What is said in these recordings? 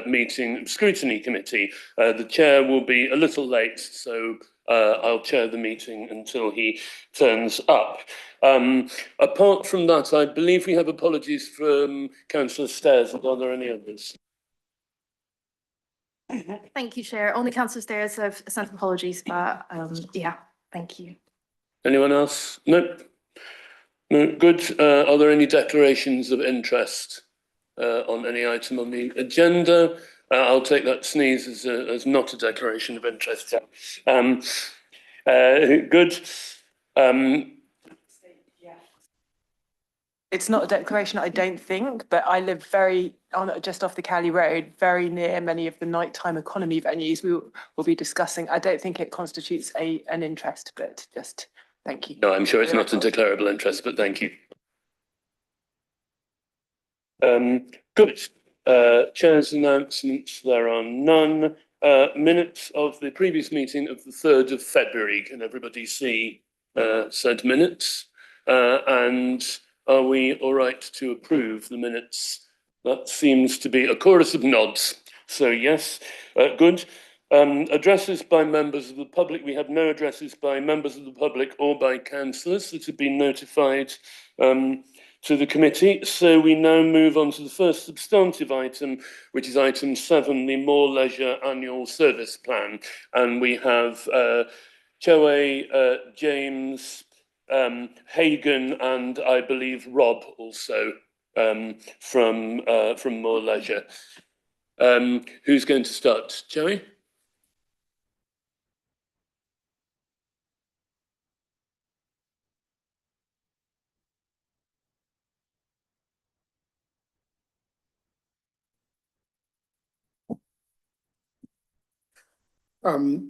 meeting Scrutiny Committee. The chair will be a little late, so I'll chair the meeting until he turns up. Apart from that, I believe we have apologies from Councillor Stairs. Are there any others? Thank you, Chair. Only Councillor Stairs have sent apologies, but yeah, thank you. Anyone else? No? No, good. Are there any declarations of interest on any item on the agenda? I'll take that sneeze as not a declaration of interest. Good. It's not a declaration, I don't think, but I live just off the Cowley Road, very near many of the nighttime economy venues we will be discussing. I don't think it constitutes an interest, but just thank you. No, I'm sure it's not a declarable interest, but thank you. Good. Chair's announcements, there are none. Minutes of the previous meeting of the 3rd of February. Can everybody see said minutes? And are we all right to approve the minutes? That seems to be a chorus of nods. So yes, good. Addresses by members of the public. We have no addresses by members of the public or by councillors that have been notified to the committee. So we now move on to the first substantive item, which is item 7, the More Leisure Annual Service Plan. And we have Choe, James, Hagan, and I believe Rob also from More Leisure. Who's going to start? Choe?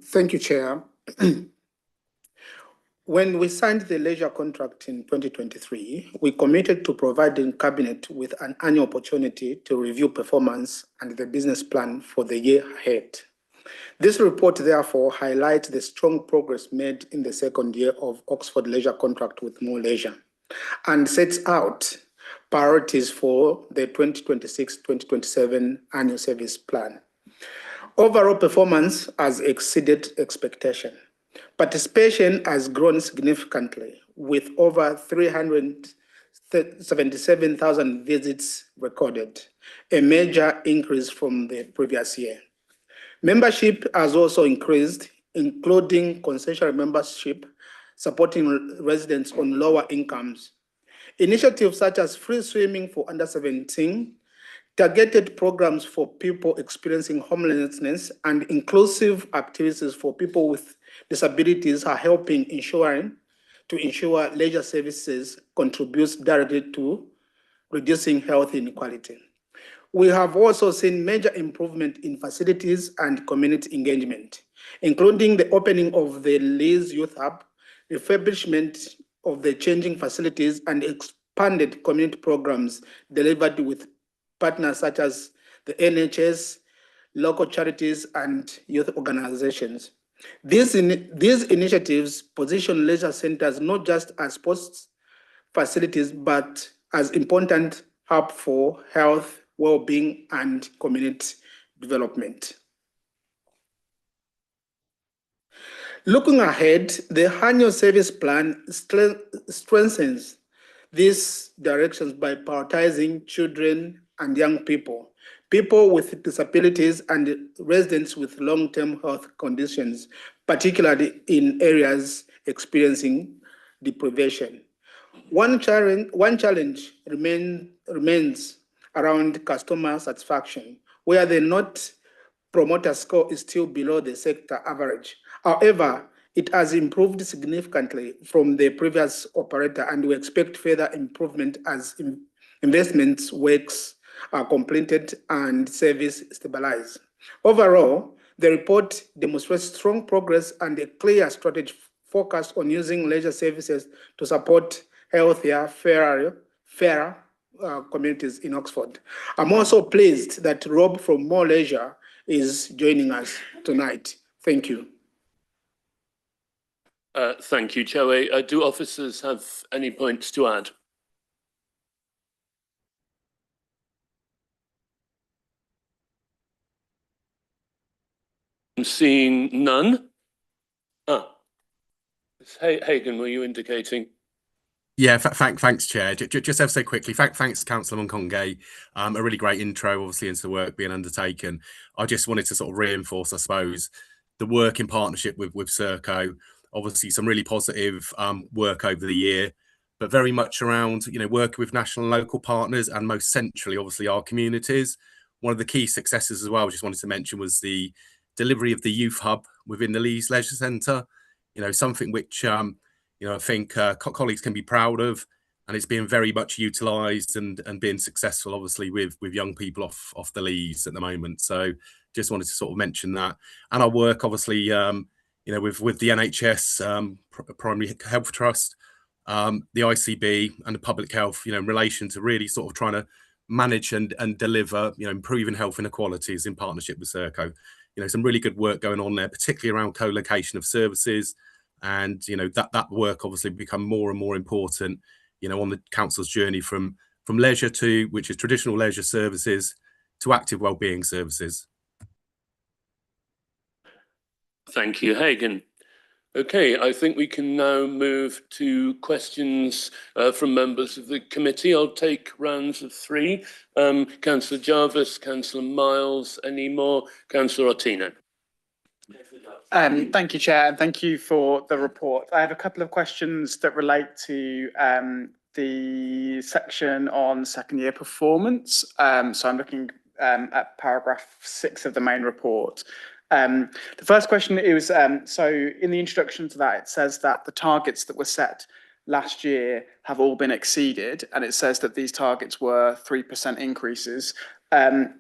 Thank you, Chair. When we signed the leisure contract in 2023, we committed to providing Cabinet with an annual opportunity to review performance and the business plan for the year ahead. This report, therefore, highlights the strong progress made in the second year of Oxford Leisure contract with More Leisure and sets out priorities for the 2026-2027 annual service plan. Overall performance has exceeded expectation. Participation has grown significantly, with over 377,000 visits recorded, a major increase from the previous year. Membership has also increased, including concessional membership, supporting residents on lower incomes. Initiatives such as free swimming for under 17, targeted programs for people experiencing homelessness, and inclusive activities for people with disabilities are helping ensure leisure services contributes directly to reducing health inequality. We have also seen major improvement in facilities and community engagement, including the opening of the Leeds Youth Hub, refurbishment of the changing facilities, and expanded community programs delivered with partners such as the NHS, local charities, and youth organizations. These initiatives position leisure centers not just as sports facilities, but as important hub for health, well-being, and community development. Looking ahead, the annual service plan strengthens these directions by prioritizing children and young people, people with disabilities, and residents with long-term health conditions, particularly in areas experiencing deprivation. One challenge remains around customer satisfaction, where the Net Promoter Score is still below the sector average. However, it has improved significantly from the previous operator, and we expect further improvement as investments works are completed and service stabilized. Overall, the report demonstrates strong progress and a clear strategy focused on using leisure services to support healthier, fairer communities in Oxford. I'm also pleased that Rob from More Leisure is joining us tonight. Thank you. Thank you, Choe. Do officers have any points to add? I'm seeing none. Ms. Hagan, were you indicating? Yeah, thanks, Chair. Just ever so quickly, thanks, Councillor Mongay. A really great intro, obviously, into the work being undertaken. I just wanted to sort of reinforce, I suppose, the work in partnership with Serco. Obviously, some really positive work over the year, but very much around, working with national and local partners, and most centrally, obviously, our communities. One of the key successes as well, I just wanted to mention, was the delivery of the youth hub within the Leeds Leisure Centre. Something which I think colleagues can be proud of, and it's being very much utilised and being successful, obviously, with young people off the Leeds at the moment. So just wanted to sort of mention that. And our work, obviously, with the NHS Primary Health Trust, the ICB and the public health, in relation to really sort of trying to manage and deliver, improving health inequalities in partnership with Serco. Some really good work going on there, particularly around co-location of services. And that work obviously become more and more important, on the council's journey from leisure to, which is traditional leisure services, to active wellbeing services. Thank you, Hagan. Okay, I think we can now move to questions from members of the committee. I'll take rounds of 3. Councillor Jarvis, Councillor Miles, any more? Councillor Ottino. Thank you, Chair, and thank you for the report. I have a couple of questions that relate to the section on second year performance. So I'm looking at paragraph 6 of the main report. The first question is, so in the introduction to that, it says that the targets that were set last year have all been exceeded, and it says that these targets were 3% increases. The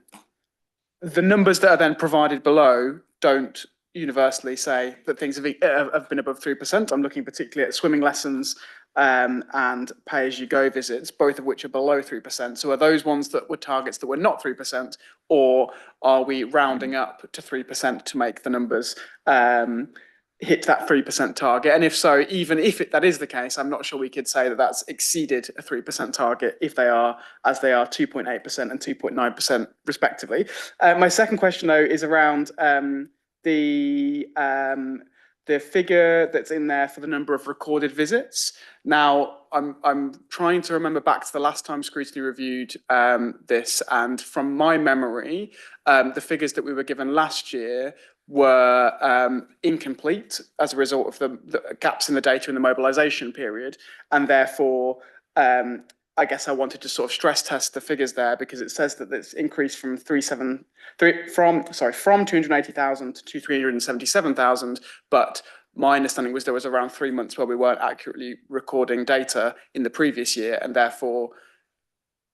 numbers that are then provided below don't universally say that things have been above 3%. I'm looking particularly at swimming lessons and pay-as-you-go visits, both of which are below 3%. So are those ones that were targets that were not 3%, or are we rounding up to 3% to make the numbers hit that 3% target? And if so, even if that is the case, I'm not sure we could say that that's exceeded a 3% target if they are, as they are, 2.8% and 2.9% respectively. My second question, though, is around the figure that's in there for the number of recorded visits. Now, I'm trying to remember back to the last time Scrutiny reviewed this, and from my memory, the figures that we were given last year were incomplete as a result of the gaps in the data in the mobilisation period, and therefore I guess I wanted to sort of stress test the figures there, because it says that it's increased from 280,000 to 377,000, but my understanding was there was around 3 months where we weren't accurately recording data in the previous year, and therefore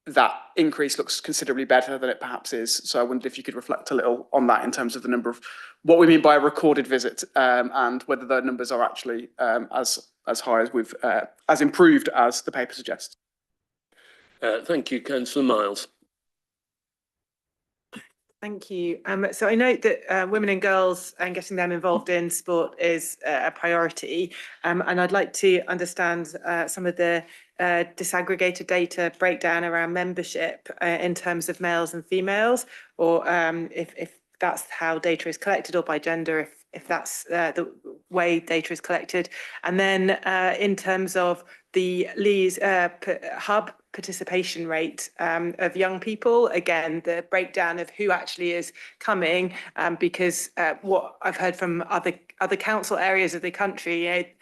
that increase looks considerably better than it perhaps is. So I wondered if you could reflect a little on that in terms of the number of what we mean by a recorded visit, and whether the numbers are actually as high as we've as improved as the paper suggests. Thank you, Councillor Miles. Thank you. So I note that women and girls and getting them involved in sport is a priority, and I'd like to understand some of the disaggregated data breakdown around membership in terms of males and females, or if that's how data is collected, or by gender, if that's the way data is collected. And then in terms of the Leeds hub participation rate of young people, again, the breakdown of who actually is coming, because what I've heard from other council areas of the country,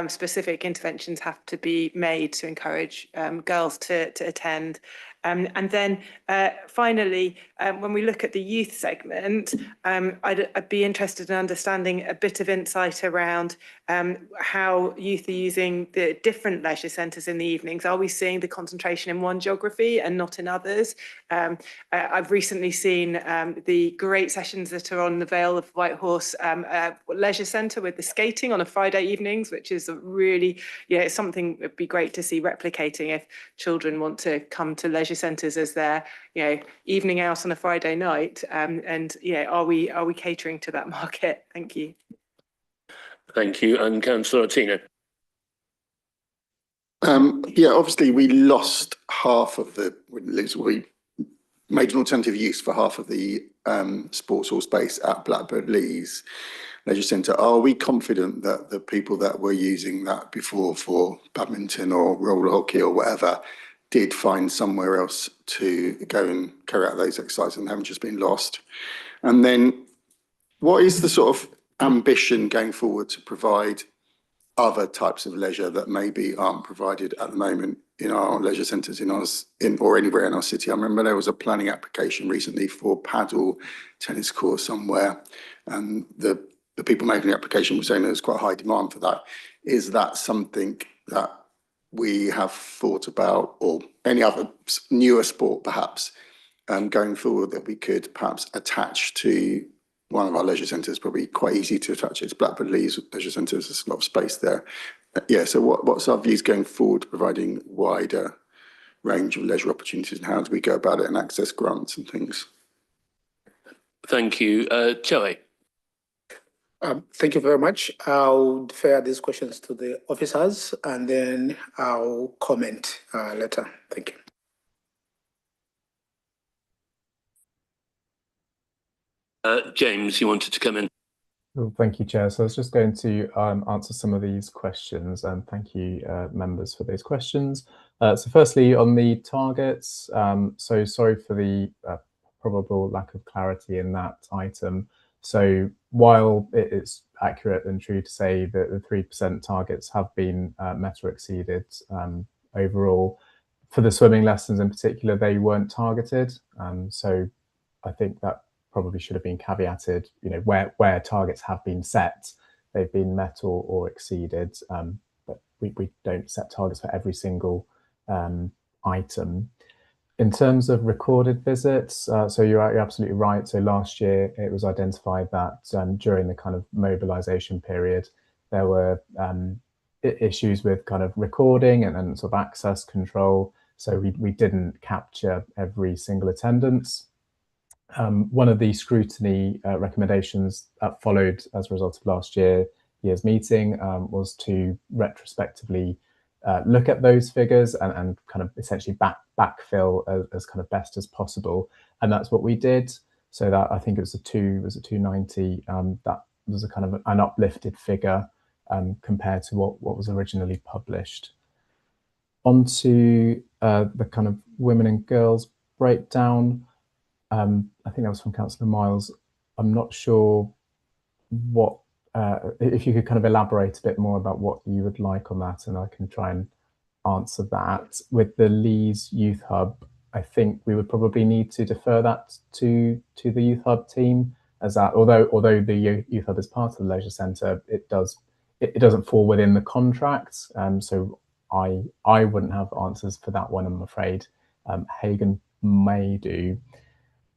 specific interventions have to be made to encourage girls to attend. And then finally, when we look at the youth segment, I'd be interested in understanding a bit of insight around how youth are using the different leisure centres in the evenings. Are we seeing the concentration in one geography and not in others? I've recently seen the great sessions that are on the Vale of Whitehorse Leisure Centre with the skating on a Friday evenings, which is a really, it's something that'd be great to see replicating if children want to come to leisure centres as their evening out on a Friday night, and are we catering to that market? Thank you. Thank you, and Councillor Ottino. Yeah, obviously we lost half of the, made an alternative use for half of the sports hall space at Blackbird Leys Leisure Centre. Are we confident that the people that were using that before for badminton or roller hockey or whatever did find somewhere else to go and carry out those exercises and haven't just been lost? And then what is the sort of ambition going forward to provide other types of leisure that maybe aren't provided at the moment in our leisure centres or anywhere in our city? I remember there was a planning application recently for paddle tennis court somewhere, and the people making the application were saying there's quite high demand for that. Is that something that we have thought about, or any other newer sport perhaps, going forward, that we could perhaps attach to one of our leisure centres? Probably quite easy to attach it. It's Blackbird Leys Leisure Centre. There's a lot of space there. Yeah, so what's our views going forward, providing wider range of leisure opportunities, and how do we go about it and access grants and things? Thank you. Joey. Thank you very much. I'll defer these questions to the officers and then I'll comment later. Thank you. James, you wanted to come in? Well, thank you, Chair. So I was just going to answer some of these questions, and thank you, members, for those questions. So firstly, on the targets, so sorry for the probable lack of clarity in that item. So while it is accurate and true to say that the 3% targets have been met or exceeded overall, for the swimming lessons in particular, they weren't targeted. So I think that probably should have been caveated, you know, where targets have been set, they've been met or exceeded, but we don't set targets for every single item. In terms of recorded visits, so you're absolutely right. So last year it was identified that during the kind of mobilisation period, there were issues with kind of recording and sort of access control. So we didn't capture every single attendance. One of the scrutiny recommendations that followed as a result of last year's meeting was to retrospectively look at those figures and kind of essentially backfill as kind of best as possible, and that's what we did. So that, I think it was a 290. That was a kind of an uplifted figure compared to what was originally published. On to the kind of women and girls breakdown. I think that was from Councillor Miles. I'm not sure what, if you could kind of elaborate a bit more about what you would like on that, and I can try and answer that. With the Leys Youth Hub, I think we would probably need to defer that to the Youth Hub team, as that, although the Youth Hub is part of the Leisure Centre, it doesn't fall within the contracts. So I wouldn't have answers for that one, I'm afraid. Hagan may do.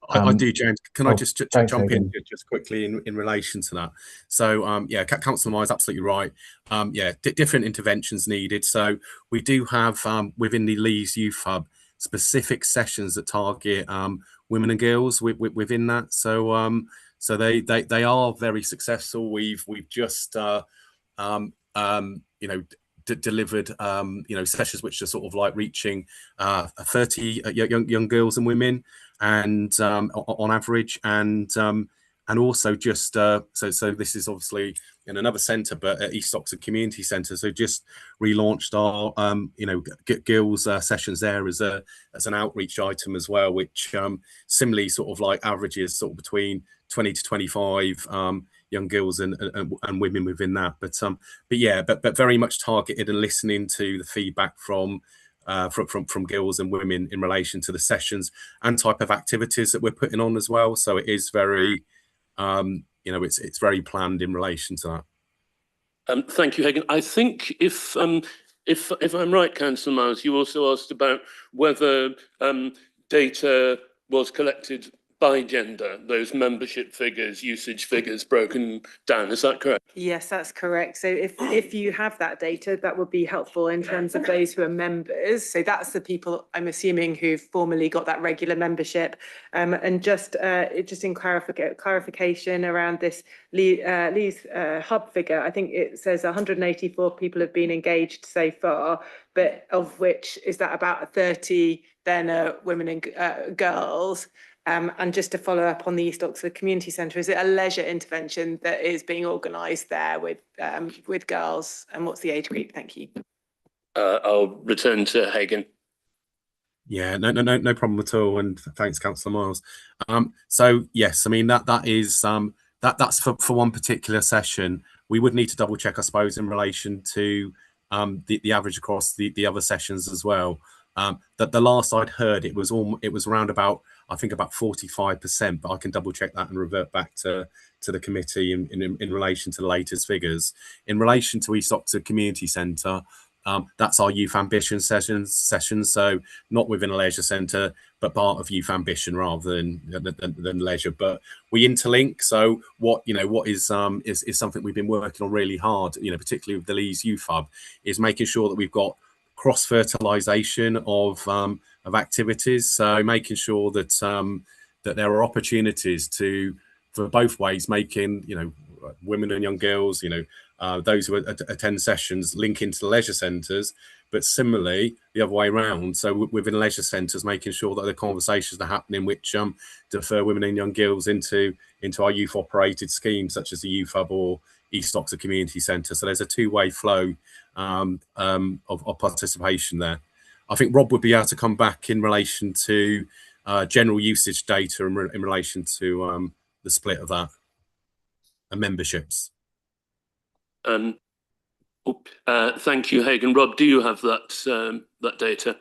I do, James. Can I just jump Hagan. in just quickly in relation to that? So, yeah, Councillor Moore is absolutely right. Yeah, different interventions needed. So we do have within the Leys Youth Hub specific sessions that target women and girls within that. So so they are very successful. We've just you know, delivered you know, sessions which are sort of like reaching 30 young girls and women, and on average, and also just so this is obviously in another centre, but at East Oxford Community Centre. So just relaunched our you know, girls sessions there as an outreach item as well, which similarly sort of like averages sort of between 20 to 25 young girls and women within that. But yeah, but very much targeted and listening to the feedback from girls and women in relation to the sessions and type of activities that we're putting on as well. So it is very you know, it's very planned in relation to that. Thank you, Hagan. I think if I'm right, Councillor Miles, you also asked about whether data was collected by gender, those membership figures, usage figures broken down. Is that correct? Yes, that's correct. So if you have that data, that would be helpful in terms of those who are members. So that's the people, I'm assuming, who've formally got that regular membership. And just in clarification around this Leys Hub figure, I think it says 184 people have been engaged so far, but of which is that about 30 then women and girls. And just to follow up on the East Oxford Community Centre, is it a leisure intervention that is being organised there with girls? And what's the age group? Thank you. I'll return to Hagan. Yeah, no problem at all. And thanks, Councillor Miles. So yes, I mean that's for one particular session. We would need to double check, I suppose, in relation to the average across the other sessions as well. That the last I'd heard, it was around about, I think, about 45%, but I can double check that and revert back to the committee in relation to the latest figures. In relation to East Oxford Community Centre, that's our Youth Ambition sessions. So not within a leisure centre, but part of Youth Ambition rather than leisure. But we interlink. So what is something we've been working on really hard, particularly with the Leeds Youth Hub, is making sure that we've got cross-fertilization of activities. So making sure that that there are opportunities for both ways, making women and young girls, those who attend sessions link into the leisure centres, but similarly the other way around. So within leisure centres, making sure that the conversations are happening which defer women and young girls into our youth operated schemes such as the Youth Hub or East Oxford Community Centre. So there's a two-way flow of participation there. I think Rob would be able to come back in relation to general usage data in relation to the split of that and memberships. Thank you, Hagan. Rob, do you have that data?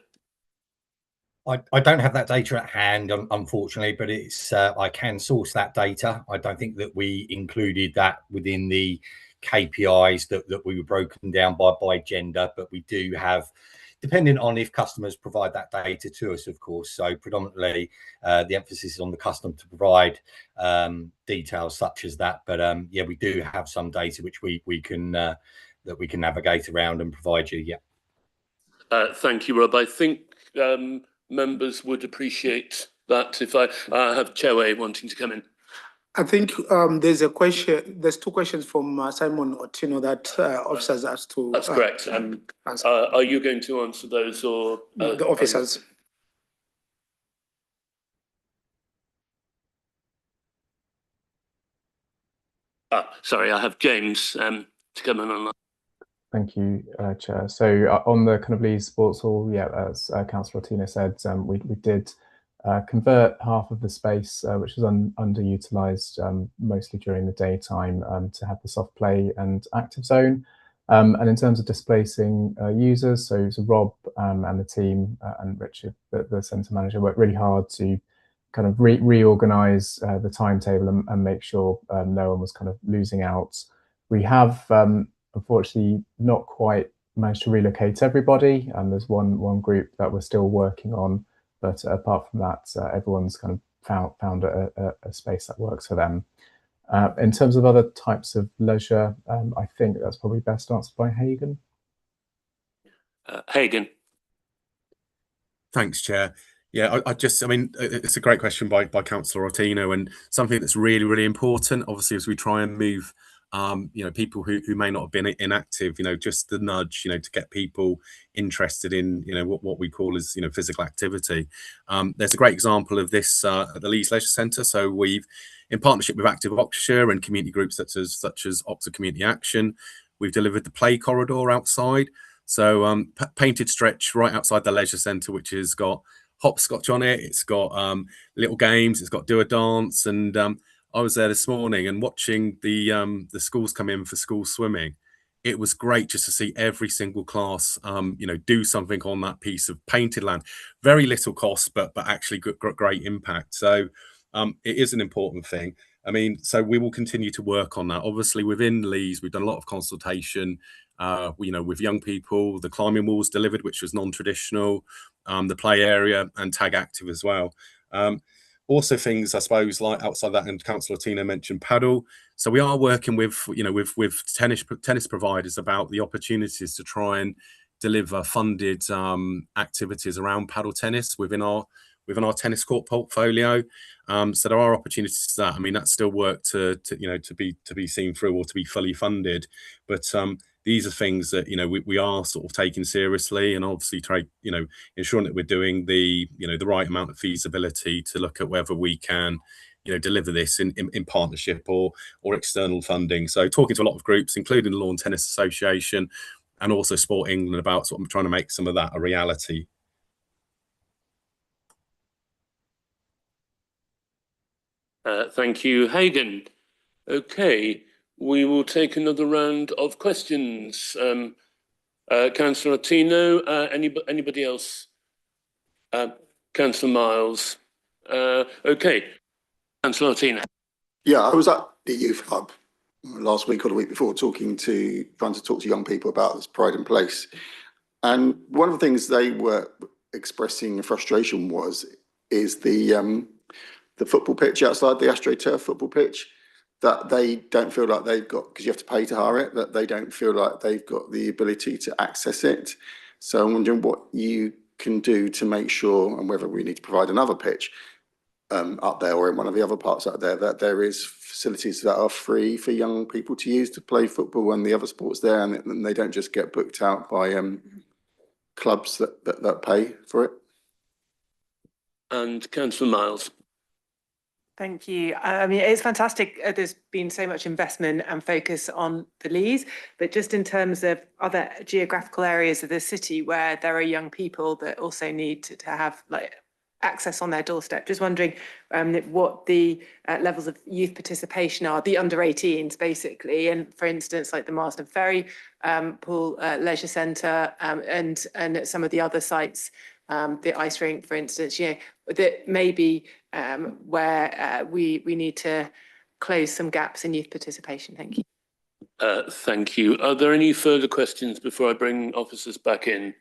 I don't have that data at hand, unfortunately, but it's I can source that data. I don't think that we included that within the KPIs that we were broken down by gender, but we do have, depending on if customers provide that data to us, of course. So predominantly the emphasis is on the customer to provide details such as that. But yeah, we do have some data which we can navigate around and provide you. Yeah. Thank you, Rob. I think members would appreciate that. If I have Chewe wanting to come in. I think there's a question. There's two questions from Simon Otino that officers asked to. That's correct. Answer. Are you going to answer those or The officers? Sorry, I have James to come in on that. Thank you, Chair. So on the kind of Leeds Sports Hall, yeah, as Councillor Otino said, we did convert half of the space, which was underutilised mostly during the daytime, to have the soft play and active zone. And in terms of displacing users, so Rob and the team and Richard, the centre manager, worked really hard to kind of reorganise the timetable and make sure no one was kind of losing out. We have unfortunately not quite managed to relocate everybody, and there's one group that we're still working on. But apart from that, everyone's kind of found a space that works for them. In terms of other types of leisure, I think that's probably best answered by Hagan. Hagan. Thanks, Chair. Yeah, I mean, it's a great question by Councillor Otino, and something that's really, really important, obviously, as we try and move people who may not have been inactive, just the nudge, to get people interested in, what we call as, physical activity. There's a great example of this at the Leeds Leisure Centre. So we've, in partnership with Active Oxfordshire and community groups such as Oxford Community Action, we've delivered the play corridor outside. So painted stretch right outside the leisure centre, which has got hopscotch on it. It's got little games. It's got do a dance, and I was there this morning and watching the schools come in for school swimming. It was great just to see every single class, do something on that piece of painted land. Very little cost, but actually great impact. So it is an important thing. I mean, so we will continue to work on that. Obviously, within Leeds, we've done a lot of consultation, with young people. The climbing walls delivered, which was non-traditional, the play area and tag active as well. Also things, I suppose, like outside that, and Councillor Otino mentioned paddle. So we are working with, with tennis providers about the opportunities to try and deliver funded activities around paddle tennis within our tennis court portfolio. So there are opportunities to that. I mean, that's still work to be seen through or to be fully funded. But these are things that, you know, we are sort of taking seriously, and obviously try, you know, ensuring that we're doing the, you know, the right amount of feasibility to look at whether we can, you know, deliver this in partnership or external funding. So talking to a lot of groups, including the Lawn Tennis Association and also Sport England, about sort of trying to make some of that a reality. Thank you, Hagan. Okay, we will take another round of questions. Councillor Ottino, anybody else? Councillor Miles. Okay, Councillor Ottino. Yeah, I was at the Youth Hub last week or the week before trying to talk to young people about this Pride in Place. And one of the things they were expressing frustration is the football pitch outside, the AstroTurf football pitch, that they don't feel like they've got, because you have to pay to hire it, that they don't feel like they've got the ability to access it. So I'm wondering what you can do to make sure, and whether we need to provide another pitch up there or in one of the other parts up there, that there is facilities that are free for young people to use to play football and the other sports there, and they don't just get booked out by clubs that pay for it. And Councillor Miles. Thank you. I mean, it's fantastic. There's been so much investment and focus on the Leas, but just in terms of other geographical areas of the city where there are young people that also need to have like access on their doorstep, just wondering what the levels of youth participation are, the under 18s basically, and for instance, like the Marsden Ferry Pool Leisure Centre and some of the other sites, the ice rink, for instance, you know, that maybe where we need to close some gaps in youth participation. Thank you. Thank you. Are there any further questions before I bring officers back in?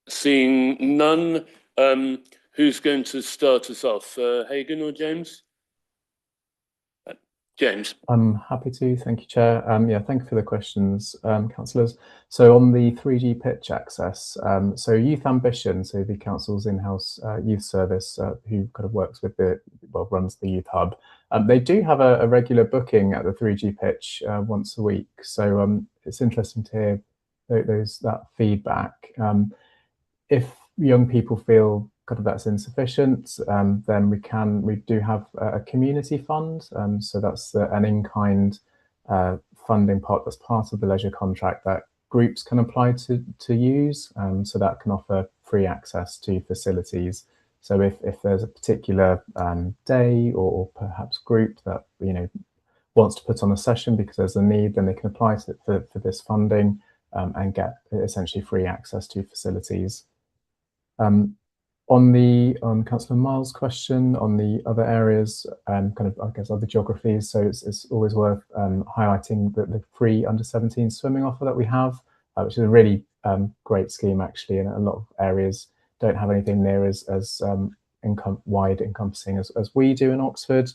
Seeing none, who's going to start us off? Hagan or James? James. I'm happy to. Thank you, Chair. Yeah, thank you for the questions, councillors. So on the 3G pitch access, so Youth Ambition, so the council's in-house youth service, who kind of works with runs the Youth Hub, they do have a regular booking at the 3G pitch once a week. So it's interesting to hear that feedback. If young people feel kind of that's insufficient, then we do have a community fund. So that's an in-kind funding part that's part of the leisure contract that groups can apply to use. So that can offer free access to facilities. So if there's a particular day or perhaps group that, you know, wants to put on a session because there's a need, then they can apply for this funding and get essentially free access to facilities. On Councillor Miles' question on the other areas, kind of, I guess, other geographies, so it's always worth highlighting the free under-17 swimming offer that we have, which is a really great scheme actually, and a lot of areas don't have anything near as wide encompassing as we do in Oxford.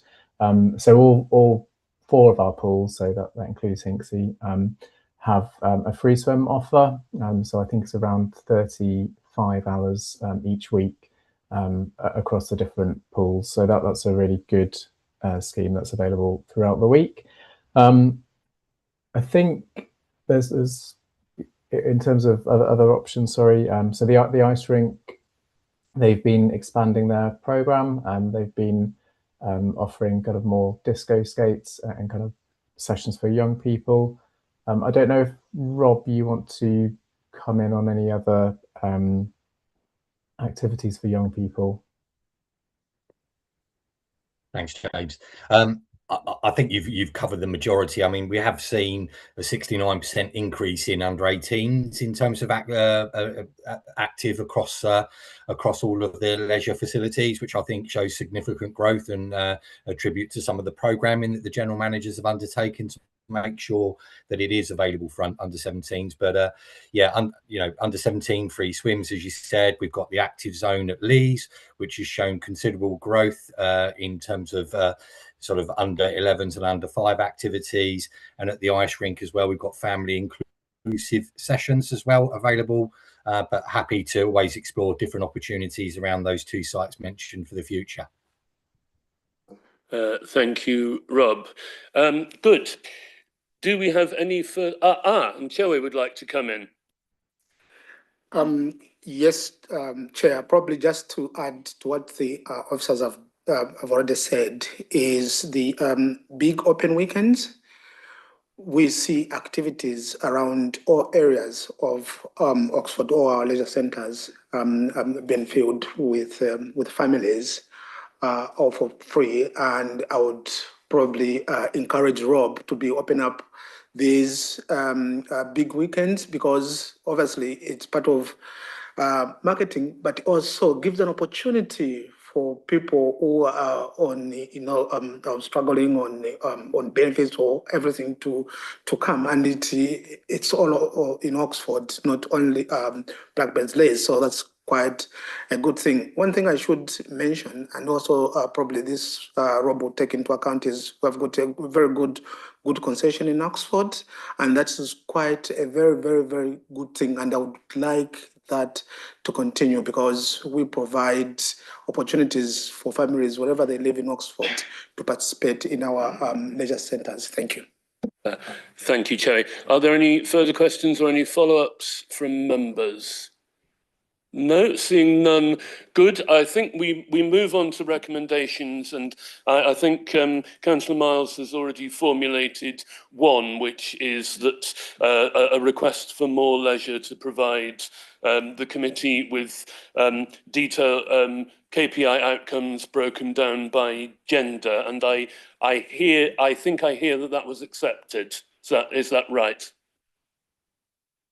So all 4 of our pools, so that includes Hinksey, have a free swim offer. So I think it's around 35 hours each week across the different pools. So that's a really good scheme that's available throughout the week. I think there's in terms of other options, sorry. So the ice rink, they've been expanding their program and they've been offering kind of more disco skates and kind of sessions for young people. I don't know if, Rob, you want to come in on any other activities for young people. Thanks, James. I think you've covered the majority. I mean, we have seen a 69% increase in under 18s in terms of active across all of the leisure facilities, which I think shows significant growth and a tribute to some of the programming that the general managers have undertaken to make sure that it is available for under 17s. But yeah, you know, under 17 free swims, as you said. We've got the active zone at Lees, which has shown considerable growth in terms of sort of under 11s and under 5 activities, and at the ice rink as well, we've got family inclusive sessions as well available, but happy to always explore different opportunities around those 2 sites mentioned for the future. Thank you, Rob. Good. do we have any further? And Chewe would like to come in. Yes, Chair, probably just to add to what the officers have already said is the big open weekends. We see activities around all areas of Oxford, all our leisure centres being filled with families all for free. And I would probably encourage Rob to be open up these big weekends, because obviously it's part of marketing, but also gives an opportunity for people who are on, struggling on benefits or everything to come, and it's all in Oxford, not only Blackbird's Lace. So that's quite a good thing. One thing I should mention, and also probably this Rob will take into account, is we've got a very good concession in Oxford, and that is quite a very, very, very good thing. And I would like that to continue, because we provide opportunities for families wherever they live in Oxford to participate in our leisure centres. Thank you. Thank you, Chewe. Are there any further questions or any follow-ups from members? No, seeing none. Good. I think we move on to recommendations, and I think Councillor Miles has already formulated one, which is that a request for more leisure to provide the committee with detailed KPI outcomes broken down by gender, and I think I hear that was accepted. Is that right?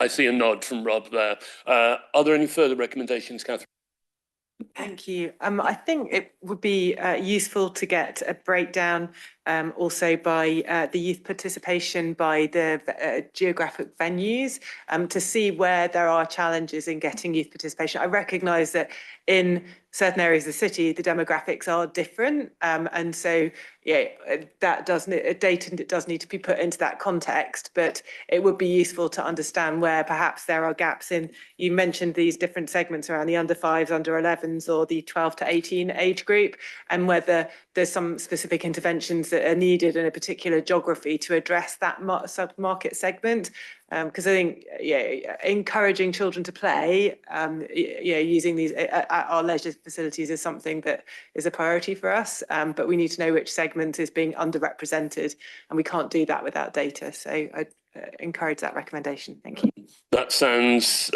I see a nod from Rob there. Are there any further recommendations, Catherine? Thank you. I think it would be useful to get a breakdown also by the youth participation by the geographic venues to see where there are challenges in getting youth participation. I recognise that in certain areas of the city, the demographics are different. And so, yeah, data does need to be put into that context, but it would be useful to understand where perhaps there are gaps in, you mentioned these different segments around the under 5s, under 11s, or the 12 to 18 age group, and whether there's some specific interventions that are needed in a particular geography to address that sub-market segment. Because I think, encouraging children to play, using these at our leisure facilities is something that is a priority for us. But we need to know which segment is being underrepresented, and we can't do that without data. So I encourage that recommendation. Thank you. That sounds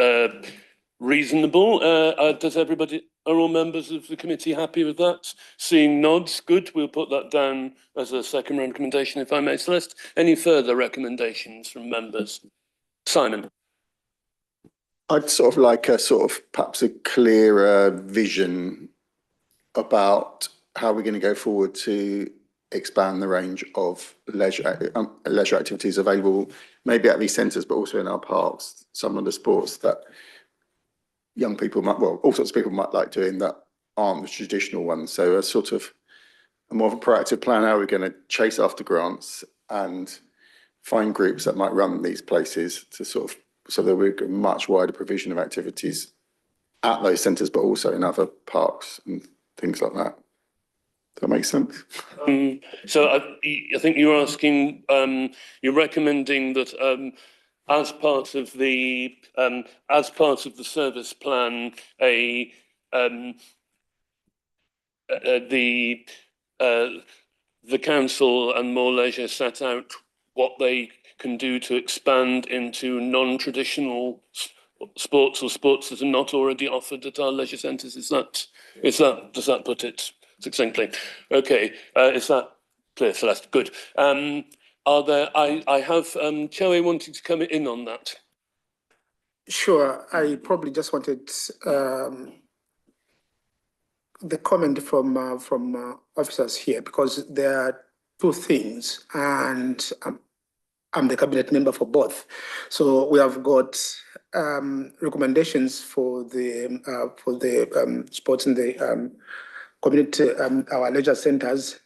reasonable. Are all members of the committee happy with that? Seeing nods, good. We'll put that down as a second recommendation, if I may. Celeste, any further recommendations from members? Simon. I'd sort of like perhaps a clearer vision about how we're going to go forward to expand the range of leisure activities available, maybe at these centres, but also in our parks. Some of the sports that young people all sorts of people might like doing that aren't the traditional ones. So a more of a proactive plan, how we're going to chase after grants and find groups that might run these places to so that we've got a much wider provision of activities at those centres, but also in other parks and things like that. Does that make sense? So I think you're asking, you're recommending that as part of the service plan, the council and More Leisure set out what they can do to expand into non-traditional sports or sports that are not already offered at our leisure centres. Does that put it succinctly? Okay, is that clear, Celeste? Good. I have Chewe wanting to come in on that. Sure. I probably just wanted the comment from officers here, because there are two things, and I'm the cabinet member for both. So we have got recommendations for the sports in the community, our leisure centres.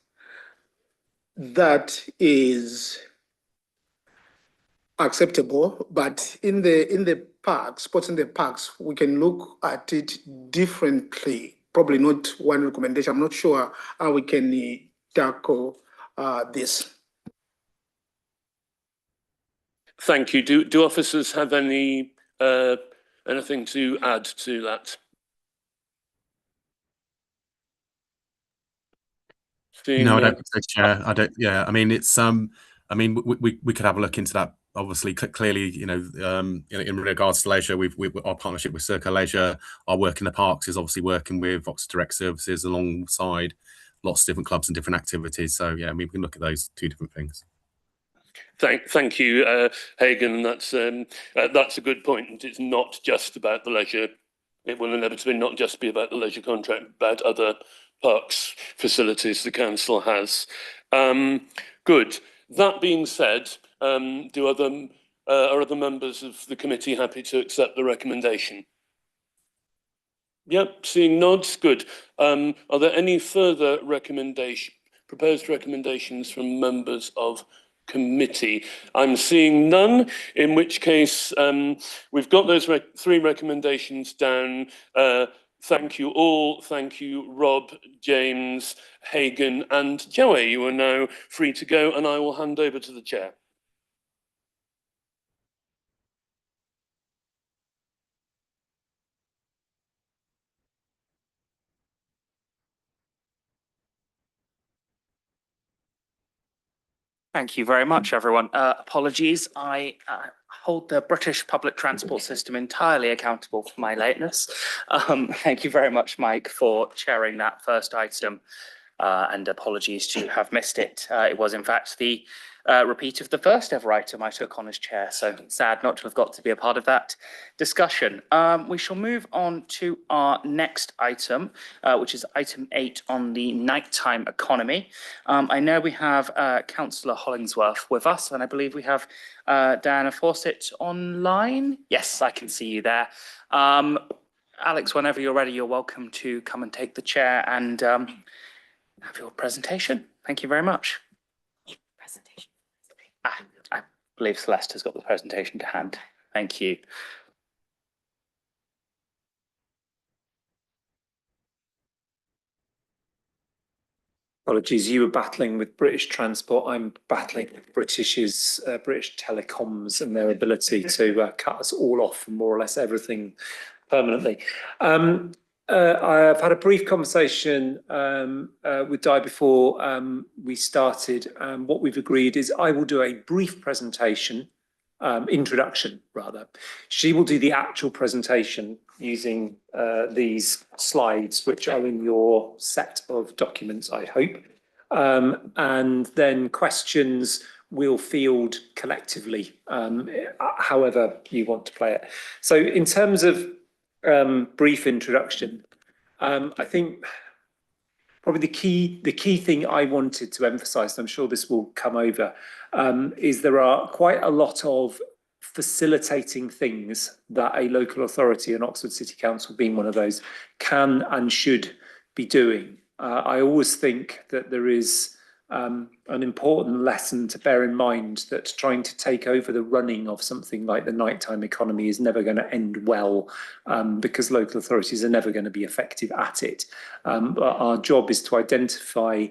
That is acceptable, but in the parks, sports in the parks, we can look at it differently. Probably not one recommendation. I'm not sure how we can tackle this. Thank you. Do officers have any anything to add to that? No, I don't think so, Chair. I don't. Yeah, I mean, it's I mean, we could have a look into that. Obviously, clearly, in regards to leisure, we our partnership with Circa Leisure, our work in the parks is obviously working with Oxford Direct Services alongside lots of different clubs and different activities. So yeah, I mean, we can look at those two different things. Thank you, Hagan. That's a good point. It's not just about the leisure. It will inevitably not just be about the leisure contract, about other parks facilities the council has. Good. That being said, are other members of the committee happy to accept the recommendation? Yep, seeing nods. Good. Are there any further proposed recommendations from members of committee? I'm seeing none, in which case we've got those three recommendations down. Thank you all. Thank you, Rob, James, Hagan, and Joey. You are now free to go, and I will hand over to the chair. Thank you very much, everyone. Apologies, I hold the British public transport system entirely accountable for my lateness. Thank you very much, Mike, for chairing that first item, and apologies to have missed it. It was, in fact, the repeat of the first ever item I took on as chair, so sad not to have got to be a part of that discussion. We shall move on to our next item, which is item 8 on the nighttime economy. I know we have Councillor Hollingsworth with us, and I believe we have Diana Fawcett online. Yes, I can see you there. Alex, whenever you're ready, you're welcome to come and take the chair and have your presentation. Thank you very much. Presentation. I believe Celeste has got the presentation to hand. Thank you. Apologies, you were battling with British Transport. I'm battling with British Telecoms and their ability to cut us all off from more or less everything permanently. I've had a brief conversation with Di before we started. What we've agreed is I will do a brief presentation, introduction rather. She will do the actual presentation using these slides, which are in your set of documents, I hope. And then questions we'll field collectively, however you want to play it. So in terms of brief introduction, I think probably the key thing I wanted to emphasise, and I'm sure this will come over, is there are quite a lot of facilitating things that a local authority, and Oxford City Council being one of those, can and should be doing. I always think that there is an important lesson to bear in mind, that trying to take over the running of something like the nighttime economy is never going to end well, because local authorities are never going to be effective at it. But our job is to identify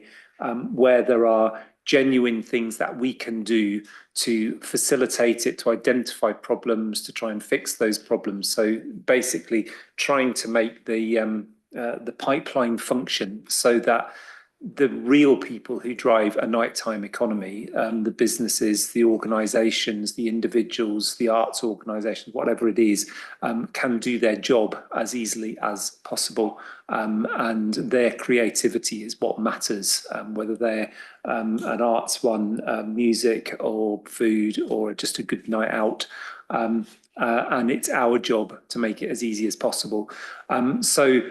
where there are genuine things that we can do to facilitate it, to identify problems, to try and fix those problems. So basically trying to make the pipeline function so that the real people who drive a nighttime economy, the businesses, the organisations, the individuals, the arts organisations, whatever it is, can do their job as easily as possible. And their creativity is what matters, whether they're an arts one, music or food or just a good night out. And it's our job to make it as easy as possible. So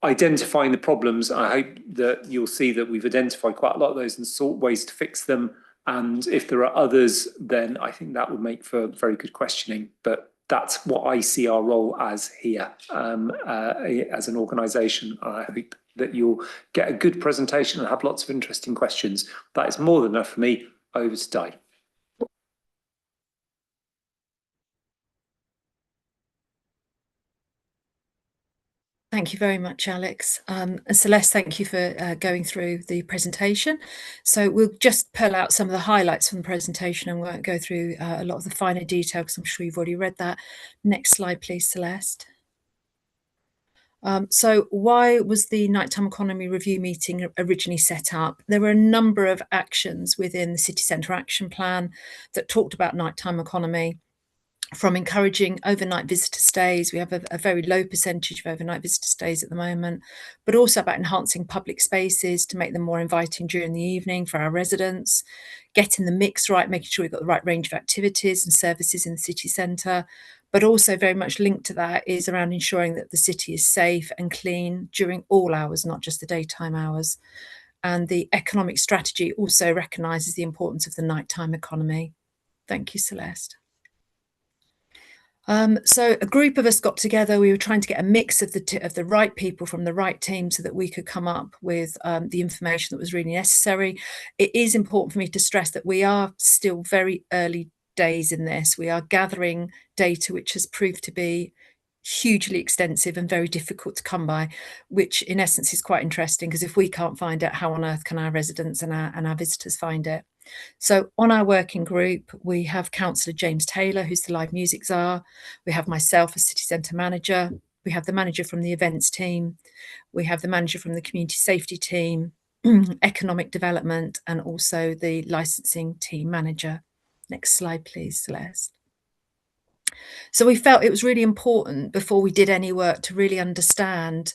identifying the problems, I hope that you'll see that we've identified quite a lot of those and sought ways to fix them. And if there are others, then I think that would make for very good questioning. But that's what I see our role as here, as an organisation. I hope that you'll get a good presentation and have lots of interesting questions. That is more than enough for me. Over to Di. Thank you very much, Alex. And Celeste, thank you for going through the presentation. So we'll just pull out some of the highlights from the presentation and won't go through a lot of the finer detail because I'm sure you've already read that. Next slide, please, Celeste. So why was the Nighttime Economy Review meeting originally set up? There were a number of actions within the City Centre Action Plan that talked about nighttime economy, from encouraging overnight visitor stays. We have a very low percentage of overnight visitor stays at the moment, but also about enhancing public spaces to make them more inviting during the evening for our residents, getting the mix right, making sure we've got the right range of activities and services in the city centre. But also very much linked to that is around ensuring that the city is safe and clean during all hours, not just the daytime hours. And the economic strategy also recognises the importance of the nighttime economy. Thank you, Celeste. So a group of us got together. We were trying to get a mix of the right people from the right team so that we could come up with the information that was really necessary. It is important for me to stress that we are still very early days in this. We are gathering data which has proved to be hugely extensive and very difficult to come by, which in essence is quite interesting, because if we can't find it, how on earth can our residents and our visitors find it? So on our working group, we have Councillor James Taylor, who's the live music czar. We have myself as city centre manager. We have the manager from the events team. We have the manager from the community safety team, economic development, and also the licensing team manager. Next slide, please, Celeste. So we felt it was really important before we did any work to really understand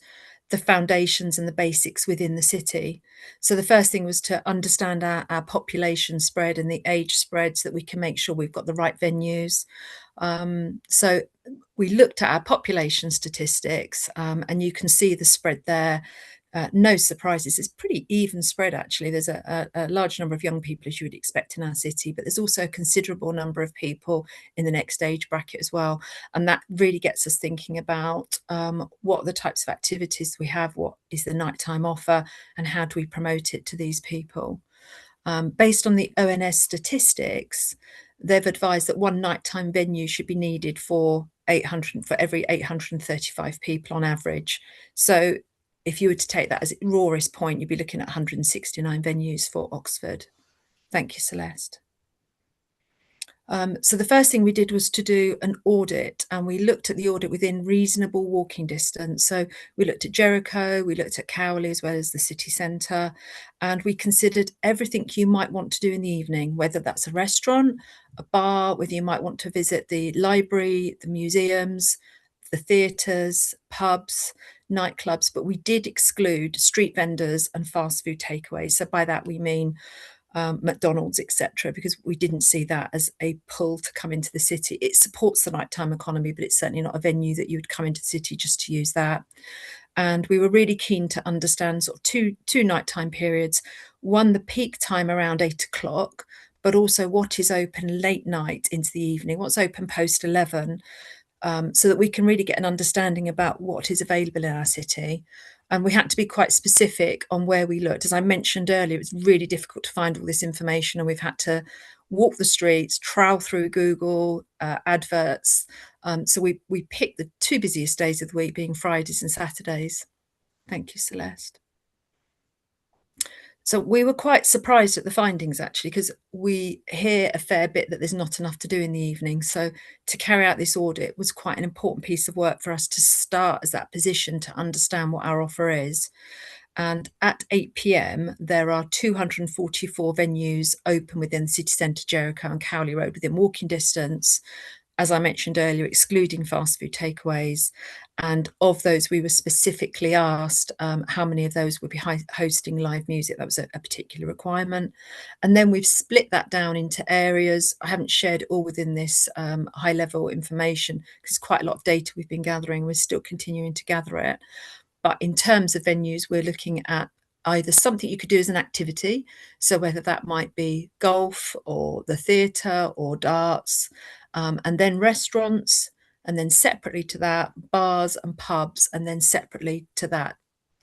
the foundations and the basics within the city. So the first thing was to understand our population spread and the age spread so that we can make sure we've got the right venues. So we looked at our population statistics and you can see the spread there. No surprises, it's pretty even spread actually. There's a large number of young people, as you would expect in our city, but there's also a considerable number of people in the next age bracket as well. And that really gets us thinking about what are the types of activities we have, what is the nighttime offer, and how do we promote it to these people. Based on the ONS statistics, they've advised that one nighttime venue should be needed for every 835 people on average. So if you were to take that as its rawest point, you'd be looking at 169 venues for Oxford. Thank you, Celeste. So the first thing we did was to do an audit, and we looked at the audit within reasonable walking distance. So we looked at Jericho, we looked at Cowley as well as the city centre, and we considered everything you might want to do in the evening, whether that's a restaurant, a bar, whether you might want to visit the library, the museums, the theatres, pubs, nightclubs, but we did exclude street vendors and fast food takeaways. So by that we mean McDonald's, etc., because we didn't see that as a pull to come into the city. It supports the nighttime economy, but it's certainly not a venue that you would come into the city just to use that. And we were really keen to understand sort of two nighttime periods. One, the peak time around 8 o'clock, but also what is open late night into the evening, what's open post 11, so that we can really get an understanding about what is available in our city. And we had to be quite specific on where we looked. As I mentioned earlier, it's really difficult to find all this information, and we've had to walk the streets, trowel through Google, adverts. So we picked the two busiest days of the week, being Fridays and Saturdays. Thank you, Celeste. So we were quite surprised at the findings, actually, because we hear a fair bit that there's not enough to do in the evening. So to carry out this audit was quite an important piece of work for us to start as that position to understand what our offer is. And at 8 p.m, there are 244 venues open within the city centre, Jericho and Cowley Road within walking distance, as I mentioned earlier, excluding fast food takeaways. And of those, we were specifically asked how many of those would be hosting live music. That was a particular requirement. And then we've split that down into areas. I haven't shared it all within this high level information because quite a lot of data we've been gathering. We're still continuing to gather it. But in terms of venues, we're looking at either something you could do as an activity. So whether that might be golf or the theatre or darts, and then restaurants, and then separately to that, bars and pubs, and then separately to that,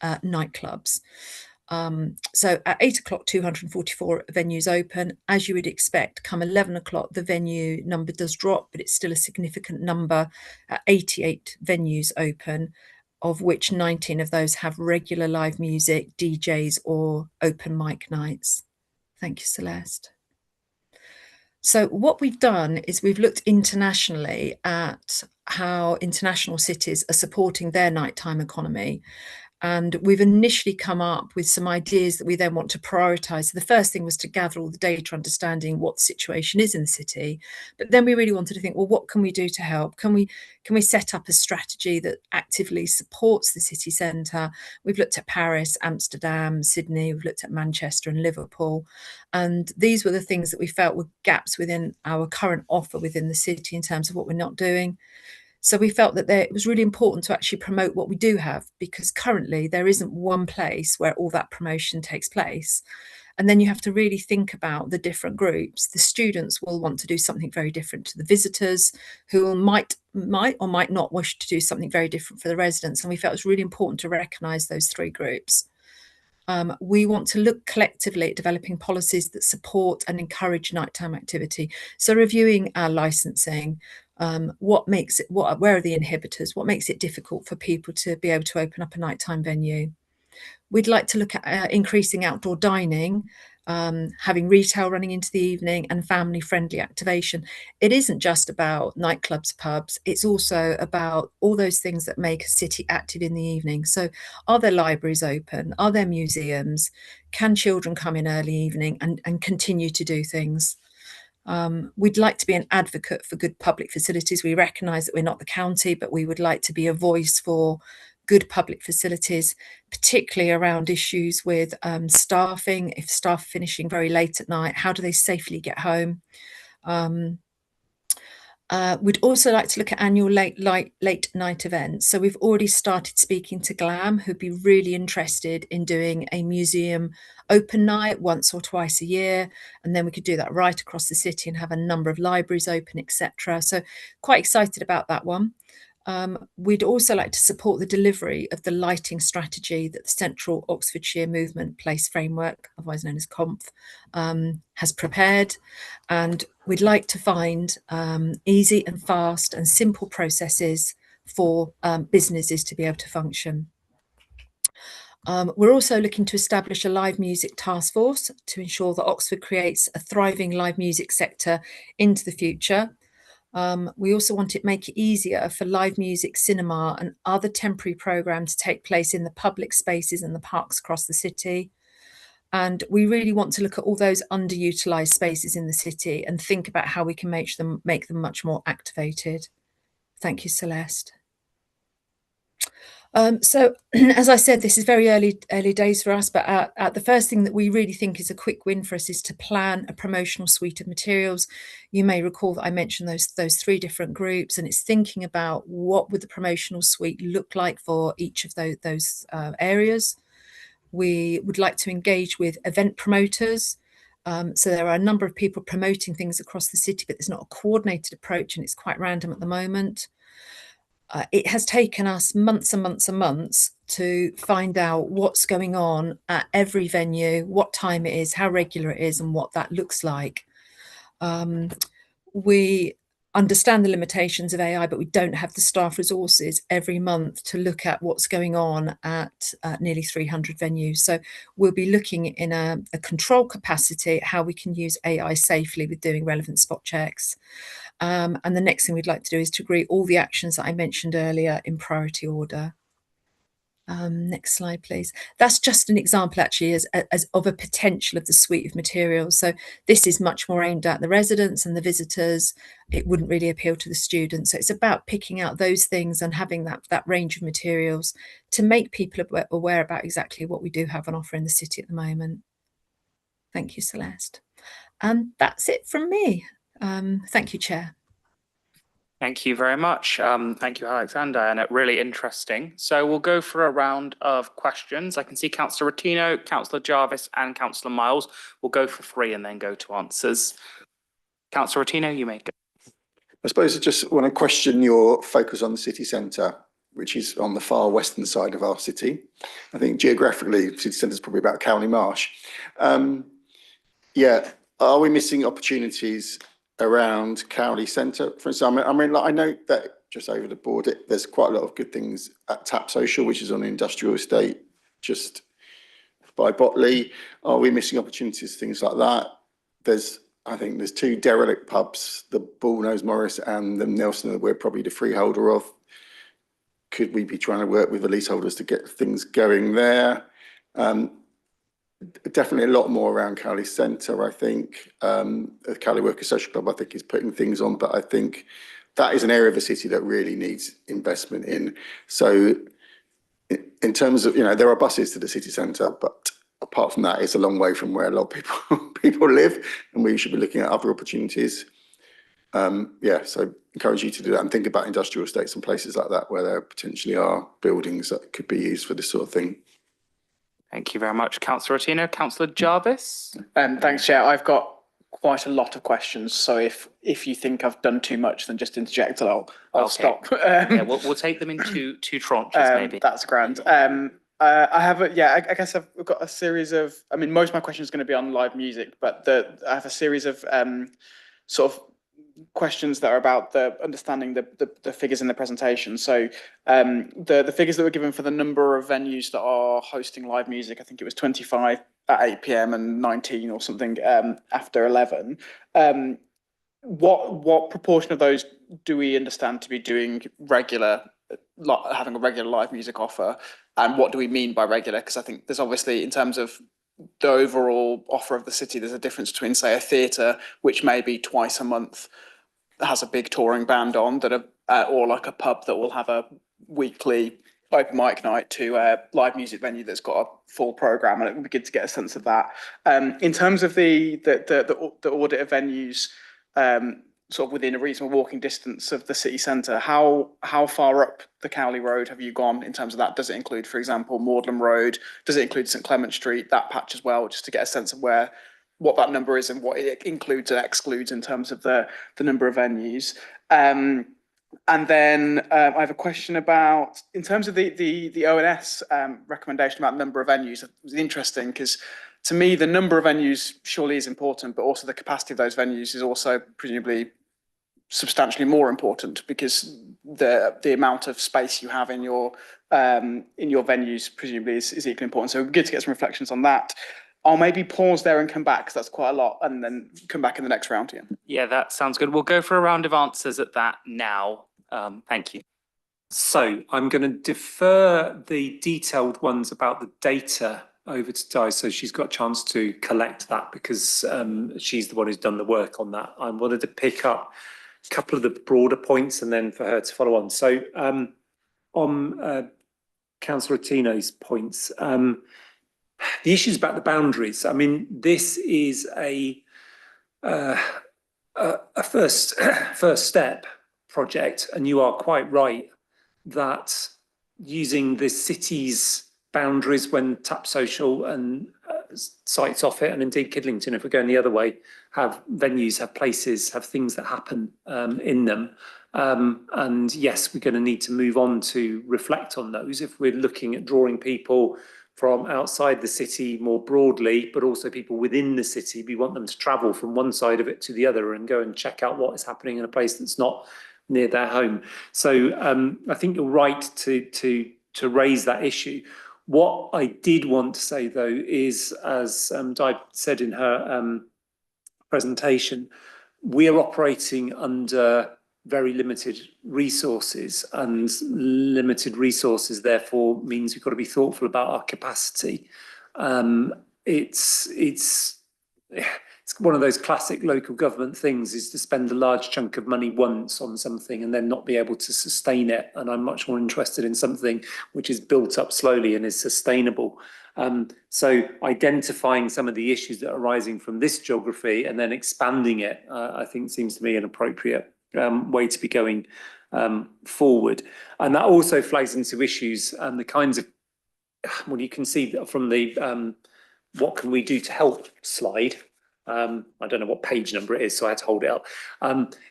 nightclubs. So at 8 o'clock, 244 venues open. As you would expect, come 11 o'clock, the venue number does drop, but it's still a significant number at 88 venues open of which 19 of those have regular live music, DJs or open mic nights. Thank you, Celeste. So what we've done is we've looked internationally at how international cities are supporting their nighttime economy. And we've initially come up with some ideas that we then want to prioritise. So the first thing was to gather all the data, understanding what the situation is in the city. But then we really wanted to think, well, what can we do to help? Can we set up a strategy that actively supports the city centre? We've looked at Paris, Amsterdam, Sydney, we've looked at Manchester and Liverpool. And these were the things that we felt were gaps within our current offer within the city in terms of what we're not doing. So we felt that it was really important to actually promote what we do have, because currently there isn't one place where all that promotion takes place. And then you have to really think about the different groups. The students will want to do something very different to the visitors, who might or might not wish to do something very different for the residents. And we felt it was really important to recognise those three groups. We want to look collectively at developing policies that support and encourage nighttime activity. So reviewing our licensing, where are the inhibitors? What makes it difficult for people to be able to open up a nighttime venue? We'd like to look at increasing outdoor dining, having retail running into the evening, and family-friendly activation. It isn't just about nightclubs, pubs, it's also about all those things that make a city active in the evening. So are there libraries open? Are there museums? Can children come in early evening and continue to do things? We'd like to be an advocate for good public facilities. We recognise that we're not the county, but we would like to be a voice for good public facilities, particularly around issues with staffing. If staff are finishing very late at night, how do they safely get home? We'd also like to look at annual late night events. So we've already started speaking to GLAM, who'd be really interested in doing a museum open night once or twice a year. And then we could do that right across the city and have a number of libraries open, etc. So quite excited about that one. We'd also like to support the delivery of the lighting strategy that the Central Oxfordshire Movement Place Framework, otherwise known as COMF, has prepared. And we'd like to find easy and fast and simple processes for businesses to be able to function. We're also looking to establish a live music task force to ensure that Oxford creates a thriving live music sector into the future. We also want to make it easier for live music, cinema and other temporary programmes to take place in the public spaces and the parks across the city. And we really want to look at all those underutilised spaces in the city and think about how we can make them much more activated. Thank you, Celeste. So as I said, this is very early days for us, but the first thing that we really think is a quick win for us is to plan a promotional suite of materials. You may recall that I mentioned those three different groups, and it's thinking about what would the promotional suite look like for each of those areas. We would like to engage with event promoters. So there are a number of people promoting things across the city, but there's not a coordinated approach and it's quite random at the moment. It has taken us months and months and months to find out what's going on at every venue, what time it is, how regular it is, and what that looks like. We understand the limitations of AI, but we don't have the staff resources every month to look at what's going on at nearly 300 venues. So we'll be looking in a control capacity at how we can use AI safely with doing relevant spot checks. And the next thing we'd like to do is to agree all the actions that I mentioned earlier in priority order. Next slide, please. That's just an example actually as of a potential of the suite of materials. So this is much more aimed at the residents and the visitors. It wouldn't really appeal to the students. So it's about picking out those things and having that range of materials to make people aware about exactly what we do have on offer in the city at the moment. Thank you, Celeste. And that's it from me. Thank you, Chair. Thank you very much. Thank you, Alexander, and really interesting. So we'll go for a round of questions. I can see Councillor Rotino, Councillor Jarvis and Councillor Miles. We'll go for 3 and then go to answers. Councillor Rotino, you may go. I suppose I just want to question your focus on the city centre, which is on the far western side of our city. I think geographically, city centre is probably about Cowley Marsh. Yeah, are we missing opportunities around Cowley Centre? For example, I mean, like, I know that just over the board. There's quite a lot of good things at Tap Social, which is on an industrial estate just by Botley. Are we missing opportunities, things like that? I think there's 2 derelict pubs, the Bullnose Morris and the Nelson, that we're probably the freeholder of. Could we be trying to work with the leaseholders to get things going there? Definitely a lot more around Cowley Centre, I think. The Cowley Workers Social Club, I think, is putting things on, but I think that is an area of the city that really needs investment in. So in terms of, there are buses to the city centre, but apart from that, it's a long way from where a lot of people live, and we should be looking at other opportunities. So encourage you to do that and think about industrial estates and places like that where there potentially are buildings that could be used for this sort of thing. Thank you very much, Councillor Ottino. Councillor Jarvis? Thanks, Chair. I've got quite a lot of questions, so if you think I've done too much, then just interject and I'll Okay. stop. Yeah, we'll take them in two tranches, maybe. That's grand. I have I guess I've got a series of, most of my questions are going to be on live music, but I have a series of sort of questions that are about the understanding the figures in the presentation. So the figures that were given for the number of venues that are hosting live music, I think it was 25 at 8 p.m. and 19 or something after 11. What proportion of those do we understand to be doing having a regular live music offer, and what do we mean by regular? Because I think there's obviously, in terms of the overall offer of the city, there's a difference between, say, a theatre, which may be twice a month has a big touring band on, or like a pub that will have a weekly open mic night, to a live music venue that's got a full programme, and it would be good to get a sense of that. In terms of the audit of venues, sort of within a reasonable walking distance of the city centre, how far up the Cowley Road have you gone in terms of that? Does it include, for example, Magdalen Road? Does it include St Clement Street, that patch as well, just to get a sense of what that number is and what it includes and excludes in terms of the number of venues? And then I have a question about, in terms of the ONS recommendation about number of venues. It was interesting because, to me, the number of venues surely is important, but also the capacity of those venues is also presumably substantially more important, because the amount of space you have in your venues presumably is equally important. So it'd be good to get some reflections on that. I'll maybe pause there and come back, because that's quite a lot, and then come back in the next round again. Yeah, that sounds good. We'll go for a round of answers at that now. Thank you. So I'm going to defer the detailed ones about the data over to Di, so she's got a chance to collect that, because she's the one who's done the work on that. I wanted to pick up a couple of the broader points and then for her to follow on. So on Councillor Ottino's points, the issues about the boundaries. This is a first step project, and you are quite right that using the city's boundaries when Tap Social and sites off it, and indeed Kidlington, if we're going the other way, have venues, have places, have things that happen in them. And yes, we're going to need to move on to reflect on those if we're looking at drawing people from outside the city more broadly, but also people within the city. We want them to travel from one side of it to the other and go and check out what is happening in a place that's not near their home. So I think you're right to raise that issue. What I did want to say, though, is, as Di said in her presentation, we are operating under very limited resources, and limited resources therefore means we've got to be thoughtful about our capacity. It's one of those classic local government things, is to spend a large chunk of money once on something and then not be able to sustain it. And I'm much more interested in something which is built up slowly and is sustainable. So identifying some of the issues that are arising from this geography and then expanding it, I think seems to me an appropriate way to be going forward. And that also flags into issues and the kinds of, well, you can see from the what can we do to help slide. I don't know what page number it is, so I had to hold it up.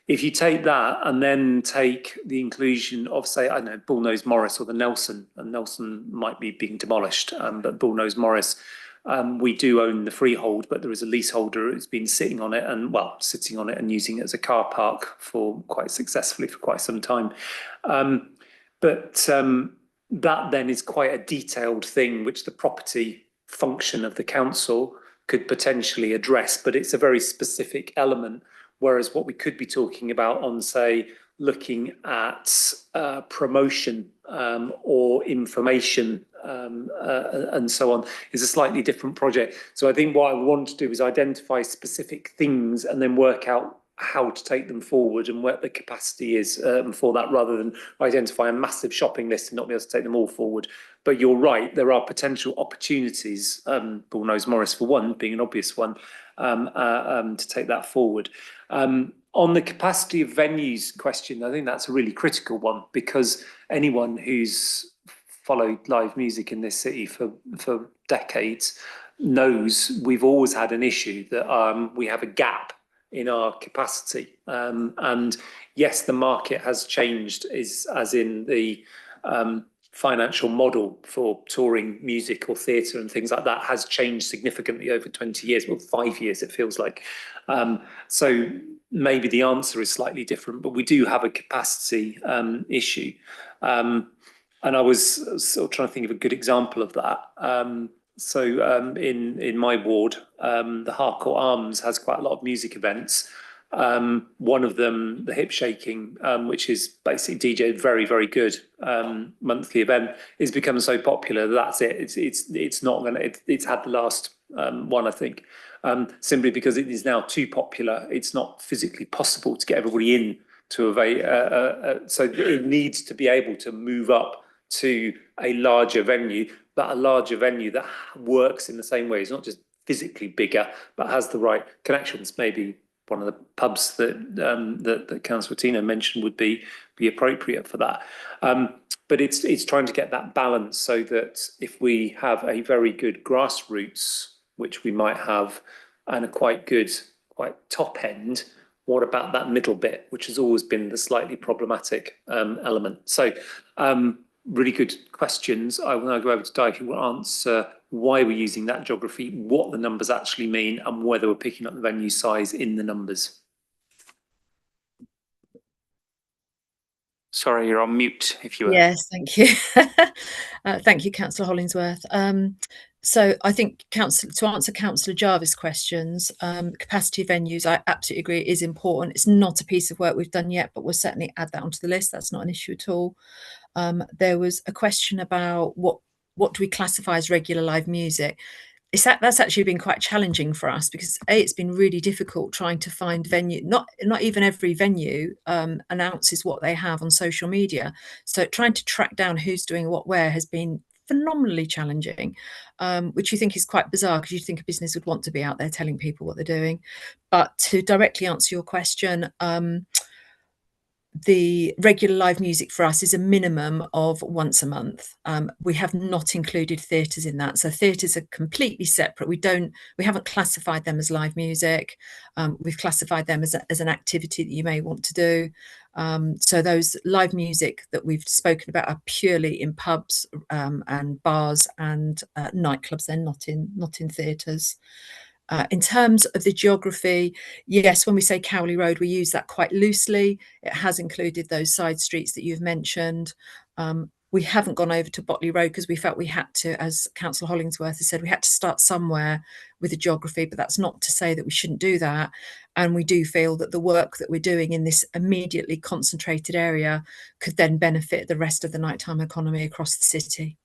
If you take that and then take the inclusion of, say, I don't know, Bullnose Morris or the Nelson, and Nelson might be being demolished, but Bullnose Morris, We do own the freehold, but there is a leaseholder who's been sitting on it and using it as a car park for quite successfully for quite some time. That then is quite a detailed thing which the property function of the council could potentially address, but it's a very specific element. Whereas what we could be talking about on, say, looking at promotion or information and so on is a slightly different project. So I think what I want to do is identify specific things and then work out how to take them forward and what the capacity is for that, rather than identify a massive shopping list and not be able to take them all forward. But you're right, there are potential opportunities, Paul knows Morris for one, being an obvious one, to take that forward. On the capacity of venues question, I think that's a really critical one, because anyone who's followed live music in this city for decades knows we've always had an issue that we have a gap in our capacity. And yes, the market has changed, as in the financial model for touring music or theatre and things like that has changed significantly over 20 years, well, 5 years it feels like. So maybe the answer is slightly different, but we do have a capacity issue. And I was sort of trying to think of a good example of that. So in my ward, the Harcourt Arms has quite a lot of music events. One of them, the Hip Shaking, which is basically DJ, very, very good monthly event, is become so popular that's it. It's not gonna. It's had the last one, I think, simply because it is now too popular. It's not physically possible to get everybody in to so it needs to be able to move up to a larger venue, but a larger venue that works in the same way. It's not just physically bigger, but has the right connections. Maybe one of the pubs that Councillor Tino mentioned would be appropriate for that. But it's trying to get that balance so that if we have a very good grassroots, which we might have, and a quite top end, what about that middle bit, which has always been the slightly problematic element? So really good questions. I will now go over to Di, who will answer why we're using that geography, what the numbers actually mean, and whether we're picking up the venue size in the numbers. Sorry, you're on mute if you were. Yes, thank you. Thank you, Councillor Hollingsworth. So I think to answer Councillor Jarvis' questions, capacity of venues, I absolutely agree, it is important. It's not a piece of work we've done yet, but we'll certainly add that onto the list. That's not an issue at all. There was a question about what do we classify as regular live music. That's actually been quite challenging for us because it's been really difficult trying to find venue. Not even every venue announces what they have on social media. So trying to track down who's doing what where has been phenomenally challenging, which you think is quite bizarre because you think a business would want to be out there telling people what they're doing. But to directly answer your question, the regular live music for us is a minimum of once a month. We have not included theatres in that. So theatres are completely separate. We haven't classified them as live music. We've classified them as an activity that you may want to do. So those live music that we've spoken about are purely in pubs and bars and nightclubs. They're not in theatres. In terms of the geography, yes, when we say Cowley Road, we use that quite loosely. It has included those side streets that you've mentioned. We haven't gone over to Botley Road because we felt we had to, as Councillor Hollingsworth has said, we had to start somewhere with the geography, but that's not to say that we shouldn't do that. And we do feel that the work that we're doing in this immediately concentrated area could then benefit the rest of the nighttime economy across the city.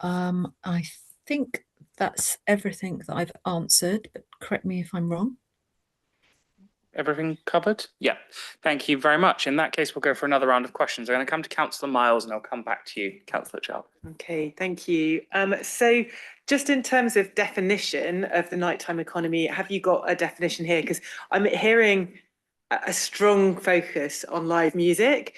I think that's everything that I've answered, but correct me if I'm wrong. Everything covered? Yeah, thank you very much. In that case, we'll go for another round of questions. I'm going to come to Councillor Miles and I'll come back to you, Councillor Child. Okay, thank you. So just in terms of definition of the nighttime economy, have you got a definition here? Because I'm hearing a strong focus on live music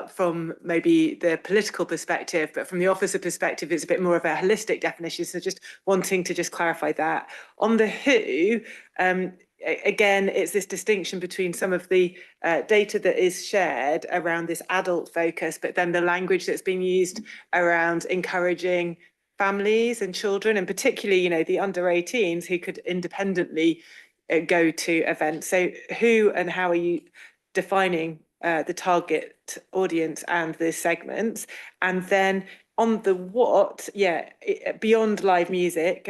from maybe the political perspective, but from the officer perspective, it's a bit more of a holistic definition. So just wanting to just clarify that. On the WHO, again, it's this distinction between some of the data that is shared around this adult focus, but then the language that's being used around encouraging families and children, and particularly, you know, the under 18s who could independently go to events. So who and how are you defining the target audience and the segments? And then on the what, beyond live music,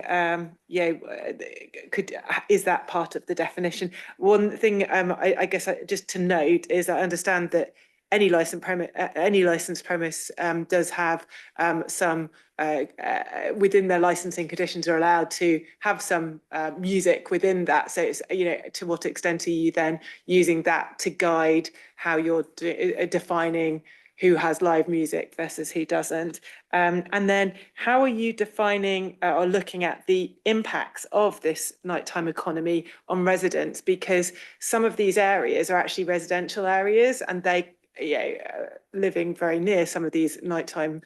is that part of the definition? One thing I guess just to note is I understand that any licensed premise does have some within their licensing conditions are allowed to have some music within that. So it's, you know, to what extent are you then using that to guide how you're defining who has live music versus who doesn't? And then how are you defining or looking at the impacts of this nighttime economy on residents? Because some of these areas are actually residential areas, and they, living very near some of these nighttime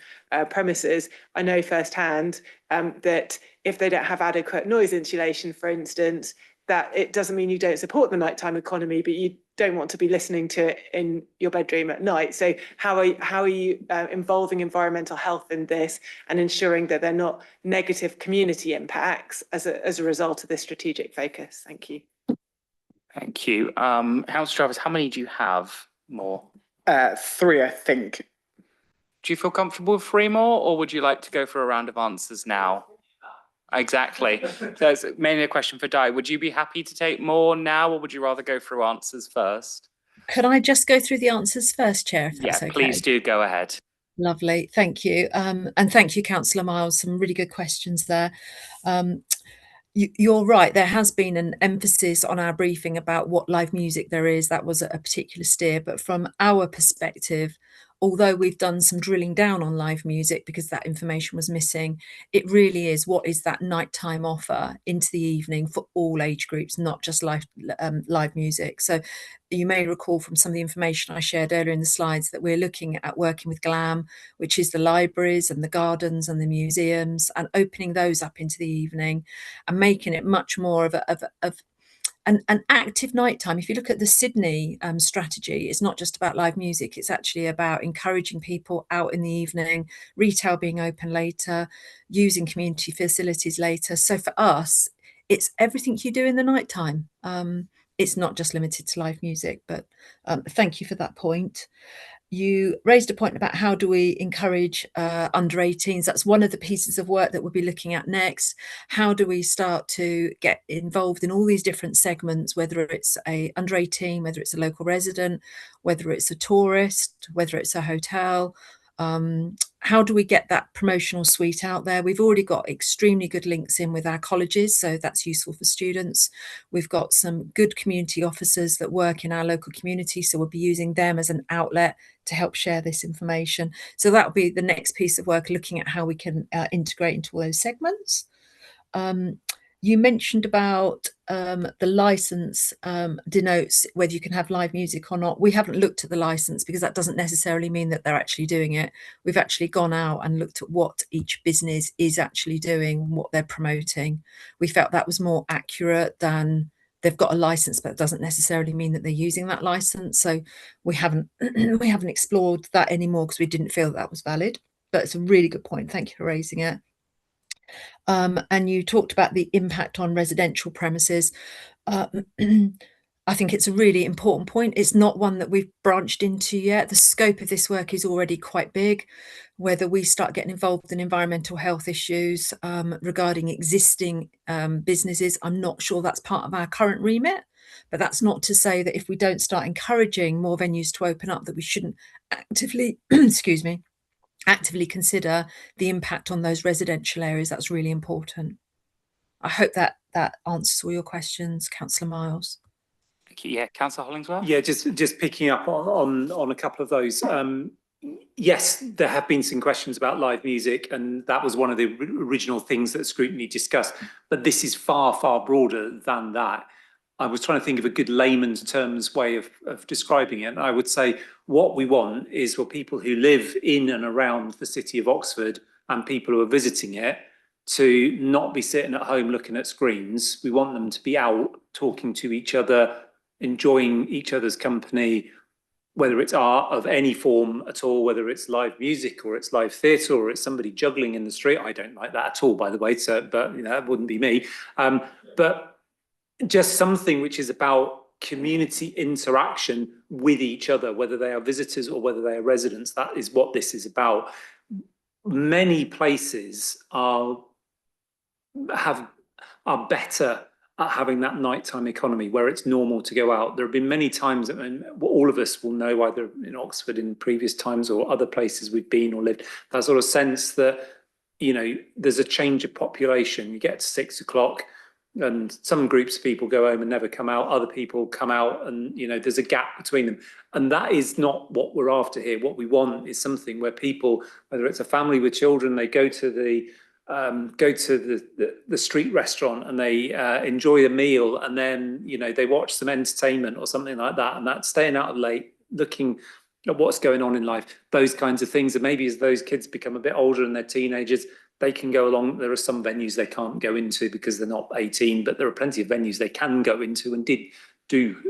premises, I know firsthand that if they don't have adequate noise insulation, for instance, that it doesn't mean you don't support the nighttime economy, but you don't want to be listening to it in your bedroom at night. So how are you involving environmental health in this and ensuring that they're not negative community impacts as a result of this strategic focus? Thank you. Thank you. House Travis, how many do you have more? 3, I think. Do you feel comfortable with 3 more, or would you like to go for a round of answers now? Exactly. That's mainly a question for Di. Would you be happy to take more now, or would you rather go through answers first? Could I just go through the answers first, Chair, if that's okay? Please do go ahead. Lovely, thank you. And thank you, Councillor Miles, some really good questions there. You're right, there has been an emphasis on our briefing about what live music there is. That was a particular steer, but from our perspective, although we've done some drilling down on live music because that information was missing, it really is what is that nighttime offer into the evening for all age groups, not just live music. So you may recall from some of the information I shared earlier in the slides that we're looking at working with GLAM, which is the libraries and the gardens and the museums, and opening those up into the evening and making it much more of an active nighttime. If you look at the Sydney strategy, it's not just about live music, it's actually about encouraging people out in the evening, retail being open later, using community facilities later. So for us, it's everything you do in the nighttime. It's not just limited to live music, but thank you for that point. You raised a point about how do we encourage under 18s. That's one of the pieces of work that we'll be looking at next. How do we start to get involved in all these different segments, whether it's a under 18, whether it's a local resident, whether it's a tourist, whether it's a hotel. How do we get that promotional suite out there? We've already got extremely good links in with our colleges, so that's useful for students. We've got some good community officers that work in our local community, so we'll be using them as an outlet to help share this information. So that'll be the next piece of work, looking at how we can integrate into all those segments. You mentioned about the license denotes whether you can have live music or not. We haven't looked at the license because that doesn't necessarily mean that they're actually doing it. We've actually gone out and looked at what each business is actually doing, what they're promoting. We felt that was more accurate than they've got a license, but it doesn't necessarily mean that they're using that license. So we haven't explored that anymore because we didn't feel that was valid. But it's a really good point. Thank you for raising it. And you talked about the impact on residential premises. I think it's a really important point. It's not one that we've branched into yet. The scope of this work is already quite big. Whether we start getting involved in environmental health issues regarding existing businesses, I'm not sure that's part of our current remit. But that's not to say that if we don't start encouraging more venues to open up, that we shouldn't actively, excuse me, actively consider the impact on those residential areas. That's really important. I hope that answers all your questions, Councillor Miles. Thank you. Yeah, Councillor Hollingsworth? Yeah, just picking up on a couple of those. Yes, there have been some questions about live music, and that was one of the original things that Scrutiny discussed. But this is far, far broader than that. I was trying to think of a good layman's terms way of describing it. And I would say what we want is for people who live in and around the city of Oxford and people who are visiting it to not be sitting at home looking at screens. We want them to be out talking to each other, enjoying each other's company, whether it's art of any form at all, whether it's live music or it's live theatre or it's somebody juggling in the street. I don't like that at all, by the way, so, but you know, that wouldn't be me. But just something which is about community interaction with each other, whether they are visitors or whether they are residents. That is what this is about. Many places are better at having that nighttime economy where it's normal to go out. There have been many times, and all of us will know, either in Oxford in previous times or other places we've been or lived, that sort of sense that, you know, there's a change of population. You get to 6 o'clock and some groups of people go home and never come out. Other people come out and, you know, there's a gap between them. And that is not what we're after here. What we want is something where people, whether it's a family with children, they go to the street restaurant and they enjoy a meal, and then, you know, they watch some entertainment or something like that, and that's staying out late, looking at what's going on in life, those kinds of things. And maybe as those kids become a bit older and they're teenagers, they can go along. There are some venues they can't go into because they're not 18, but there are plenty of venues they can go into and do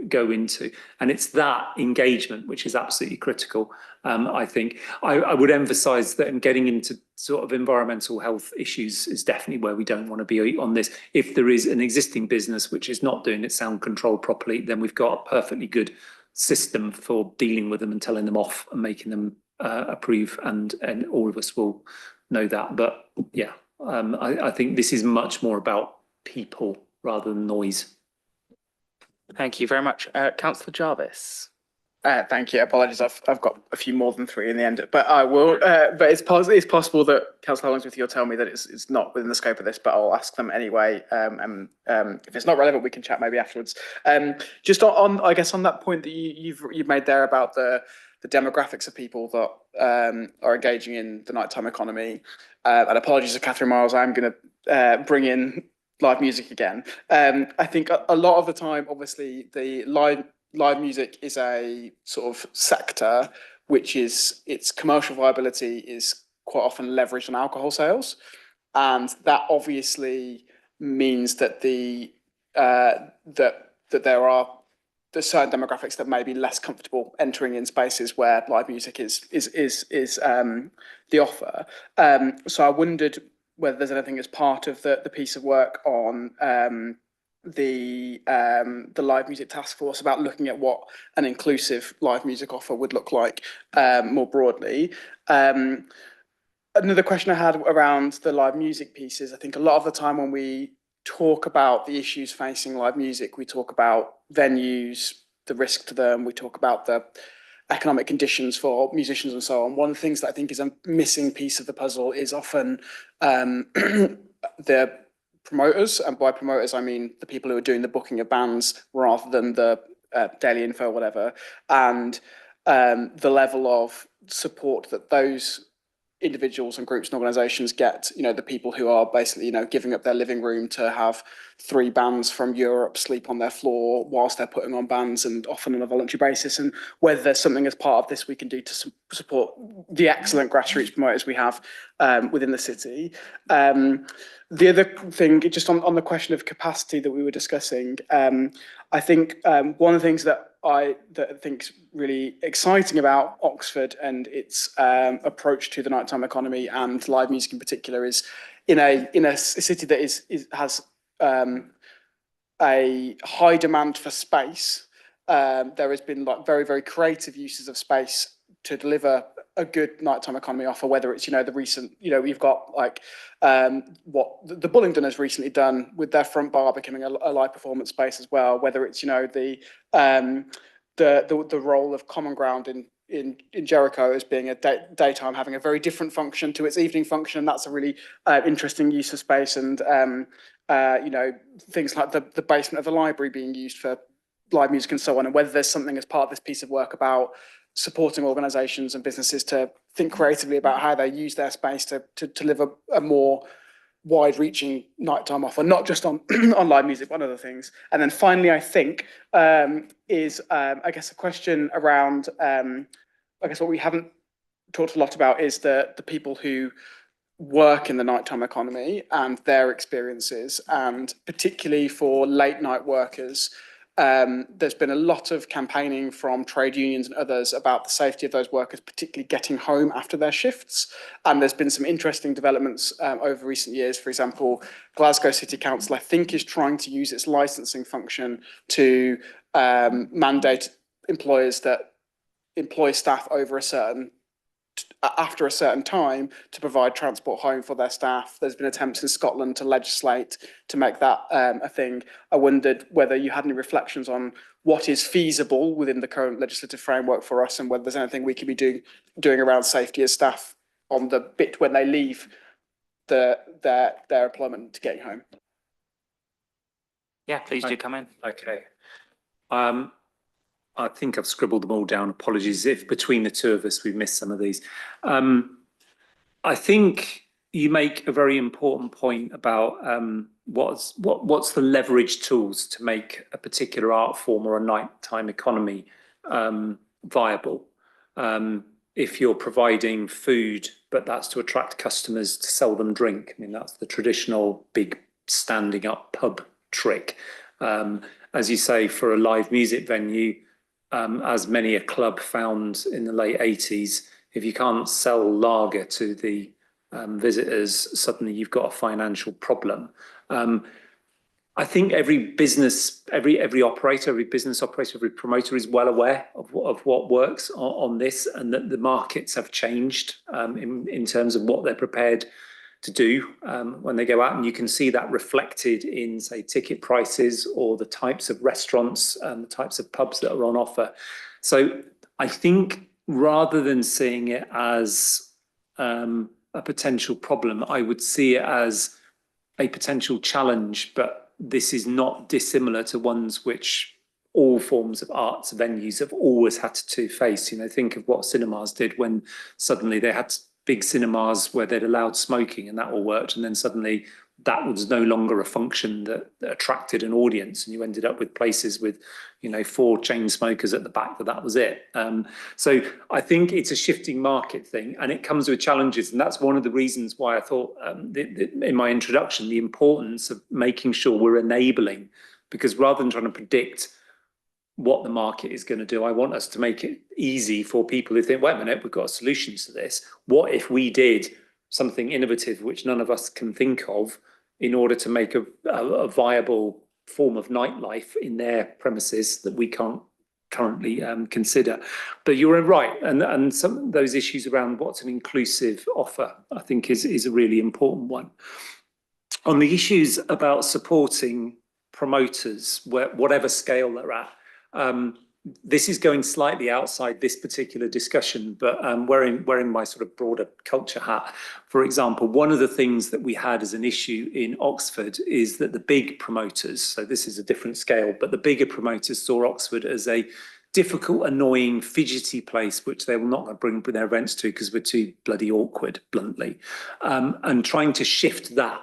go into. And it's that engagement which is absolutely critical. I think I would emphasize that in getting into sort of environmental health issues is definitely where we don't want to be on this. If there is an existing business which is not doing its sound control properly, then we've got a perfectly good system for dealing with them and telling them off and making them approve, and all of us will know that. But yeah, I think this is much more about people rather than noise. Thank you very much. Councillor Jarvis. Thank you. Apologies, I've got a few more than 3 in the end, but I will. But it's possible that Councillor Hollingsworth, you'll tell me that it's not within the scope of this, but I'll ask them anyway. If it's not relevant, we can chat maybe afterwards. Just on I guess on that point that you've made there about the demographics of people that are engaging in the nighttime economy. And apologies to Catherine Miles, I'm going to bring in live music again. I think a lot of the time, obviously, the live music is a sort of sector which is, its commercial viability is quite often leveraged on alcohol sales, and that obviously means that that there are certain demographics that may be less comfortable entering in spaces where live music is the offer. So I wondered whether there's anything as part of the piece of work on the live music task force about looking at what an inclusive live music offer would look like more broadly. Another question I had around the live music piece is, I think a lot of the time when we talk about the issues facing live music, we talk about venues, the risk to them, we talk about the economic conditions for musicians and so on. One of the things that I think is a missing piece of the puzzle is often the promoters, and by promoters I mean the people who are doing the booking of bands rather than the daily info or whatever, and the level of support that those individuals and groups and organizations get, you know, the people who are basically, you know, giving up their living room to have 3 bands from Europe sleep on their floor whilst they're putting on bands, and often on a voluntary basis, and whether there's something as part of this we can do to support the excellent grassroots promoters we have within the city. The other thing, just on the question of capacity that we were discussing, I think one of the things that I think is really exciting about Oxford and its approach to the nighttime economy and live music in particular is, in a city that has a high demand for space, there has been like very, very creative uses of space to deliver a good nighttime economy offer, whether it's, you know, the recent, you know, we've got like what the Bullingdon has recently done with their front bar becoming a live performance space as well, whether it's, you know, the role of Common Ground in Jericho as being a daytime having a very different function to its evening function, and that's a really interesting use of space, and you know, things like the basement of the library being used for live music and so on, and whether there's something as part of this piece of work about supporting organisations and businesses to think creatively about how they use their space to deliver a more wide-reaching nighttime offer, not just on on live music, but on other things. And then finally, I think is I guess a question around I guess what we haven't talked a lot about is the people who work in the nighttime economy and their experiences, and particularly for late night workers. There's been a lot of campaigning from trade unions and others about the safety of those workers, particularly getting home after their shifts. And there's been some interesting developments over recent years. For example, Glasgow City Council, I think, is trying to use its licensing function to mandate employers that employ staff after a certain time to provide transport home for their staff. There's been attempts in Scotland to legislate to make that a thing. I wondered whether you had any reflections on what is feasible within the current legislative framework for us, and whether there's anything we could be doing around safety as staff on the bit when they leave their employment to getting home. Yeah, please do come in. Okay. I think I've scribbled them all down. Apologies if between the two of us we've missed some of these. I think you make a very important point about what's the leverage tools to make a particular art form or a nighttime economy viable. If you're providing food, but that's to attract customers to sell them drink. I mean, that's the traditional big standing up pub trick. As you say, for a live music venue, as many a club found in the late 80s, if you can't sell lager to the visitors, suddenly you've got a financial problem. I think every business, every operator, every business operator, every promoter is well aware of what works on this, and that the markets have changed in terms of what they're prepared to do when they go out, and you can see that reflected in, say, ticket prices or the types of restaurants and the types of pubs that are on offer. So I think rather than seeing it as a potential problem, I would see it as a potential challenge, but this is not dissimilar to ones which all forms of arts venues have always had to face. You know, think of what cinemas did when suddenly they had big cinemas where they'd allowed smoking and that all worked, and then suddenly that was no longer a function that attracted an audience, and you ended up with places with, you know, 4 chain smokers at the back, that was it. So I think it's a shifting market thing, and it comes with challenges, and that's one of the reasons why I thought in my introduction the importance of making sure we're enabling, because rather than trying to predict what the market is going to do, I want us to make it easy for people who think, wait a minute, we've got solutions to this. What if we did something innovative which none of us can think of in order to make a viable form of nightlife in their premises that we can't currently consider? But you're right, and some of those issues around what's an inclusive offer, I think is a really important one. On the issues about supporting promoters, whatever scale they're at, this is going slightly outside this particular discussion, but wearing my sort of broader culture hat. For example, one of the things that we had as an issue in Oxford is that the big promoters, so this is a different scale, but the bigger promoters saw Oxford as a difficult, annoying, fidgety place, which they will not bring their events to because we're too bloody awkward, bluntly. And trying to shift that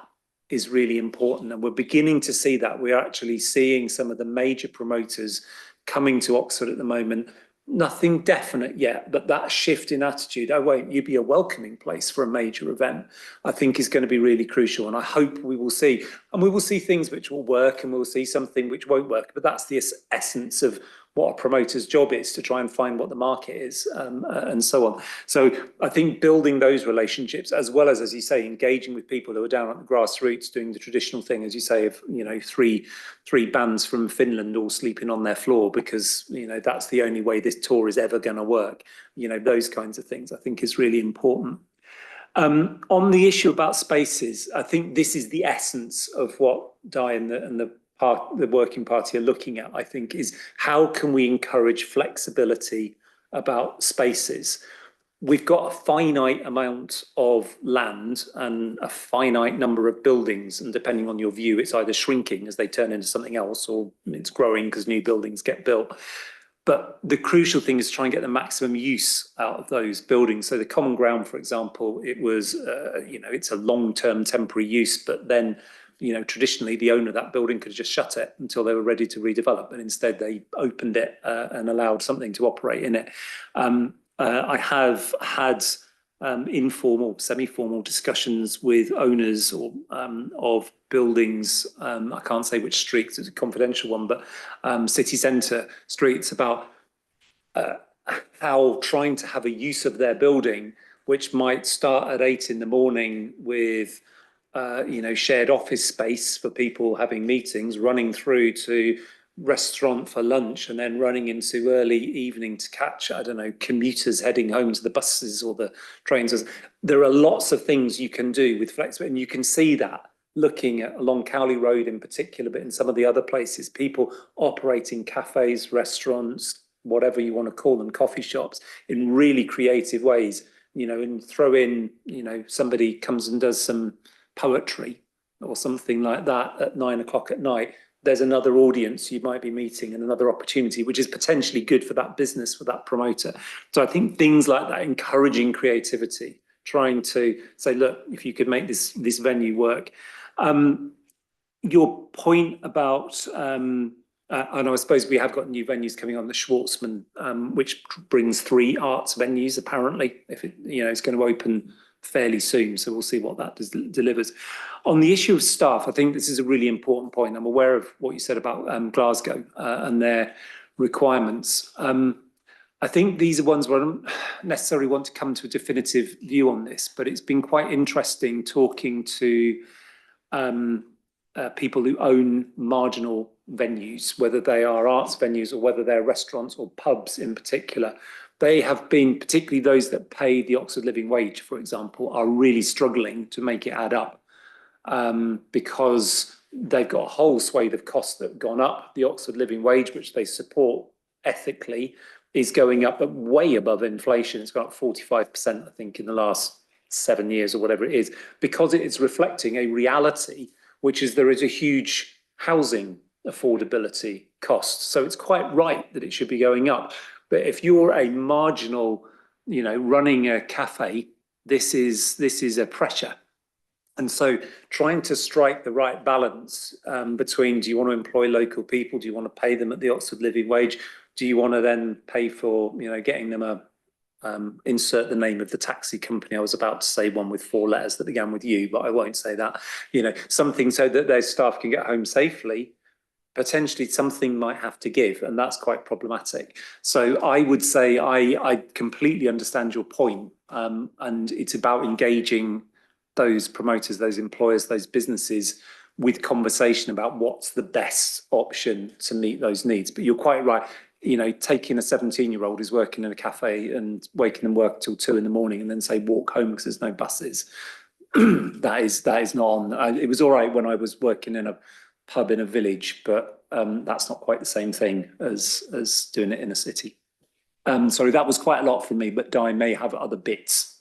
is really important. And we're beginning to see that. We're actually seeing some of the major promoters coming to Oxford at the moment. Nothing definite yet, but that shift in attitude, oh wait, you'd be a welcoming place for a major event, I think is going to be really crucial. And I hope we will see, and we will see things which will work and we'll see something which won't work, but that's the essence of what a promoter's job is, to try and find what the market is, and so on. So I think building those relationships, as well as you say, engaging with people who are down at the grassroots, doing the traditional thing, as you say, of, you know, three bands from Finland all sleeping on their floor because, you know, that's the only way this tour is ever going to work. You know, those kinds of things I think is really important. On the issue about spaces, I think this is the essence of what Di and the working party are looking at, I think, is how can we encourage flexibility about spaces? We've got a finite amount of land and a finite number of buildings, and depending on your view, it's either shrinking as they turn into something else, or it's growing because new buildings get built. But the crucial thing is to try and get the maximum use out of those buildings. So the common ground, for example, it was, you know, it's a long-term temporary use, but then, you know, traditionally the owner of that building could just shut it until they were ready to redevelop, and instead they opened it and allowed something to operate in it. I have had informal, semi-formal discussions with owners or of buildings. I can't say which streets, it's a confidential one, but city centre streets, about how trying to have a use of their building, which might start at 8 in the morning with shared office space for people having meetings, running through to restaurant for lunch, and then running into early evening to catch, I don't know, commuters heading home to the buses or the trains. There are lots of things you can do with flexibility, and you can see that looking at along Cowley Road in particular, but in some of the other places, people operating cafes, restaurants, whatever you want to call them, coffee shops, in really creative ways, and throw in, somebody comes and does some poetry or something like that at 9 o'clock at night. There's another audience you might be meeting and another opportunity, which is potentially good for that business, for that promoter. So I think things like that, encouraging creativity, trying to say, look, if you could make this venue work. Your point about, and I suppose we have got new venues coming on, the Schwartzman, which brings 3 arts venues apparently. If it's going to open fairly soon, so we'll see what that delivers. On the issue of staff, I think this is a really important point. I'm aware of what you said about Glasgow and their requirements. I think these are ones where I don't necessarily want to come to a definitive view on this, but it's been quite interesting talking to people who own marginal venues, whether they are arts venues or whether they're restaurants or pubs in particular. They have been, particularly those that pay the Oxford Living Wage, for example, are really struggling to make it add up because they've got a whole swathe of costs that have gone up. The Oxford Living Wage, which they support ethically, is going up at way above inflation. It's gone up 45%, I think, in the last 7 years or whatever it is, because it is reflecting a reality, which is there is a huge housing affordability cost. So it's quite right that it should be going up. But if you're a marginal, running a cafe, this is a pressure. And so trying to strike the right balance between, do you want to employ local people? Do you want to pay them at the Oxford Living Wage? Do you want to then pay for, getting them insert the name of the taxi company? I was about to say one with 4 letters that began with U, but I won't say that. Something so that their staff can get home safely. Potentially something might have to give, and that's quite problematic. So I would say I completely understand your point, and it's about engaging those promoters, those employers, those businesses with conversation about what's the best option to meet those needs. But you're quite right. Taking a 17-year-old who's working in a cafe and waking them work till 2 in the morning and then say walk home because there's no buses, that is not on. It was all right when I was working in a pub in a village, but that's not quite the same thing as doing it in a city. Sorry, that was quite a lot from me, but Di may have other bits.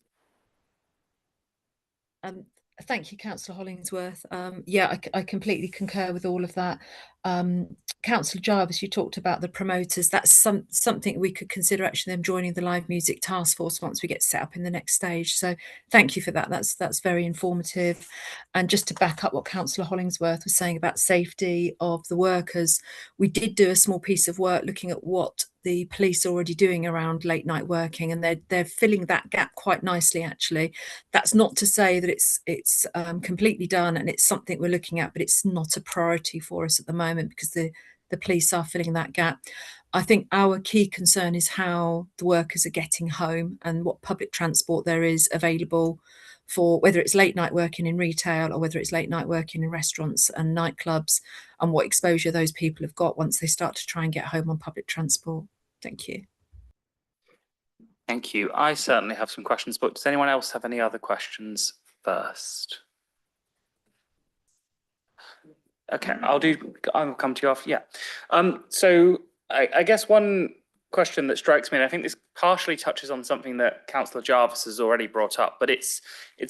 Thank you, Councillor Hollingsworth. Yeah, I completely concur with all of that. Councillor Jarvis, you talked about the promoters. That's something we could consider, actually, them joining the live music task force once we get set up in the next stage. So thank you for that. That's very informative. And just to back up what Councillor Hollingsworth was saying about safety of the workers, we did do a small piece of work looking at what the police are already doing around late night working, and they're filling that gap quite nicely, actually. That's not to say that it's completely done and it's something we're looking at, but it's not a priority for us at the moment because the police are filling that gap. I think our key concern is how the workers are getting home and what public transport there is available for, whether it's late night working in retail or whether it's late night working in restaurants and nightclubs, and what exposure those people have got once they start to try and get home on public transport. Thank you. Thank you. I certainly have some questions, but does anyone else have any other questions first? Okay, I'll come to you after. Yeah. So I guess one question that strikes me, and I think this partially touches on something that Councillor Jarvis has already brought up, but it's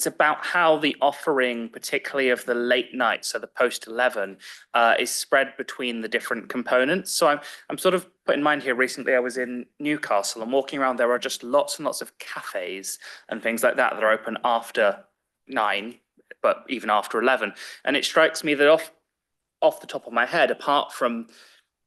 about how the offering, particularly of the late night, so the post-11, is spread between the different components. So I'm sort of put in mind here, recently I was in Newcastle and walking around, there are just lots and lots of cafes and things like that that are open after 9, but even after 11. And it strikes me that off the top of my head, apart from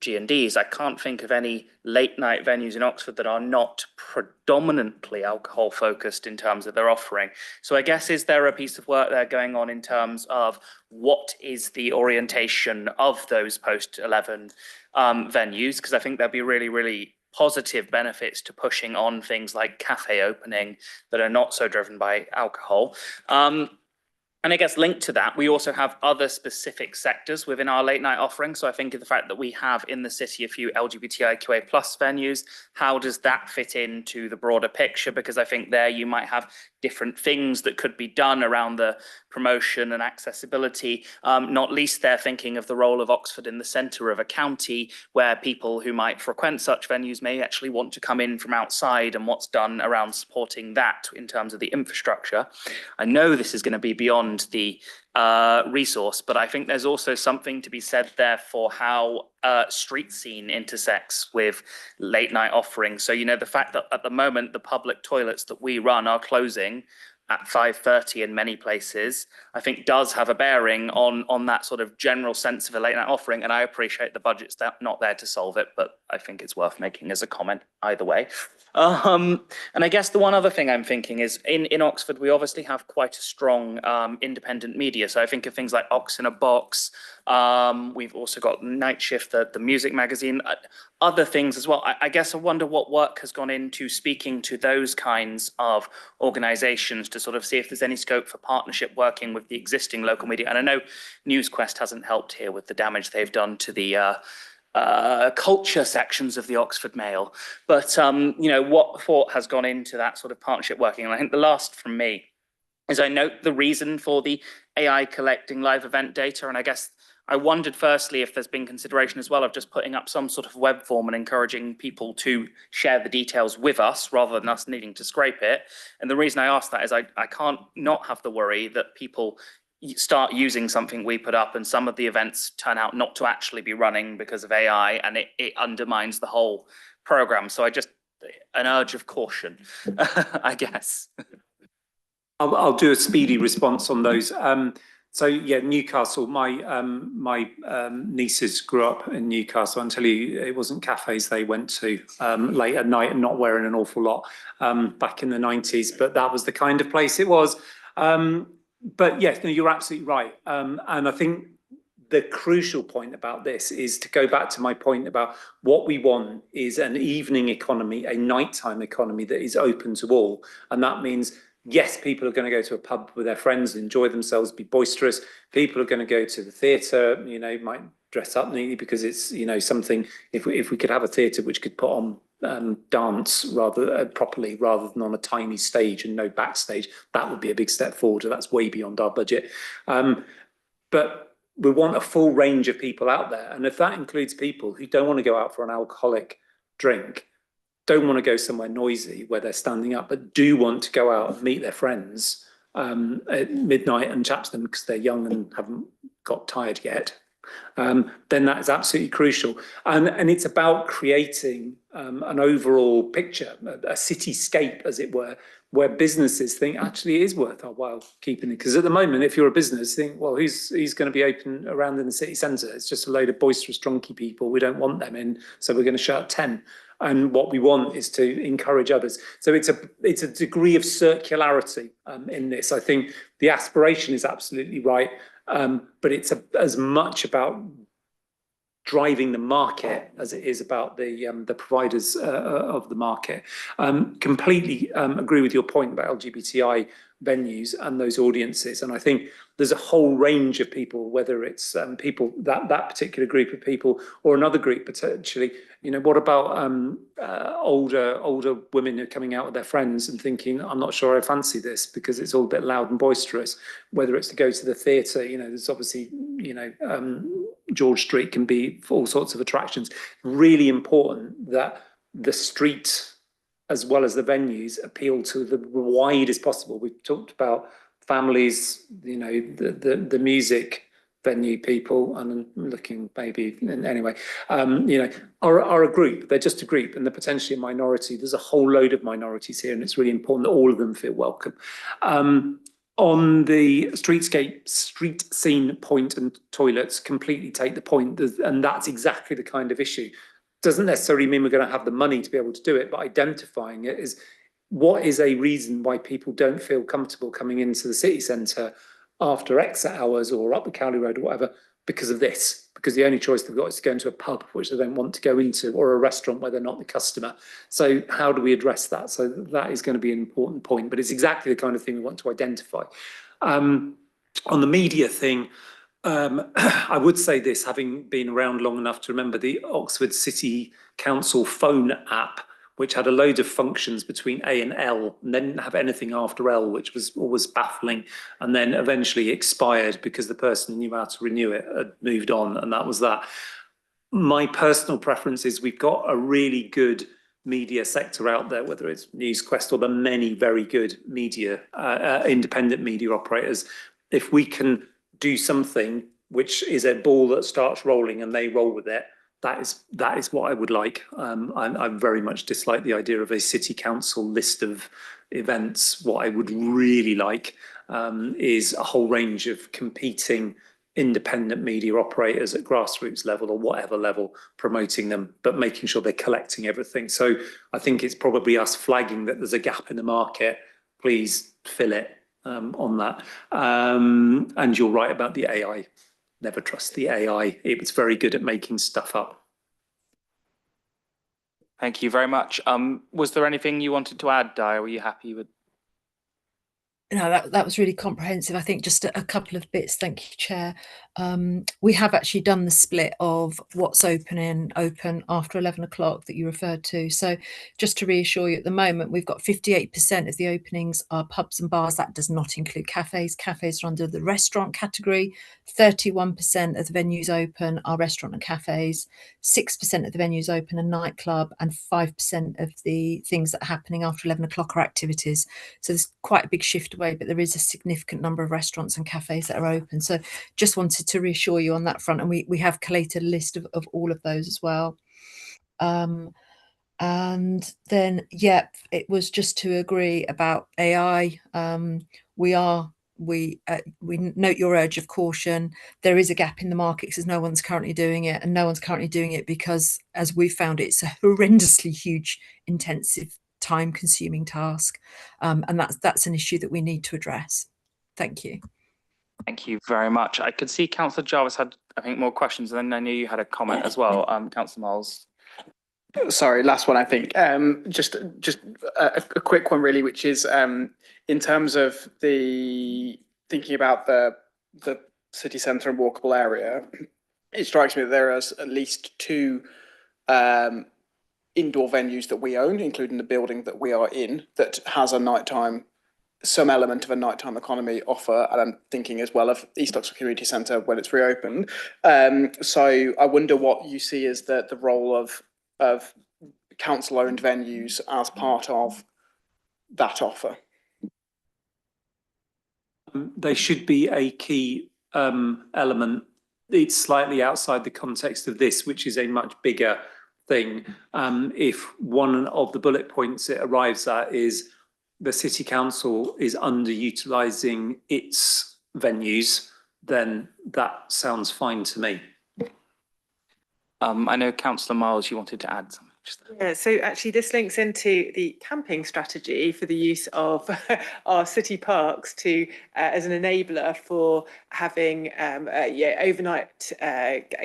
G&Ds. I can't think of any late night venues in Oxford that are not predominantly alcohol focused in terms of their offering. So I guess, is there a piece of work there going on in terms of what is the orientation of those post-11 venues? Because I think there'd be really, really positive benefits to pushing on things like cafe opening that are not so driven by alcohol. And I guess linked to that, we also have other specific sectors within our late night offering. So I think of the fact that we have in the city a few LGBTIQA plus venues. How does that fit into the broader picture? Because I think there you might have different things that could be done around the promotion and accessibility, not least they're thinking of the role of Oxford in the centre of a county where people who might frequent such venues may actually want to come in from outside, and what's done around supporting that in terms of the infrastructure. I know this is going to be beyond the resource, but I think there's also something to be said there for how street scene intersects with late night offerings. So, you know, the fact that at the moment the public toilets that we run are closing at 5:30 in many places, I think does have a bearing on that sort of general sense of a late night offering. And I appreciate the budget's not there to solve it, but I think it's worth making as a comment either way. And I guess the one other thing I'm thinking is in Oxford, we obviously have quite a strong independent media. So I think of things like Ox in a Box. We've also got Night Shift, the music magazine, other things as well. I guess I wonder what work has gone into speaking to those kinds of organizations to sort of see if there's any scope for partnership working with the existing local media. And I know NewsQuest hasn't helped here with the damage they've done to the culture sections of the Oxford Mail, but you know, what thought has gone into that sort of partnership working? And I think the last from me is I note the reason for the AI collecting live event data, and I guess I wondered firstly if there's been consideration as well of just putting up some sort of web form and encouraging people to share the details with us rather than us needing to scrape it. And the reason I ask that is I can't not have the worry that people start using something we put up and some of the events turn out not to actually be running because of AI, and it undermines the whole program. So I just, an urge of caution, I guess. I'll do a speedy response on those. So yeah, Newcastle, my nieces grew up in Newcastle. I'll tell you, it wasn't cafes they went to late at night and not wearing an awful lot back in the 90s, but that was the kind of place it was. But yes, no, you're absolutely right. And I think the crucial point about this is to go back to my point about what we want is an evening economy, a nighttime economy that is open to all. And that means, yes, people are going to go to a pub with their friends, enjoy themselves, be boisterous. People are going to go to the theatre, you know, might dress up neatly because it's, you know, something, if we could have a theatre which could put on dance properly rather than on a tiny stage and no backstage, that would be a big step forward. That's way beyond our budget. But we want a full range of people out there. And if that includes people who don't want to go out for an alcoholic drink, don't want to go somewhere noisy where they're standing up, but do want to go out and meet their friends at midnight and chat to them because they're young and haven't got tired yet, then that is absolutely crucial. And it's about creating an overall picture, a cityscape, as it were, where businesses think actually it is worth our while keeping it. Because at the moment, if you're a business, think, well, who's going to be open around in the city centre? It's just a load of boisterous, drunky people. We don't want them in, so we're going to shut at 10. And what we want is to encourage others. So it's a degree of circularity in this. I think the aspiration is absolutely right, but it's as much about driving the market as it is about the providers of the market. Completely agree with your point about LGBTI venues and those audiences. And I think there's a whole range of people, whether it's people, that particular group of people or another group potentially. You know, what about older women who are coming out with their friends and thinking, I'm not sure I fancy this because it's all a bit loud and boisterous, whether it's to go to the theatre. You know, there's obviously, you know, George Street can be all sorts of attractions. Really important that the street as well as the venues appeal to the widest possible. We've talked about families, you know, the music venue people, and I'm looking maybe anyway, you know, are a group. They're just a group and they're potentially a minority. There's a whole load of minorities here, and it's really important that all of them feel welcome. On the street scene point and toilets, completely take the point, and that's exactly the kind of issue. Doesn't necessarily mean we're going to have the money to be able to do it, but identifying it is what is a reason why people don't feel comfortable coming into the city centre after exit hours or up the Cowley Road or whatever because of this. Because the only choice they've got is to go into a pub, which they don't want to go into, or a restaurant where they're not the customer. So how do we address that? So that is going to be an important point, but it's exactly the kind of thing we want to identify. On the media thing, I would say this, having been around long enough to remember the Oxford City Council phone app, which had a load of functions between A and L, and then didn't have anything after L, which was always baffling, and then eventually expired because the person who knew how to renew it had moved on, and that was that. My personal preference is we've got a really good media sector out there, whether it's NewsQuest or the many very good media, independent media operators. If we can do something which is a ball that starts rolling and they roll with it, that is what I would like. I very much dislike the idea of a city council list of events. What I would really like is a whole range of competing independent media operators at grassroots level or whatever level promoting them, but making sure they're collecting everything. So I think it's probably us flagging that there's a gap in the market. Please fill it on that. And you're right about the AI. Never trust the AI. It was very good at making stuff up. Thank you very much. Was there anything you wanted to add, Di? Were you happy with? No, that was really comprehensive. I think just a couple of bits. Thank you, Chair. We have actually done the split of what's open after 11 o'clock that you referred to. So just to reassure you, at the moment, we've got 58% of the openings are pubs and bars. That does not include cafes. Cafes are under the restaurant category. 31% of the venues open are restaurant and cafes. 6% of the venues open are nightclub, and 5% of the things that are happening after 11 o'clock are activities. So there's quite a big shift away, but there is a significant number of restaurants and cafes that are open. So just wanted to reassure you on that front. And we have collated a list of all of those as well. And then, yeah, it was just to agree about AI. We note your urge of caution. There is a gap in the market because no one's currently doing it, and no one's currently doing it because, as we found, it's a horrendously huge, intensive, time-consuming task, and that's an issue that we need to address. Thank you. Thank you very much. I could see Councillor Jarvis had, I think, more questions, and then I knew you had a comment as well. Councillor Miles. Sorry, last one, I think. Just a quick one, really, which is in terms of thinking about the city centre and walkable area. It strikes me that there are at least two indoor venues that we own, including the building that we are in, that has some element of a nighttime economy offer, and I'm thinking as well of East Oxford Community Centre when it's reopened. So I wonder what you see as the role of council-owned venues as part of that offer. They should be a key element. It's slightly outside the context of this, which is a much bigger thing. If one of the bullet points it arrives at is the city council is underutilising its venues, then that sounds fine to me. I know Councillor Miles, you wanted to add something. Yeah, so actually this links into the camping strategy for the use of our city parks to as an enabler for having overnight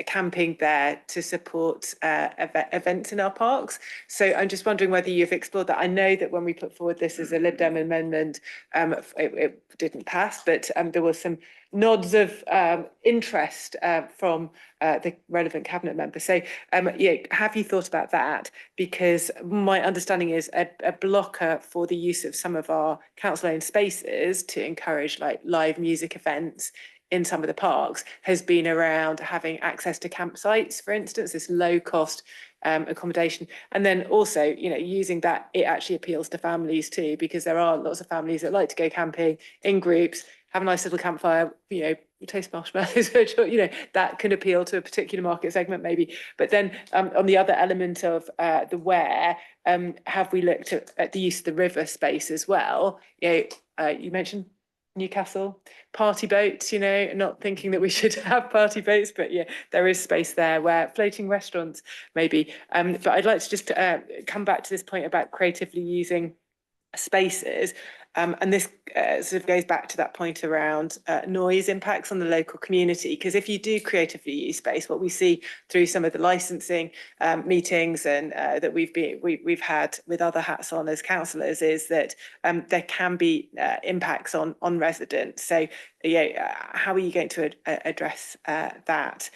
camping there to support events in our parks. So I'm just wondering whether you've explored that. I know that when we put forward this as a Lib Dem amendment, it didn't pass, but there was some nods of interest from the relevant cabinet members. So have you thought about that? Because my understanding is a blocker for the use of some of our council-owned spaces to encourage like live music events in some of the parks has been around having access to campsites, for instance, this low-cost accommodation. And then also, using that, it actually appeals to families too, because there are lots of families that like to go camping in groups, have a nice little campfire, taste marshmallows, that can appeal to a particular market segment maybe. But then on the other element of the where, have we looked at the use of the river space as well? You mentioned Newcastle, party boats, you know, not thinking that we should have party boats, but yeah, there is space there where floating restaurants maybe. But I'd like to just come back to this point about creatively using spaces. And this sort of goes back to that point around noise impacts on the local community, because if you do creatively use space, what we see through some of the licensing meetings and that we've had with other hats on as councillors is that there can be impacts on residents. So yeah, how are you going to address that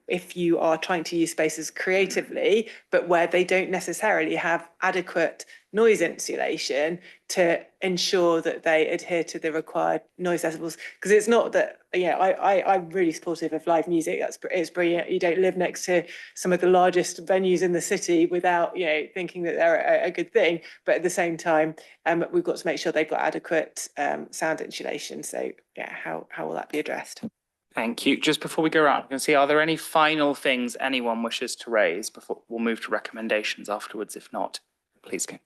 if you are trying to use spaces creatively, but where they don't necessarily have adequate noise insulation to ensure that they adhere to the required noise decibels? Because it's not that, I'm really supportive of live music. It's brilliant. You don't live next to some of the largest venues in the city without, thinking that they're a good thing. But at the same time, we've got to make sure they've got adequate sound insulation. So yeah, how will that be addressed? Thank you. Just before we go around, I'm going to see, are there any final things anyone wishes to raise before we'll move to recommendations afterwards? If not, please go.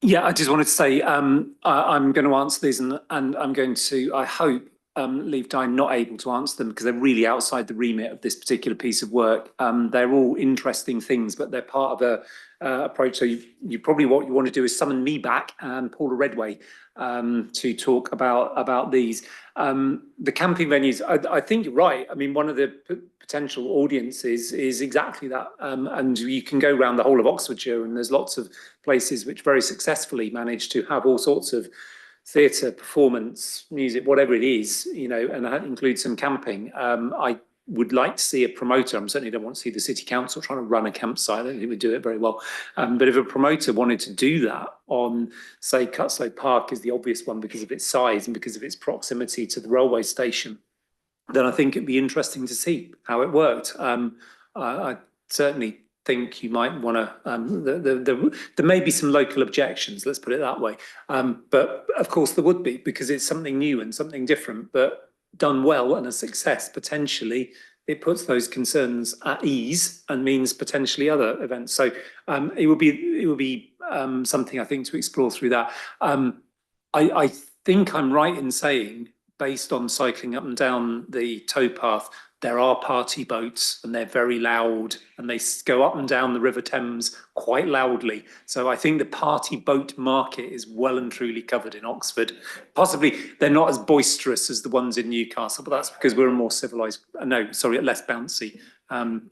Yeah, I just wanted to say I'm going to answer these and I'm going to, I hope, leave time not able to answer them because they're really outside the remit of this particular piece of work. They're all interesting things, but they're part of a approach. So you probably what you want to do is summon me back and Paula Redway to talk about these. The camping venues, I think you're right. I mean, one of the potential audiences is exactly that. And you can go around the whole of Oxfordshire and there's lots of places which very successfully manage to have all sorts of theatre, performance, music, whatever it is, and that includes some camping. I would like to see a promoter. I certainly don't want to see the city council trying to run a campsite. I don't think we do it very well. But if a promoter wanted to do that on, say, Cutslow Park is the obvious one because of its size and because of its proximity to the railway station, then I think it'd be interesting to see how it worked. I certainly think you might want to, there may be some local objections, let's put it that way. But of course there would be, because it's something new and something different, but done well and a success, potentially it puts those concerns at ease and means potentially other events. So it would be something I think to explore through that. I think I'm right in saying, based on cycling up and down the towpath, there are party boats and they're very loud and they go up and down the River Thames quite loudly. So I think the party boat market is well and truly covered in Oxford. Possibly they're not as boisterous as the ones in Newcastle, but that's because we're a more civilized, a less bouncy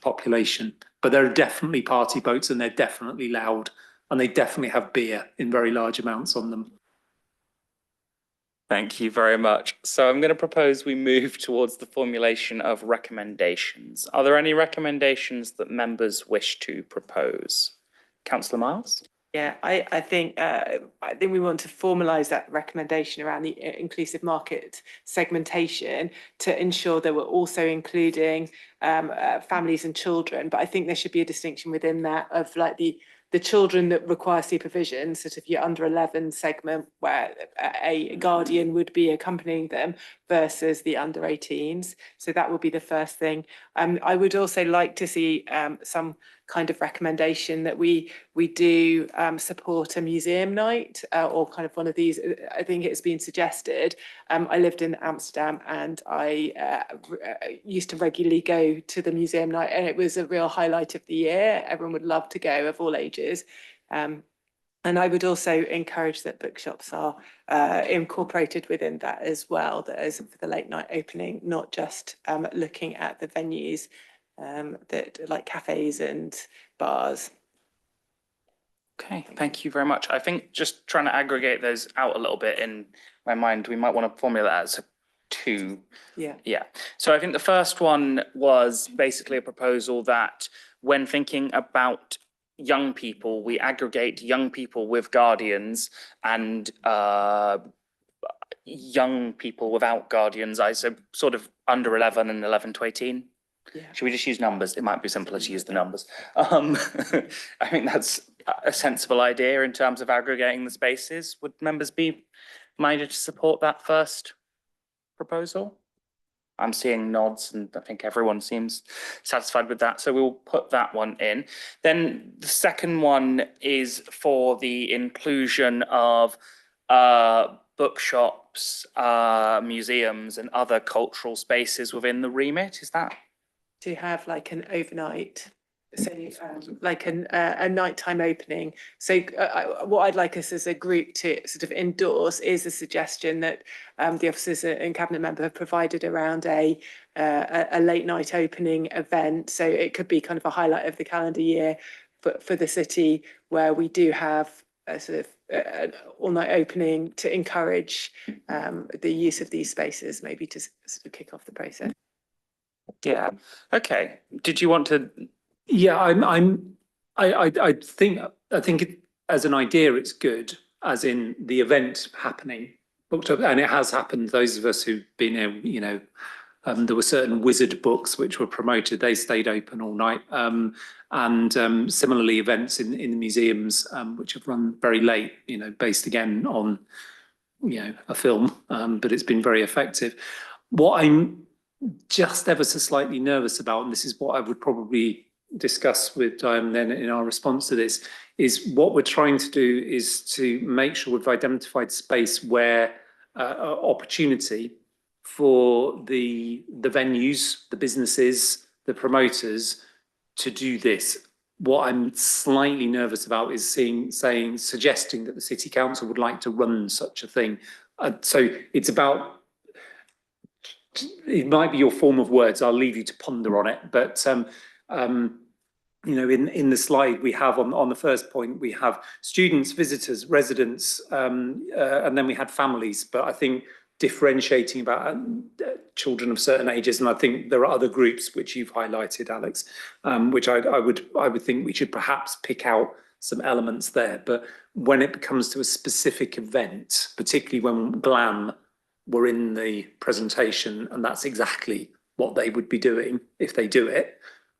population. But there are definitely party boats and they're definitely loud and they definitely have beer in very large amounts on them. Thank you very much. So I'm going to propose we move towards the formulation of recommendations. Are there any recommendations that members wish to propose? Councillor Miles? Yeah, I think we want to formalise that recommendation around the inclusive market segmentation to ensure that we're also including families and children. But I think there should be a distinction within that of like the children that require supervision, sort of your under 11 segment where a guardian would be accompanying them versus the under 18s. So that would be the first thing. I would also like to see some kind of recommendation that we do support a museum night or kind of one of these. I think it's been suggested. I lived in Amsterdam and I used to regularly go to the museum night and it was a real highlight of the year. Everyone would love to go, of all ages. And I would also encourage that bookshops are incorporated within that as well, that is for the late night opening, not just looking at the venues that like cafes and bars. Okay, thank you very much. I think just trying to aggregate those out a little bit in my mind, we might want to formulate that as two. Yeah. So I think the first one was basically a proposal that when thinking about young people, we aggregate young people with guardians and young people without guardians. I said sort of under 11 and 11 to 18. Yeah. Should we just use numbers? It might be simpler to use the numbers. I think that's a sensible idea in terms of aggregating the spaces. Would members be minded to support that first proposal? I'm seeing nods and I think everyone seems satisfied with that. So we'll put that one in. Then the second one is for the inclusion of bookshops, museums and other cultural spaces within the remit? Is that? To have like an overnight, so like a nighttime opening. So what I'd like us as a group to sort of endorse is a suggestion that the officers and cabinet member have provided around a late night opening event. So it could be kind of a highlight of the calendar year for the city, where we do have a sort of an all-night opening to encourage the use of these spaces, maybe to sort of kick off the process. Yeah. Okay. Did you want to? Yeah, I think as an idea, it's good, as in the event happening, booked up, and it has happened. Those of us who've been here, you know, there were certain wizard books which were promoted. They stayed open all night. And similarly, events in the museums, which have run very late, you know, based again on, you know, a film, but it's been very effective. What I'm just ever so slightly nervous about, and this is what I would probably discuss with Diane then in our response to this, is what we're trying to do is to make sure we've identified space where opportunity for the venues, the businesses, the promoters to do this. What I'm slightly nervous about is suggesting that the city council would like to run such a thing. So it's about, it might be your form of words, I'll leave you to ponder on it, but you know, in the slide we have on the first point, we have students, visitors, residents, and then we had families, but I think differentiating about children of certain ages, and I think there are other groups which you've highlighted, Alex, which I would think we should perhaps pick out some elements there. But when it comes to a specific event, particularly when GLAM were in the presentation, and that's exactly what they would be doing if they do it,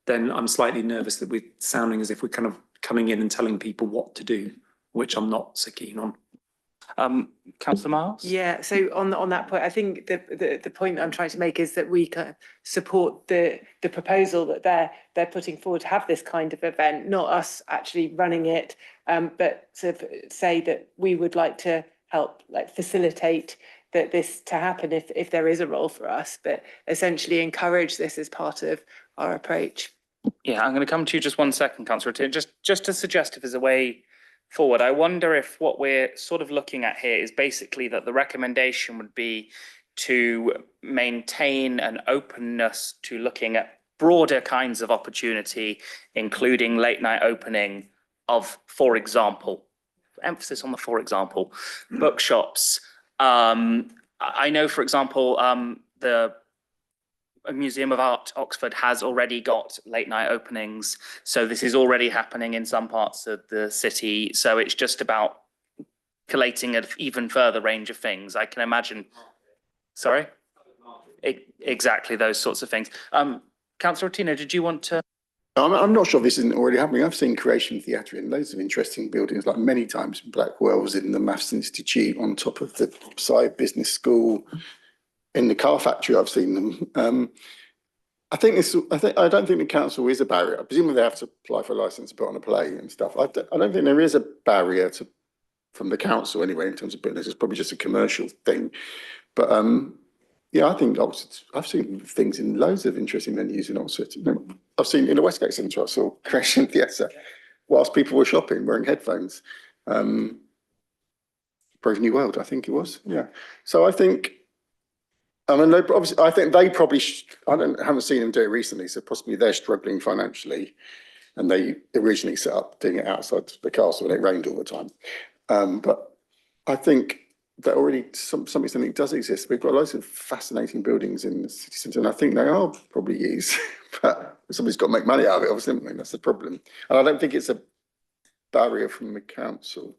then I'm slightly nervous that we're sounding as if we're kind of coming in and telling people what to do, which I'm not so keen on. Councillor Miles? Yeah, so on that point, I think the point that I'm trying to make is that we kind of support the proposal that they're putting forward to have this kind of event, not us actually running it, but sort of say that we would like to help like facilitate that this to happen if there is a role for us, but essentially encourage this as part of our approach. Yeah, I'm going to come to you just one second, Councillor Tim, just to suggest if there's a way forward. I wonder if what we're sort of looking at here is basically that the recommendation would be to maintain an openness to looking at broader kinds of opportunity, including late night opening of, for example, emphasis on the for example, bookshops. I know, for example, the Museum of Art Oxford has already got late night openings. So this is already happening in some parts of the city. So it's just about collating an even further range of things. I can imagine. Sorry? Exactly those sorts of things. Councillor Tino, did you want to? I'm not sure if this isn't already happening. I've seen Creation Theatre in loads of interesting buildings, like many times in Blackwell's, in the Maths Institute, on top of the Side Business School, in the car factory. I've seen them. I don't think the council is a barrier. Presumably they have to apply for a license to put on a play and stuff. I don't think there is a barrier from the council anyway in terms of business. It's probably just a commercial thing. But yeah, I think I've seen things in loads of interesting venues in Oxford. I've seen in the Westgate Centre, I saw Creation Theatre whilst people were shopping wearing headphones. Brave New World, I think it was. Yeah. So I think, I mean, obviously, I think they probably, haven't seen them do it recently, so possibly they're struggling financially, and they originally set up doing it outside the castle and it rained all the time. But I think that already something does exist. We've got loads of fascinating buildings in the city centre, and I think they are probably used, but somebody's got to make money out of it, obviously, haven't they? That's the problem. And I don't think it's a barrier from the council.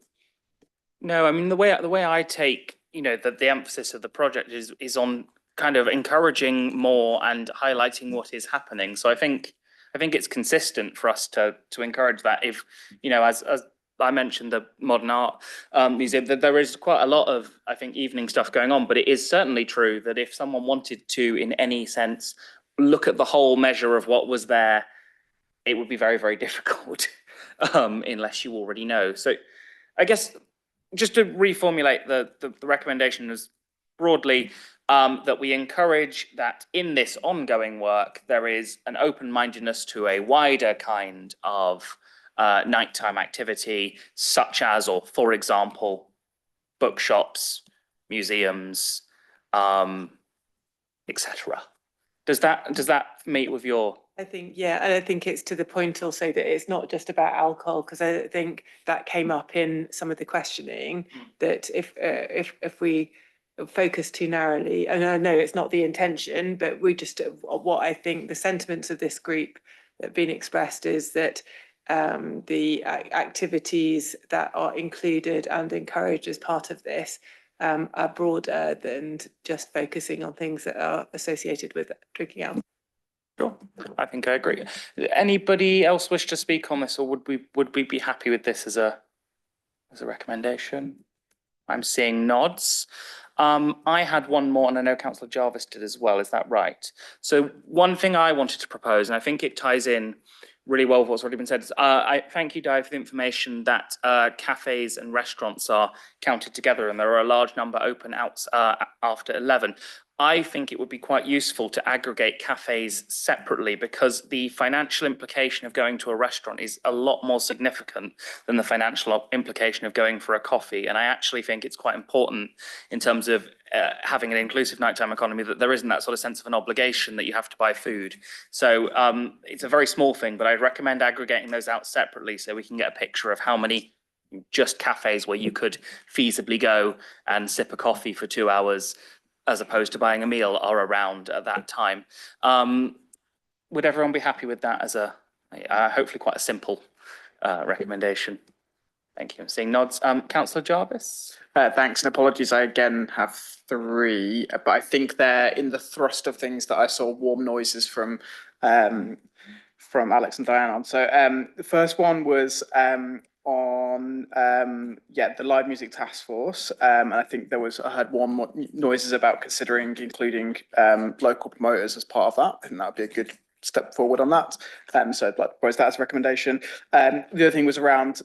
No, I mean, the way I take, you know, the emphasis of the project is on kind of encouraging more and highlighting what is happening. So I think it's consistent for us to encourage that. If, you know, as I mentioned, the Modern Art Museum, that there is quite a lot of, I think, evening stuff going on, but it is certainly true that if someone wanted to, in any sense, look at the whole measure of what was there, it would be very, very difficult unless you already know. So I guess just to reformulate the recommendation as broadly, that we encourage that in this ongoing work, there is an open-mindedness to a wider kind of nighttime activity, such as, or for example, bookshops, museums, etc. Does that meet with your? I think, yeah, and I think it's to the point also that it's not just about alcohol, because I think that came up in some of the questioning, that if we focus too narrowly, and I know it's not the intention, but we just, what I think the sentiments of this group that have been expressed is that the activities that are included and encouraged as part of this are broader than just focusing on things that are associated with drinking alcohol. Sure, I think I agree. Anybody else wish to speak on this, or would we be happy with this as a recommendation? I'm seeing nods. I had one more, and I know Councillor Jarvis did as well. Is that right? So one thing I wanted to propose, and I think it ties in really well with what's already been said, is I thank you, Di, for the information that cafes and restaurants are counted together, and there are a large number open out after 11. I think it would be quite useful to aggregate cafes separately, because the financial implication of going to a restaurant is a lot more significant than the financial implication of going for a coffee. And I actually think it's quite important in terms of having an inclusive nighttime economy that there isn't that sort of sense of an obligation that you have to buy food. So it's a very small thing, but I'd recommend aggregating those out separately so we can get a picture of how many just cafes where you could feasibly go and sip a coffee for 2 hours as opposed to buying a meal are around at that time. Would everyone be happy with that as a hopefully quite a simple recommendation? Thank you. I'm seeing nods. Councillor Jarvis? Thanks, and apologies, I again have 3, but I think they're in the thrust of things that I saw warm noises from Alex and Diane on. So the first one was on the live music task force, and I think I heard warm noises about considering including local promoters as part of that. I think that would be a good step forward on that. So I'd like to propose that as a recommendation. The other thing was around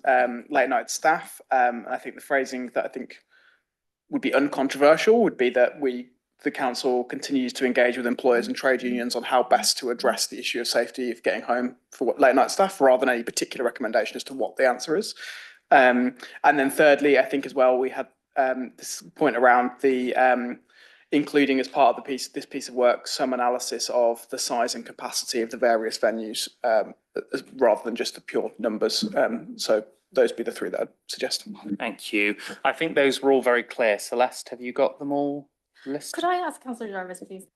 late night staff. I think the phrasing that I think would be uncontroversial would be that the council continues to engage with employers and trade unions on how best to address the issue of safety of getting home for late night staff, rather than any particular recommendation as to what the answer is. And then thirdly, I think as well, we had this point around the including as part of this piece of work some analysis of the size and capacity of the various venues, rather than just the pure numbers. So those would be the 3 that I'd suggest. Thank you. I think those were all very clear. Celeste, have you got them all listed? Could I ask Councillor Jarvis, please?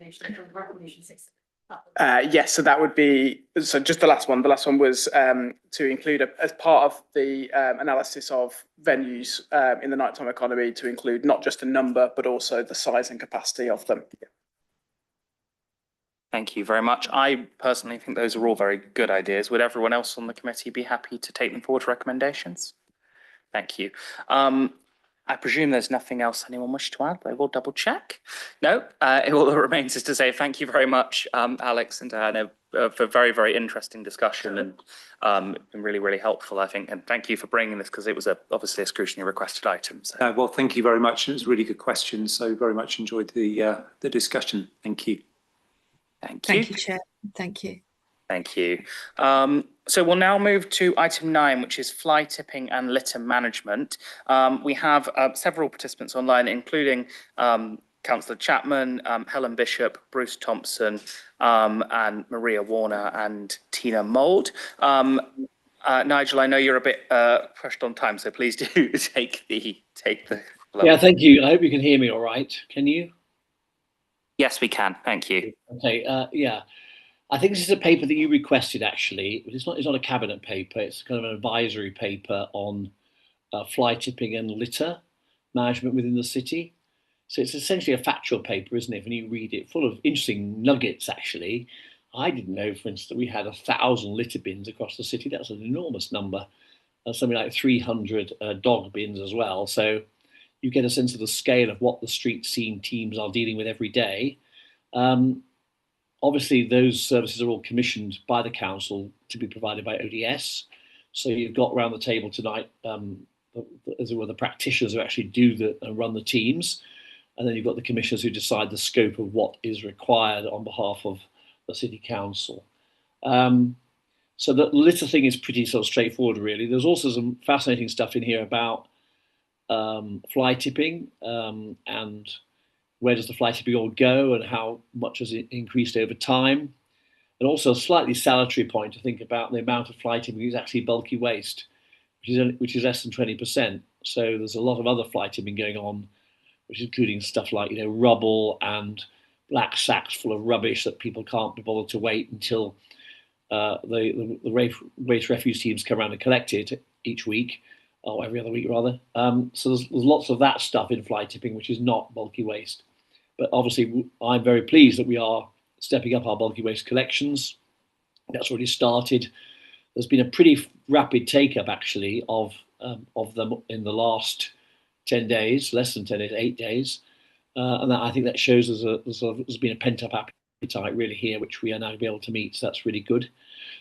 Yes, so that would be, so just the last one. The last one was to include as part of the analysis of venues in the nighttime economy, to include not just the number, but also the size and capacity of them. Thank you very much. I personally think those are all very good ideas. Would everyone else on the committee be happy to take them forward to recommendations? Thank you. I presume there's nothing else anyone wishes to add, but I will double check. No, all that remains is to say thank you very much, Alex and Diana, for very, very interesting discussion, and been really, really helpful, I think. And thank you for bringing this, because it was obviously a scrutiny requested item. So. Well, thank you very much. It was a really good question. So very much enjoyed the discussion. Thank you. Thank you. Thank you, Chair. Thank you. Thank you. So we'll now move to item 9, which is fly tipping and litter management. We have several participants online, including Councillor Chapman, Helen Bishop, Bruce Thompson, and Maria Warner and Tina Mould. Nigel, I know you're a bit pushed on time, so please do take the. Yeah, thank you. I hope you can hear me all right. Can you? Yes, we can. Thank you. Okay. Yeah. I think this is a paper that you requested, actually. It's not a cabinet paper. It's kind of an advisory paper on fly tipping and litter management within the city. So it's essentially a factual paper, isn't it? When you read it, full of interesting nuggets, actually. I didn't know, for instance, that we had 1,000 litter bins across the city. That's an enormous number. Something like 300 dog bins as well. So you get a sense of the scale of what the street scene teams are dealing with every day. Obviously, those services are all commissioned by the council to be provided by ODS. So you've got around the table tonight as it were, the practitioners who actually do and run the teams. And then you've got the commissioners who decide the scope of what is required on behalf of the city council. So the litter thing is pretty sort of straightforward, really. There's also some fascinating stuff in here about fly tipping and where does the fly tipping all go and how much has it increased over time. And also a slightly salutary point to think about the amount of fly tipping is actually bulky waste, which is less than 20%. So there's a lot of other fly tipping going on, which is including stuff like, rubble and black sacks full of rubbish that people can't be bothered to wait until the waste refuse teams come around and collect it each week, or every other week rather. So there's lots of that stuff in fly tipping, which is not bulky waste. But obviously, I'm very pleased that we are stepping up our bulky waste collections. That's already started. There's been a pretty rapid take up actually of them in the last 10 days, less than 10 days, 8 days. And I think that shows there's been a pent up appetite really here, which we are now be able to meet. So that's really good.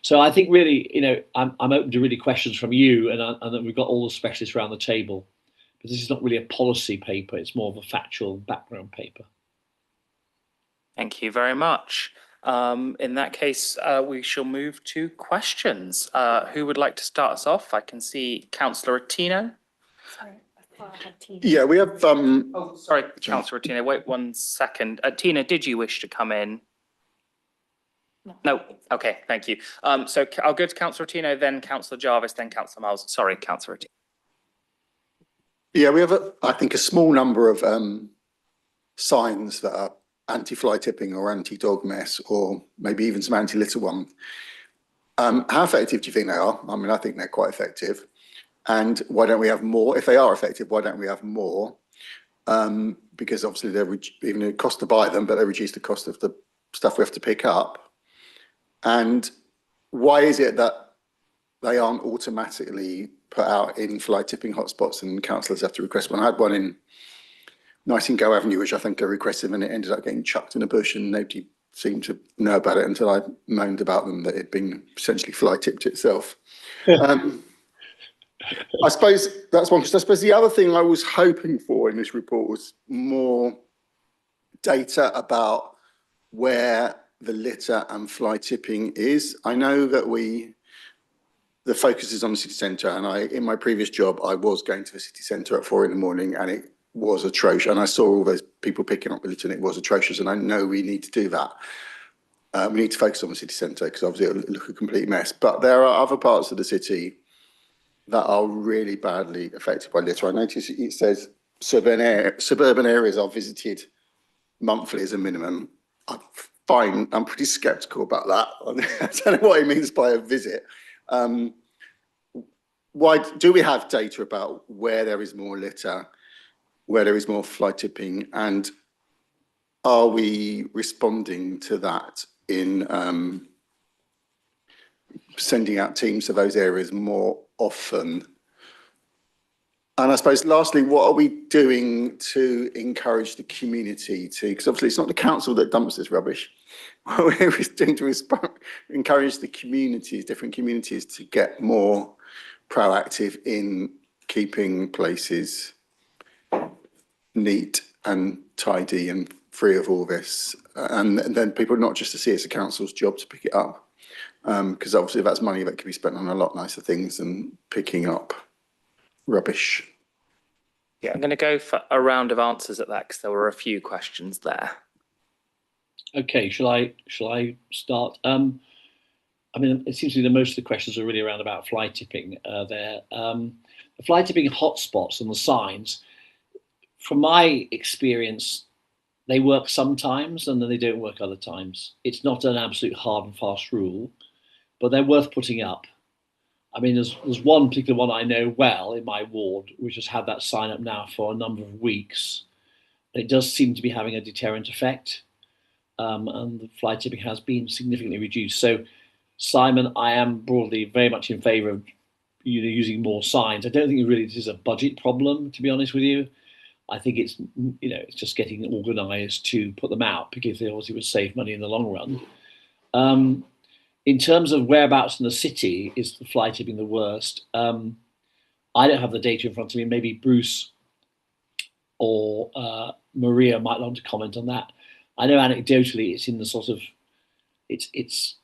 So I think really, I'm open to really questions from you, and then we've got all the specialists around the table. But this is not really a policy paper; it's more of a factual background paper. Thank you very much. In that case, we shall move to questions. Who would like to start us off? I can see Councillor Attino. Sorry, I thought I had Tina. Yeah, we have. Oh, sorry, Councillor Attino. Wait 1 second. Tina, did you wish to come in? No. Okay, thank you. So I'll go to Councillor Attino, then Councillor Jarvis, then Councillor Miles. Sorry, Councillor Attino. Yeah, we have, I think, a small number of signs that are anti-fly tipping or anti-dog mess, or maybe even some anti-litter one. How effective do you think they are? I mean, I think they're quite effective. And why don't we have more? If they are effective, why don't we have more? Because obviously they're even the cost to buy them, but they reduce the cost of the stuff we have to pick up. And why is it that they aren't automatically put out in fly tipping hotspots and councillors have to request one? I had one in Nightingale Avenue, which I think I requested, and it ended up getting chucked in a bush, and nobody seemed to know about it until I moaned about them that it'd been essentially fly tipped itself. I suppose that's one. Because I suppose the other thing I was hoping for in this report was more data about where the litter and fly tipping is. I know that the focus is on the city centre, and in my previous job, I was going to the city centre at 4 a.m, and it was atrocious. And I saw all those people picking up the litter, and it was atrocious. And I know we need to do that. We need to focus on the city centre because obviously it'll look a complete mess. But there are other parts of the city that are really badly affected by litter. I noticed it says suburban areas are visited monthly as a minimum. I'm pretty sceptical about that. I don't know what he means by a visit. Why do we have data about where there is more litter, where there is more fly tipping, and are we responding to that in sending out teams to those areas more often? And I suppose lastly, what are we doing to encourage the community to, because obviously it's not the council that dumps this rubbish. What are we doing to encourage the communities, different communities, to get more proactive in keeping places neat and tidy and free of all this? And then people, not just to see it's a council's job to pick it up, because obviously that's money that could be spent on a lot nicer things than picking up rubbish. Yeah, I'm going to go for a round of answers at that because there were a few questions there. Okay, shall I start? I mean, it seems to me that most of the questions are really around about fly tipping there. The fly tipping hotspots and the signs, from my experience, they work sometimes and then they don't work other times. It's not an absolute hard and fast rule, but they're worth putting up. I mean, there's one particular one I know well in my ward, which has had that sign up now for a number of weeks. It does seem to be having a deterrent effect, and the fly tipping has been significantly reduced. So, Simon, I am broadly very much in favour of using more signs. I don't think it really is a budget problem, to be honest with you. I think it's it's just getting organised to put them out because they obviously would save money in the long run. In terms of whereabouts in the city is the fly tipping the worst, I don't have the data in front of me. Maybe Bruce or Maria might want to comment on that. I know anecdotally it's in the sort of, it's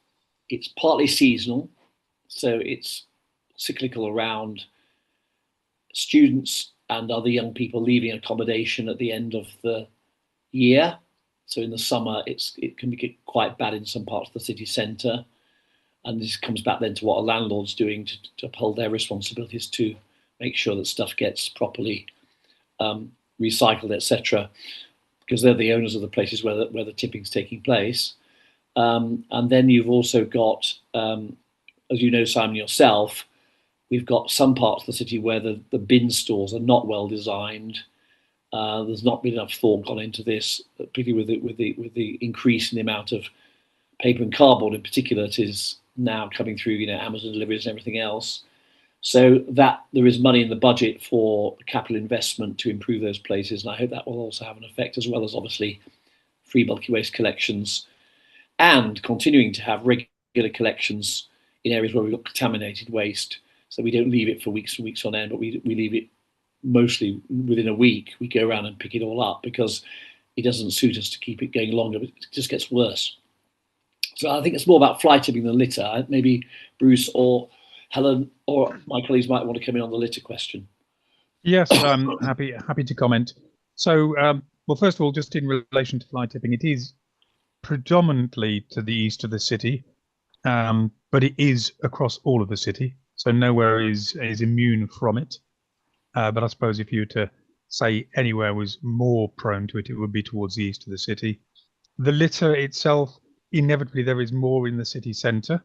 partly seasonal, so it's cyclical around students and other young people leaving accommodation at the end of the year. So in the summer, it can be quite bad in some parts of the city centre. And this comes back then to what a landlord's doing to uphold their responsibilities to make sure that stuff gets properly recycled, etc., because they're the owners of the places where the tipping's taking place. And then you've also got, as you know, Simon, yourself, we've got some parts of the city where the bin stores are not well designed. There's not been enough thought gone into this, particularly with the increase in the amount of paper and cardboard in particular that is now coming through, Amazon deliveries and everything else. So that there is money in the budget for capital investment to improve those places, and I hope that will also have an effect, as well as obviously free bulky waste collections and continuing to have regular collections in areas where we've got contaminated waste, so we don't leave it for weeks and weeks on end, but we leave it mostly within a week. We go around and pick it all up because it doesn't suit us to keep it going longer, but it just gets worse. So I think it's more about fly tipping than litter. Maybe Bruce or Helen or my colleagues might want to come in on the litter question. Yes, I'm happy to comment. So, well, first of all, just in relation to fly tipping, it is predominantly to the east of the city, but it is across all of the city. So nowhere is immune from it. But I suppose if you were to say anywhere was more prone to it, it would be towards the east of the city. The litter itself, inevitably there is more in the city centre,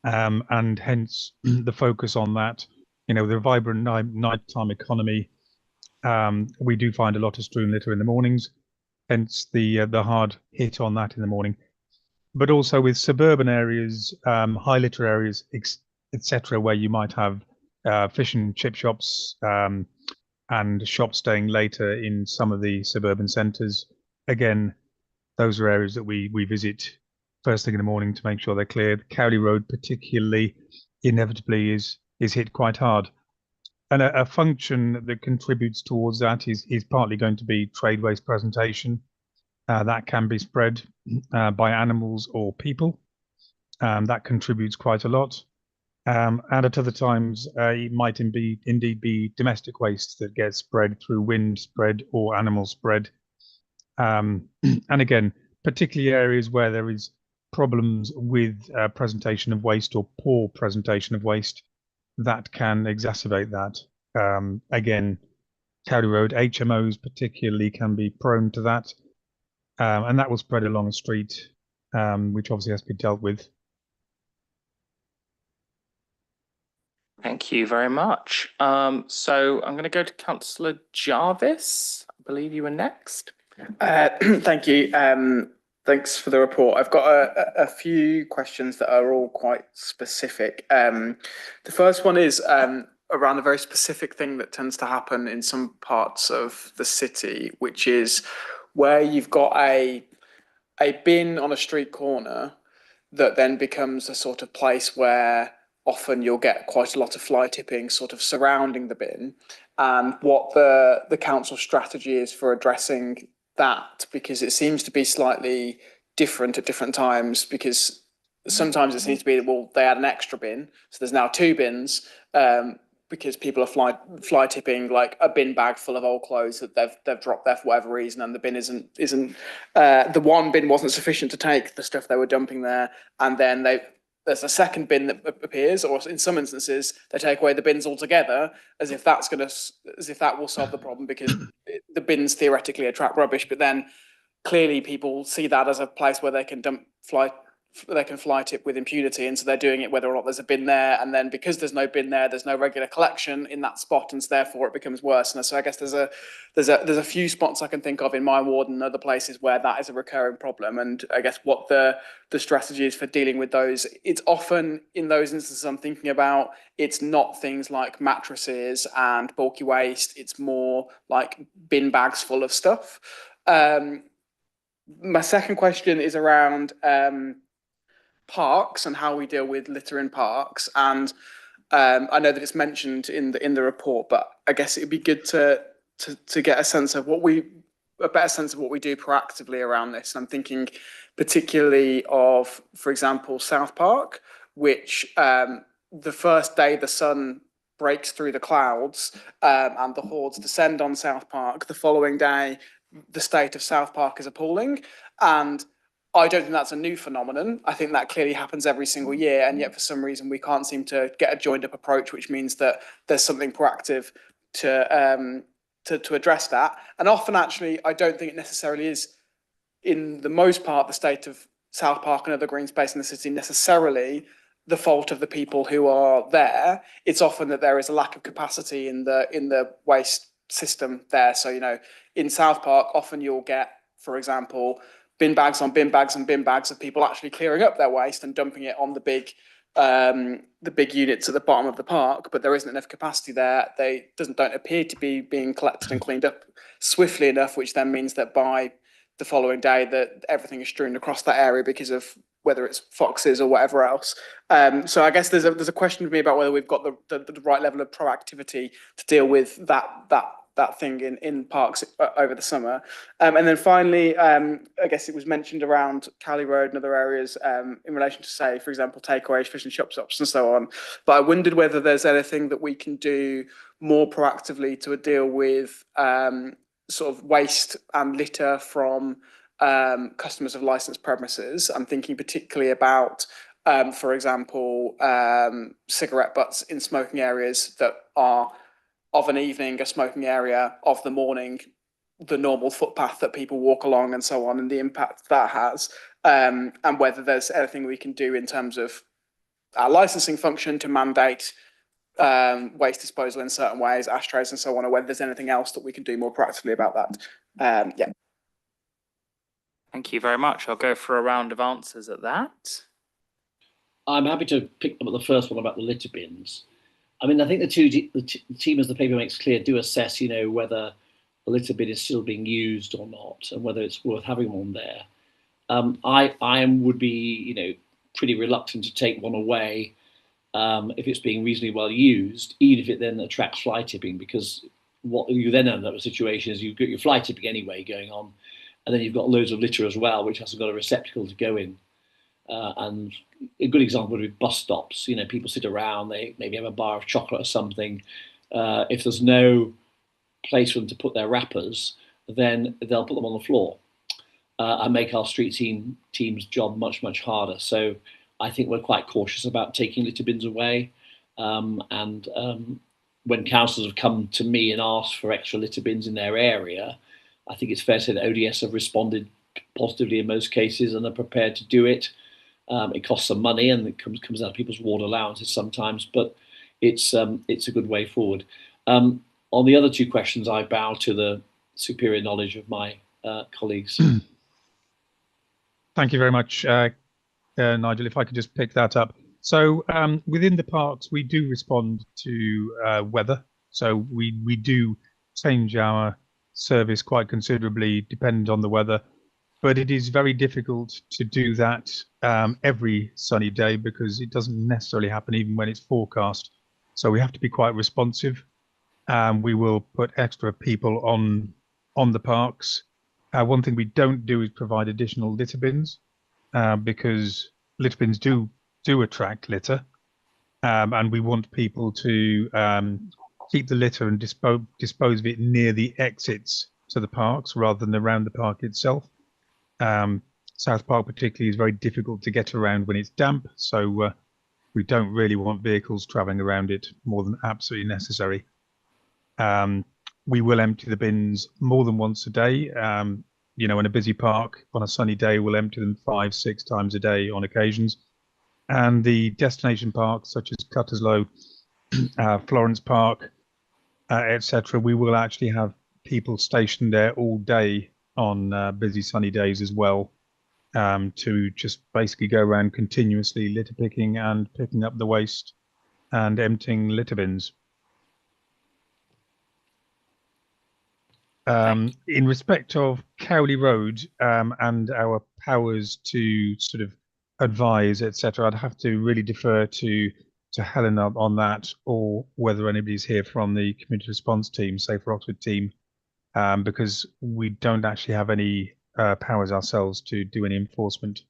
and hence the focus on that. The vibrant nighttime economy, we do find a lot of strewn litter in the mornings, hence the hard hit on that in the morning. But also with suburban areas, high litter areas, etc., where you might have fish and chip shops and shops staying later in some of the suburban centres. Again, those are areas that we visit first thing in the morning to make sure they're cleared. Cowley Road particularly inevitably is hit quite hard. And a function that contributes towards that is partly going to be trade waste presentation. That can be spread by animals or people. That contributes quite a lot. And at other times, it might indeed be domestic waste that gets spread through wind spread or animal spread. And again, particularly areas where there is problems with presentation of waste or poor presentation of waste, that can exacerbate that. Again, Cowley Road, HMOs particularly can be prone to that. And that will spread along a street, which obviously has to be dealt with. Thank you very much. So I'm going to go to Councillor Jarvis. I believe you were next. Thank you. Thanks for the report. I've got a few questions that are all quite specific. The first one is around a very specific thing that tends to happen in some parts of the city, which is where you've got a bin on a street corner that then becomes a sort of place where often you'll get quite a lot of fly tipping sort of surrounding the bin, and what the council strategy is for addressing that, because it seems to be slightly different at different times, because sometimes it seems to be, well, they add an extra bin, so there's now two bins, because people are fly tipping like a bin bag full of old clothes that they've dropped there for whatever reason, and the bin isn't the one bin wasn't sufficient to take the stuff they were dumping there, and then there's a second bin that appears, or in some instances they take away the bins altogether, as if that will solve the problem, because the bins theoretically attract rubbish, but then clearly people see that as a place where they can fly tip with impunity, and so they're doing it whether or not there's a bin there, and then because there's no bin there, there's no regular collection in that spot, and so therefore it becomes worse. And so I guess there's a few spots I can think of in my ward and other places where that is a recurring problem, and I guess what the strategy is for dealing with those. It's often in those instances I'm thinking about, it's not things like mattresses and bulky waste, it's more like bin bags full of stuff. My second question is around parks and how we deal with litter in parks, and I know that it's mentioned in the report, but I guess it'd be good to get a sense of a better sense of what we do proactively around this. And I'm thinking particularly of, for example, South Park, which the first day the sun breaks through the clouds and the hordes descend on South Park, the following day the state of South Park is appalling. And I don't think that's a new phenomenon. I think that clearly happens every single year, and yet for some reason we can't seem to get a joined up approach, which means that there's something proactive to address that. And often, actually, I don't think it necessarily is, in the most part, the state of South Park and other green space in the city necessarily the fault of the people who are there. It's often that there is a lack of capacity in the waste system there. So, you know, in South Park, often you'll get, for example, bin bags on bin bags and bin bags of people actually clearing up their waste and dumping it on the big units at the bottom of the park, but there isn't enough capacity there. They don't appear to be being collected and cleaned up swiftly enough, which then means that by the following day that everything is strewn across that area because of whether it's foxes or whatever else. So I guess there's a question for me about whether we've got the right level of proactivity to deal with that thing in parks over the summer. And then finally, I guess it was mentioned around Cowley Road and other areas in relation to, say, for example, takeaways, fish and shop stops and so on. But I wondered whether there's anything that we can do more proactively to deal with sort of waste and litter from customers of licensed premises. I'm thinking particularly about, for example, cigarette butts in smoking areas that are of an evening, a smoking area, of the morning, the normal footpath that people walk along and so on, and the impact that has, and whether there's anything we can do in terms of our licensing function to mandate waste disposal in certain ways, ashtrays and so on, or whether there's anything else that we can do more proactively about that. Yeah. Thank you very much. I'll go for a round of answers at that. I'm happy to pick up the first one about the litter bins. I mean, I think the team, as the paper makes clear, do assess, you know, whether a litter bin is still being used or not, and whether it's worth having one there. I would be, you know, pretty reluctant to take one away if it's being reasonably well used, even if it then attracts fly tipping, because what you then end up in a situation is you've got your fly tipping anyway going on, and then you've got loads of litter as well, which hasn't got a receptacle to go in. And a good example would be bus stops. You know, people sit around, they maybe have a bar of chocolate or something. If there's no place for them to put their wrappers, then they'll put them on the floor and make our street team's job much, much harder. So I think we're quite cautious about taking litter bins away. And when councils have come to me and asked for extra litter bins in their area, I think it's fair to say that ODS have responded positively in most cases and are prepared to do it. It costs some money and it comes out of people's ward allowances sometimes, but it's a good way forward. On the other two questions, I bow to the superior knowledge of my colleagues. Thank you very much, Nigel. If I could just pick that up. So within the parks, we do respond to weather. So we do change our service quite considerably dependent on the weather. But it is very difficult to do that every sunny day because it doesn't necessarily happen even when it's forecast. So we have to be quite responsive. We will put extra people on the parks. One thing we don't do is provide additional litter bins because litter bins do attract litter. And we want people to keep the litter and dispose of it near the exits to the parks rather than around the park itself. South Park particularly is very difficult to get around when it's damp, so we don't really want vehicles travelling around it more than absolutely necessary. We will empty the bins more than once a day. You know, in a busy park, on a sunny day, we'll empty them 5-6 times a day on occasions. And the destination parks, such as Cutterslow, Florence Park, etc., we will actually have people stationed there all day on busy sunny days as well, to just basically go around continuously litter picking and picking up the waste and emptying litter bins. In respect of Cowley Road and our powers to sort of advise, etc., I'd have to really defer to Helen on that, or whether anybody's here from the community response team, Safe for Oxford team, because we don't actually have any powers ourselves to do any enforcement.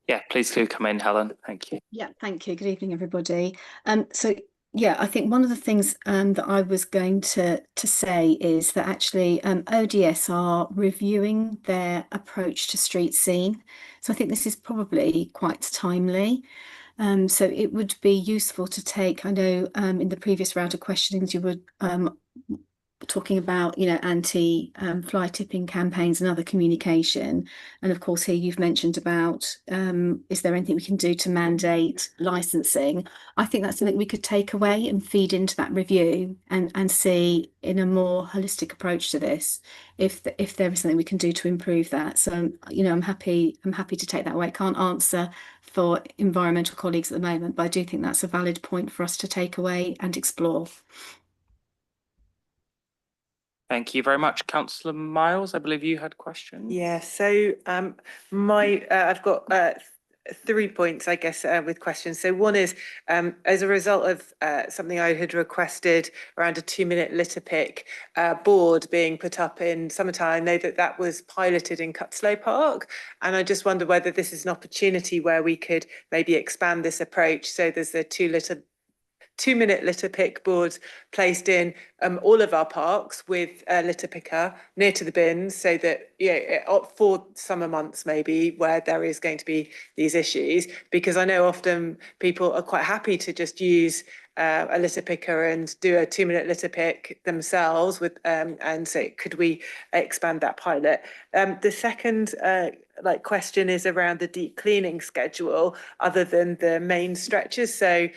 Yeah, please do come in, Helen. Thank you. Yeah, thank you. Good evening, everybody. So yeah, I think one of the things that I was going to say is that actually ODS are reviewing their approach to street scene. So I think this is probably quite timely. So it would be useful to take, I know in the previous round of questionings you were talking about, you know, anti fly tipping campaigns and other communication. And of course, here you've mentioned about, is there anything we can do to mandate licensing? I think that's something we could take away and feed into that review and see in a more holistic approach to this, if there is something we can do to improve that. So, you know, I'm happy to take that away. I can't answer for environmental colleagues at the moment, but I do think that's a valid point for us to take away and explore. Thank you very much. Councillor Miles, I believe you had a question. Yeah, so I've got 3 points, I guess, with questions. So one is, as a result of something I had requested around a 2-minute litter pick board being put up in summertime, I know that was piloted in Cutslow Park. And I just wonder whether this is an opportunity where we could maybe expand this approach. So there's a 2-minute litter pick boards placed in all of our parks with a litter picker near to the bins, so that, for summer months maybe where there is going to be these issues, because I know often people are quite happy to just use a litter picker and do a 2-minute litter pick themselves with, and so could we expand that pilot? The second question is around the deep cleaning schedule other than the main stretches. So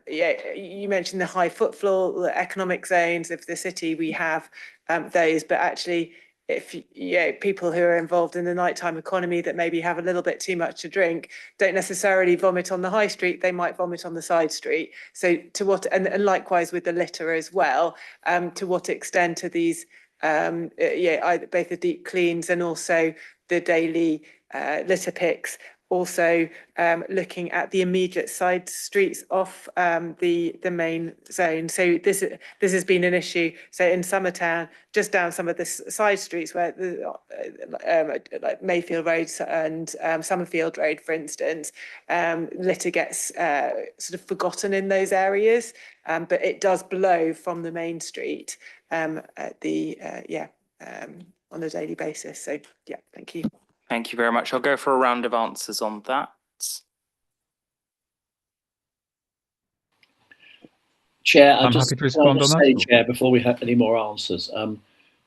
you mentioned the high footfall, the economic zones of the city, we have those, but actually if people who are involved in the nighttime economy that maybe have a little bit too much to drink don't necessarily vomit on the high street, they might vomit on the side street. So to what, and likewise with the litter as well, to what extent are these both the deep cleans and also the daily litter picks also looking at the immediate side streets off the main zone. So this has been an issue. So in Summertown, just down some of the side streets where like Mayfield Road and Summerfield Road, for instance, litter gets sort of forgotten in those areas, but it does blow from the main street on a daily basis. So yeah, thank you. Thank you very much. I'll go for a round of answers on that. Chair, I'm happy to respond on that. Chair, before we have any more answers,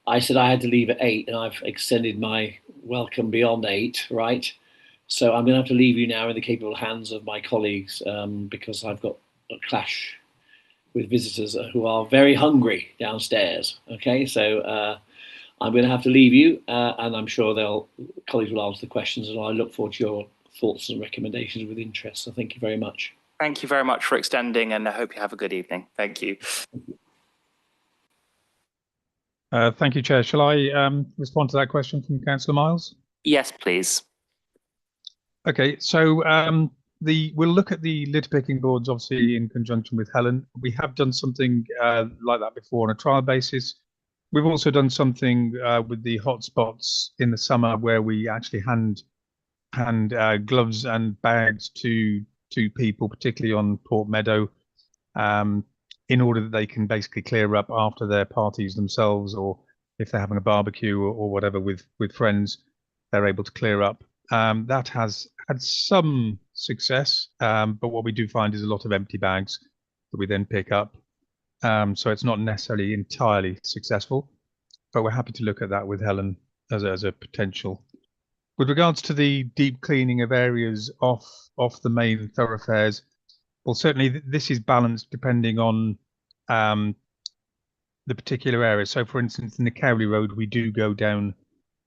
I said I had to leave at 8 and I've extended my welcome beyond 8, right? So I'm going to have to leave you now in the capable hands of my colleagues because I've got a clash with visitors who are very hungry downstairs. Okay, so I'm going to have to leave you, and I'm sure colleagues will answer the questions, and I look forward to your thoughts and recommendations with interest. So thank you very much. Thank you very much for extending, and I hope you have a good evening. Thank you. Thank you, Chair. Shall I respond to that question from Councillor Miles? Yes, please. Okay, so we'll look at the litter picking boards, obviously in conjunction with Helen. We have done something like that before on a trial basis. We've also done something with the hotspots in the summer where we actually hand gloves and bags to people, particularly on Port Meadow, in order that they can basically clear up after their parties themselves, or if they're having a barbecue or whatever with friends, they're able to clear up. That has had some success, but what we do find is a lot of empty bags that we then pick up. So it's not necessarily entirely successful, but we're happy to look at that with Helen as a potential. With regards to the deep cleaning of areas off the main thoroughfares, well, certainly this is balanced depending on the particular area. So, for instance, in the Cowley Road, we do go down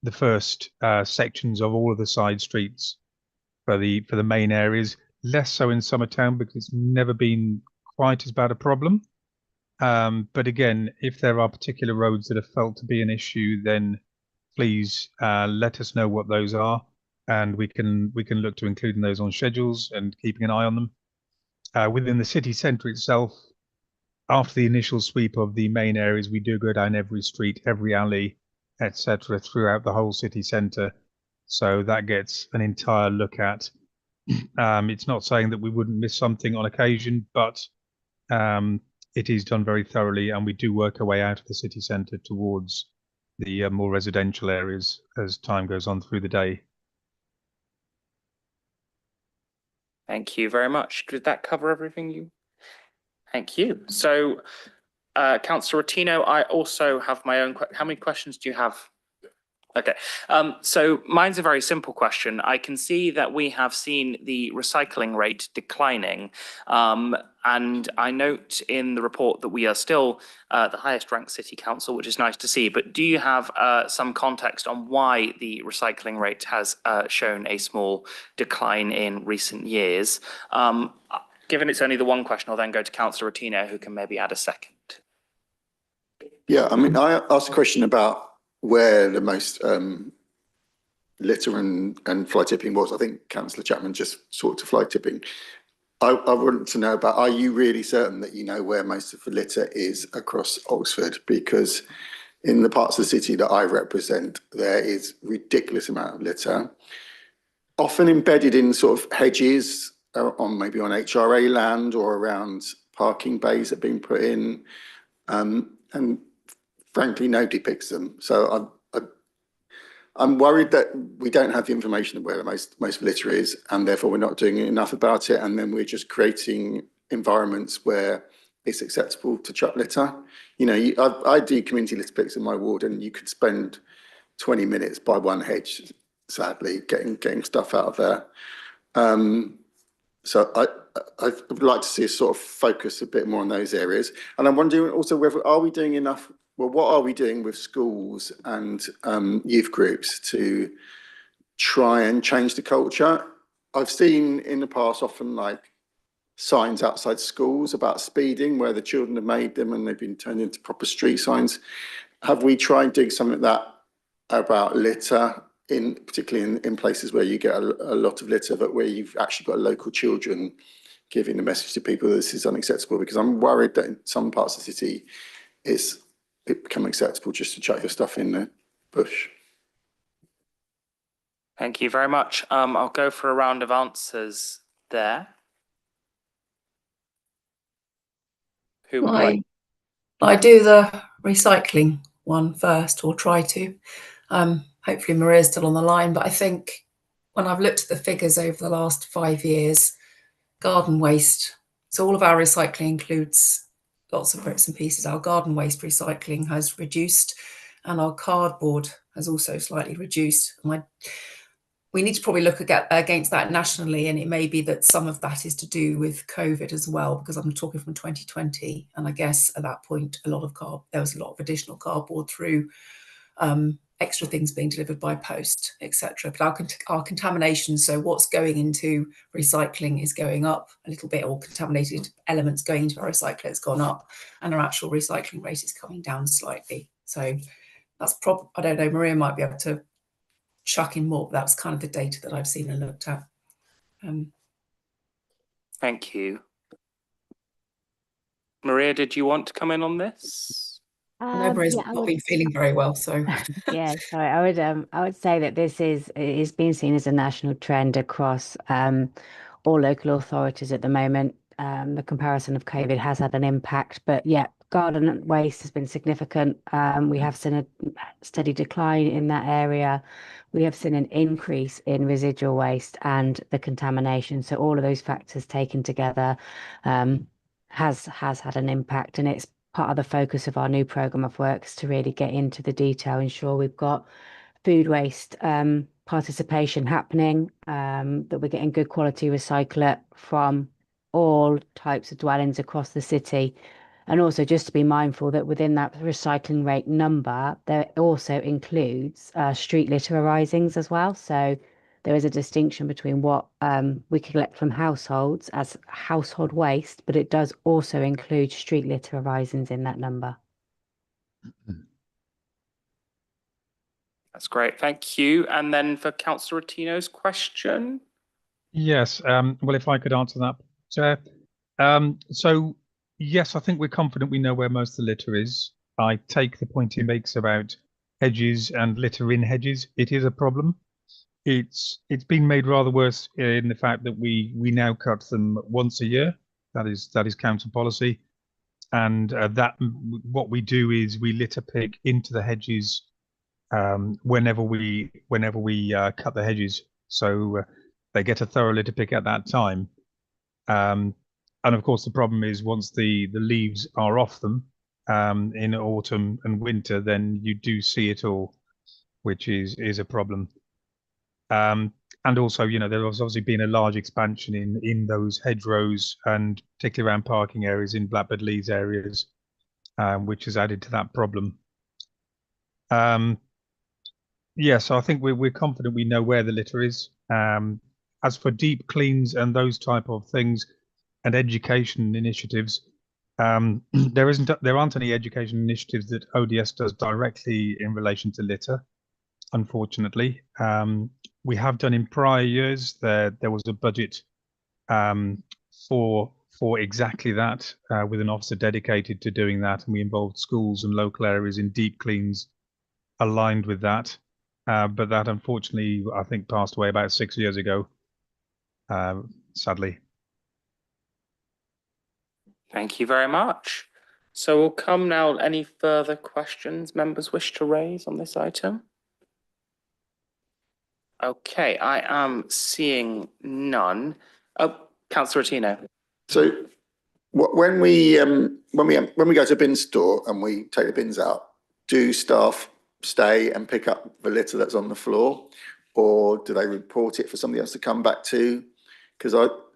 the first sections of all of the side streets for the main areas. Less so in Summertown because it's never been quite as bad a problem. But again, if there are particular roads that are felt to be an issue, then please let us know what those are. and we can look to including those on schedules and keeping an eye on them. Within the city centre itself, after the initial sweep of the main areas, we do go down every street, every alley, etc., throughout the whole city centre. So that gets an entire look at. It's not saying that we wouldn't miss something on occasion, but it is done very thoroughly, and we do work our way out of the city centre towards the more residential areas as time goes on through the day. Thank you very much. Did that cover everything you? Thank you. So, Councillor Rotino, I also have my own. How many questions do you have? Okay, so mine's a very simple question. I can see that we have seen the recycling rate declining, and I note in the report that we are still the highest ranked city council, which is nice to see. But do you have some context on why the recycling rate has shown a small decline in recent years? Given it's only the one question, I'll then go to Councillor Rotino, who can maybe add a second. Yeah, I mean, I asked a question about where the most litter and fly tipping was. I think Councillor Chapman just talked to fly tipping. I want to know about, are you really certain that you know where most of the litter is across Oxford? Because in the parts of the city that I represent, there is ridiculous amount of litter, often embedded in sort of hedges maybe on HRA land or around parking bays that are being put in. And frankly, nobody picks them. So I'm worried that we don't have the information of where the most litter is, and therefore we're not doing enough about it. And then we're just creating environments where it's acceptable to chuck litter. You know, I do community litter picks in my ward, and you could spend 20 minutes by one hedge, sadly, getting stuff out of there. So I would like to see us sort of focus a bit more on those areas. And I'm wondering also whether, are we doing enough? Well, what are we doing with schools and youth groups to try and change the culture? I've seen in the past often like signs outside schools about speeding where the children have made them and they've been turned into proper street signs. Have we tried doing something like that about litter, particularly in places where you get a lot of litter, but where you've actually got local children giving the message to people that this is unacceptable? Because I'm worried that in some parts of the city it become acceptable just to chuck your stuff in the bush. Thank you very much. I'll go for a round of answers there. Who would like? I do the recycling one first, or try to. Hopefully Maria's still on the line, but I think when I've looked at the figures over the last 5 years, garden waste, so all of our recycling includes lots of bits and pieces. Our garden waste recycling has reduced, and our cardboard has also slightly reduced. We need to probably look against that nationally, and it may be that some of that is to do with COVID as well, because I'm talking from 2020, and I guess at that point there was a lot of additional cardboard through extra things being delivered by post, etc. But our contamination, so what's going into recycling, is going up a little bit, or contaminated elements going into our recycler has gone up, and our actual recycling rate is coming down slightly. So that's I don't know, Maria might be able to chuck in more, but that's kind of the data that I've seen and looked at. Thank you. Maria, did you want to come in on this? I know Maria's not been feeling very well, so yeah, sorry. I would say that this is being seen as a national trend across all local authorities at the moment. The comparison of COVID has had an impact, but yeah, garden waste has been significant. We have seen a steady decline in that area. We have seen an increase in residual waste and the contamination. So all of those factors taken together has had an impact, and it's part of the focus of our new programme of works to really get into the detail, ensure we've got food waste participation happening, that we're getting good quality recyclate from all types of dwellings across the city. And also just to be mindful that within that recycling rate number, there also includes street litter arisings as well. So there is a distinction between what we collect from households as household waste, but it does also include street litter arisings in that number. That's great, thank you. And then for Councillor Rotino's question. Yes, well, if I could answer that, Chair. So, yes, I think we're confident we know where most of the litter is. I take the point he makes about hedges and litter in hedges. It is a problem. It's been made rather worse in the fact that we now cut them once a year. That is council policy, and what we do is we litter pick into the hedges whenever we cut the hedges. So they get a thorough litter pick at that time. And of course, the problem is once the leaves are off them in autumn and winter, then you do see it all, which is a problem. And also, you know, there has obviously been a large expansion in those hedgerows and particularly around parking areas in Blackbird Leys areas, which has added to that problem. Yeah, so I think we're confident we know where the litter is. As for deep cleans and those type of things and education initiatives, there aren't any education initiatives that ODS does directly in relation to litter, unfortunately. We have done in prior years. There was a budget for exactly that, with an officer dedicated to doing that, and we involved schools and local areas in deep cleans aligned with that. But that unfortunately, I think, passed away about 6 years ago, sadly. Thank you very much. So we'll come now. Any further questions members wish to raise on this item? Okay, I am seeing none. Oh, Councillor Rotino. So when we go to a bin store and we take the bins out, do staff stay and pick up the litter that's on the floor, or do they report it for somebody else to come back to? Because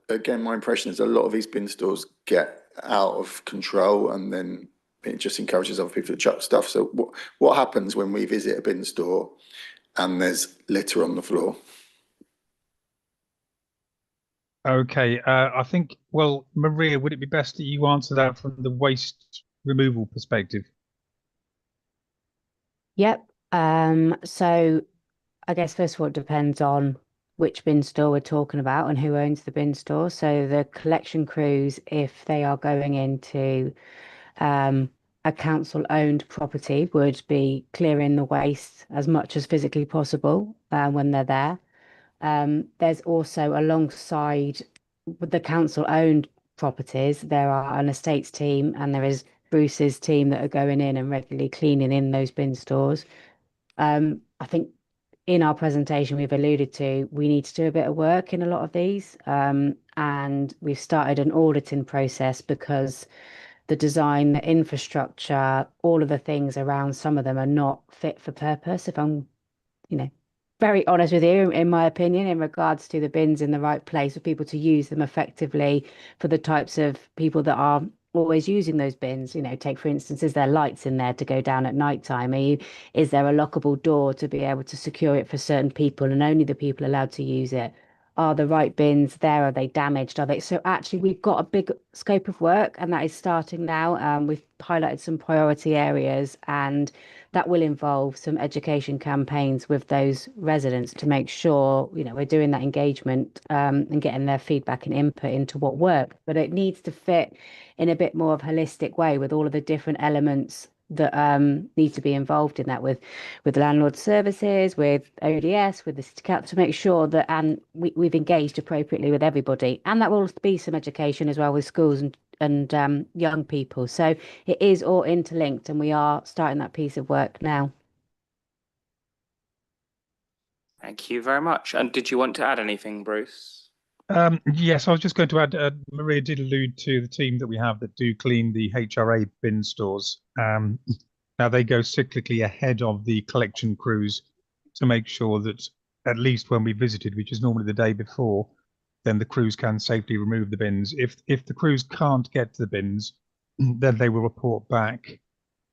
again, my impression is a lot of these bin stores get out of control, and then it just encourages other people to chuck stuff. So what happens when we visit a bin store and there's litter on the floor? Okay, I think, well, Maria, would it be best that you answer that from the waste removal perspective? Yep. So I guess first of all, it depends on which bin store we're talking about and who owns the bin store. So the collection crews, if they are going into a council-owned property, would be clearing the waste as much as physically possible when they're there. There's also, alongside with the council-owned properties, there are an estates team and there is Bruce's team that are going in and regularly cleaning in those bin stores. I think in our presentation, we've alluded to, we need to do a bit of work in a lot of these. And we've started an auditing process because the design, the infrastructure, all of the things around some of them are not fit for purpose. If I'm, very honest with you, in my opinion, in regards to the bins in the right place for people to use them effectively for the types of people that are always using those bins. Take for instance, is there lights in there to go down at night time? Is there a lockable door to be able to secure it for certain people and only the people allowed to use it? Are the right bins there? Are they damaged? Are they? So actually, we've got a big scope of work, and that is starting now. We've highlighted some priority areas, and that will involve some education campaigns with those residents to make sure, we're doing that engagement and getting their feedback and input into what works. But it needs to fit in a bit more of a holistic way with all of the different elements that need to be involved in that with landlord services, with ODS, with the city council, to make sure that we've engaged appropriately with everybody. And that will be some education as well with schools and young people. So it is all interlinked, and we are starting that piece of work now. Thank you very much. And did you want to add anything, Bruce? Yes, I was just going to add, Maria did allude to the team that we have that do clean the HRA bin stores. Now they go cyclically ahead of the collection crews to make sure that at least when we visited, which is normally the day before, then the crews can safely remove the bins. If the crews can't get to the bins, then they will report back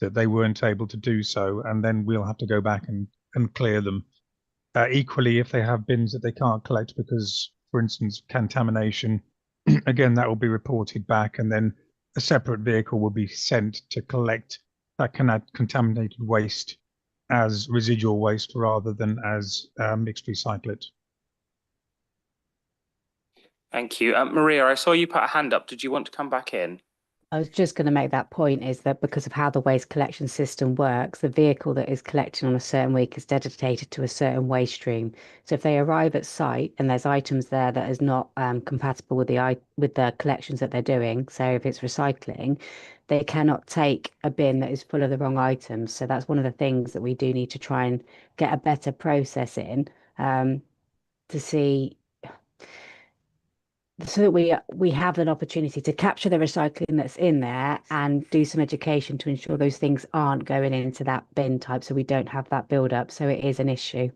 that they weren't able to do so, and then we'll have to go back and clear them. Equally, if they have bins that they can't collect because, for instance, contamination, again, that will be reported back, and then a separate vehicle will be sent to collect that contaminated waste as residual waste rather than as mixed recyclate. Thank you. Maria, I saw you put a hand up. Did you want to come back in? I was just going to make that point, is that because of how the waste collection system works, the vehicle that is collecting on a certain week is dedicated to a certain waste stream. So if they arrive at site and there's items there that is not compatible with the collections that they're doing, so if it's recycling, they cannot take a bin that is full of the wrong items. So that's one of the things that we do need to try and get a better process in, to see, so that we have an opportunity to capture the recycling that's in there and do some education to ensure those things aren't going into that bin type, so we don't have that build up. So it is an issue.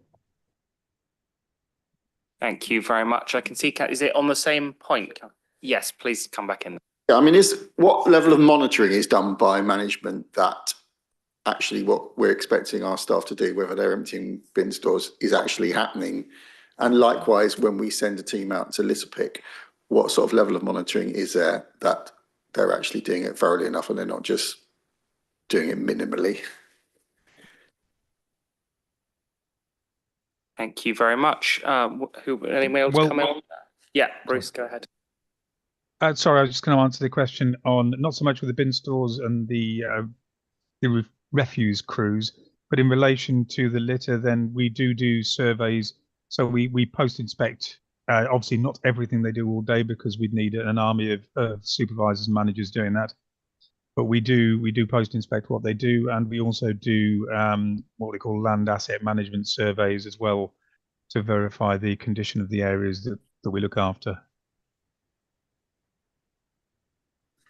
Thank you very much. I can see, is it on the same point? Yes, please come back in. Yeah, I mean, what level of monitoring is done by management that actually what we're expecting our staff to do, whether they're emptying bin stores, is actually happening? And likewise, when we send a team out to litter pick, what sort of level of monitoring is there that they're actually doing it thoroughly enough and they're not just doing it minimally? Thank you very much. Anyone else come in? Yeah, Bruce, go ahead. Sorry, I was just going to answer the question on not so much with the bin stores and the refuse crews, but in relation to the litter, then we do surveys. So we post inspect. Obviously, not everything they do all day, because we'd need an army of supervisors and managers doing that. But we do post inspect what they do, and we also do what we call land asset management surveys as well, to verify the condition of the areas that we look after.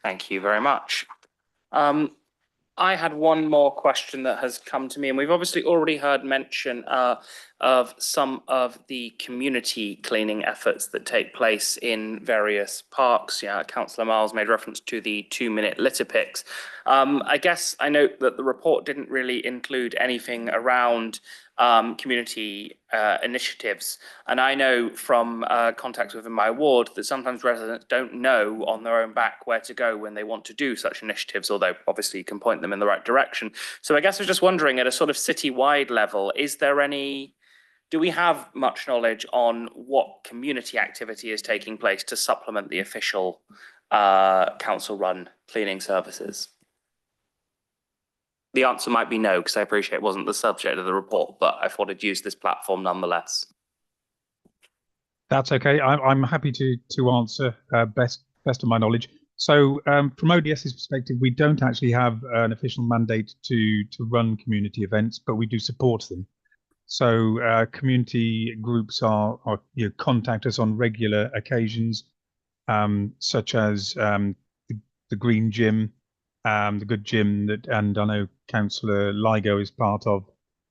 Thank you very much. I had one more question that has come to me, and we've obviously already heard mention of some of the community cleaning efforts that take place in various parks. Yeah, Councillor Miles made reference to the 2-minute litter picks. I guess I note that the report didn't really include anything around community initiatives. And I know from contacts within my ward that sometimes residents don't know on their own back where to go when they want to do such initiatives, although obviously you can point them in the right direction. So I guess I was just wondering, at a sort of city-wide level, do we have much knowledge on what community activity is taking place to supplement the official council-run cleaning services? The answer might be no, because I appreciate it wasn't the subject of the report, but I thought I'd use this platform nonetheless. That's okay. I'm happy to answer best of my knowledge. So from ODS's perspective, we don't actually have an official mandate to run community events, but we do support them. So community groups are contact us on regular occasions, such as the Green Gym, the Good Gym and I know Councillor Ligo is part of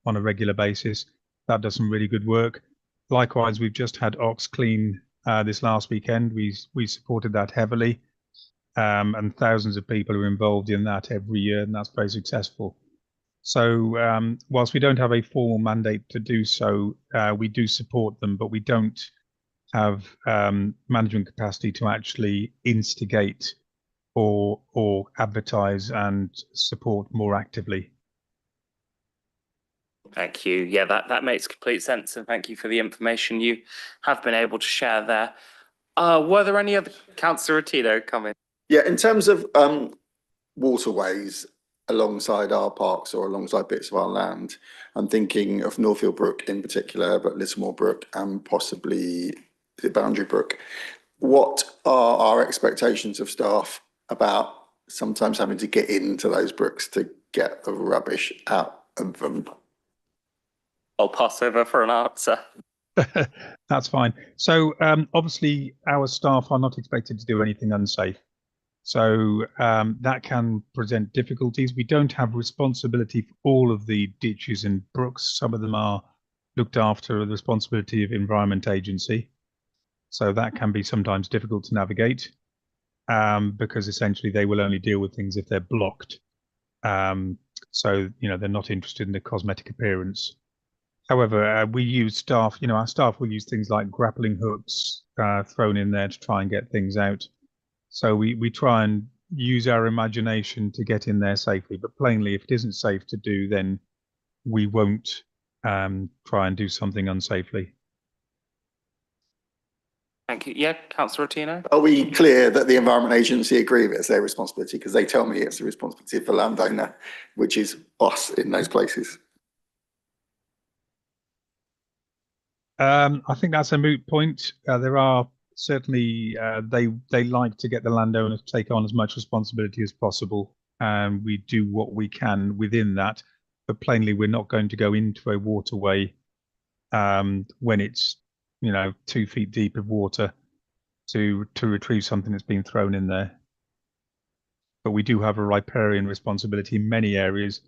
on a regular basis. That does some really good work. Likewise, we've just had Ox Clean this last weekend. We supported that heavily, and thousands of people are involved in that every year, and that's very successful. So whilst we don't have a formal mandate to do so, we do support them, but we don't have management capacity to actually instigate or advertise and support more actively. Thank you. Yeah, that makes complete sense, and thank you for the information you have been able to share there. Were there any other, Councillor Rotino, comment? Yeah, in terms of waterways alongside our parks or alongside bits of our land, I'm thinking of Northfield Brook in particular, but Littlemore Brook and possibly the Boundary Brook. What are our expectations of staff about sometimes having to get into those brooks to get the rubbish out of them? I'll pass over for an answer. That's fine. So obviously our staff are not expected to do anything unsafe. So that can present difficulties. We don't have responsibility for all of the ditches and brooks. Some of them are looked after the responsibility of Environment Agency. So that can be sometimes difficult to navigate because essentially they will only deal with things if they're blocked. So, they're not interested in the cosmetic appearance. However, we use staff, our staff will use things like grappling hooks thrown in there to try and get things out. So we try and use our imagination to get in there safely. But plainly, if it isn't safe to do, then we won't try and do something unsafely. Thank you. Yeah, Councillor Ottino? Are we clear that the Environment Agency agree that it's their responsibility? Because they tell me it's the responsibility of the landowner, which is us in those places. I think that's a moot point. There are certainly they like to get the landowner to take on as much responsibility as possible, and we do what we can within that. But plainly, we're not going to go into a waterway when it's 2 feet deep of water to retrieve something that's been thrown in there. But we do have a riparian responsibility in many areas.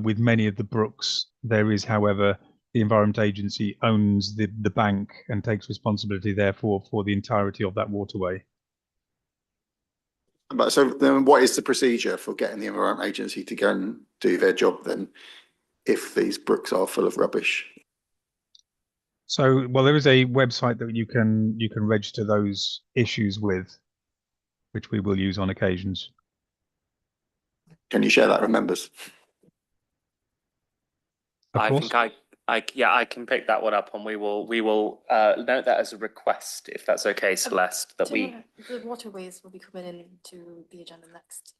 With many of the brooks, there is, however, the Environment Agency owns the bank and takes responsibility, therefore, for the entirety of that waterway. But so then what is the procedure for getting the Environment Agency to go and do their job then, if these brooks are full of rubbish? So, well, there is a website that you can register those issues with, which we will use on occasions. Can you share that with members? I think I can pick that one up, and we will note that as a request, if that's okay, Celeste, that we. The waterways will be coming into the agenda next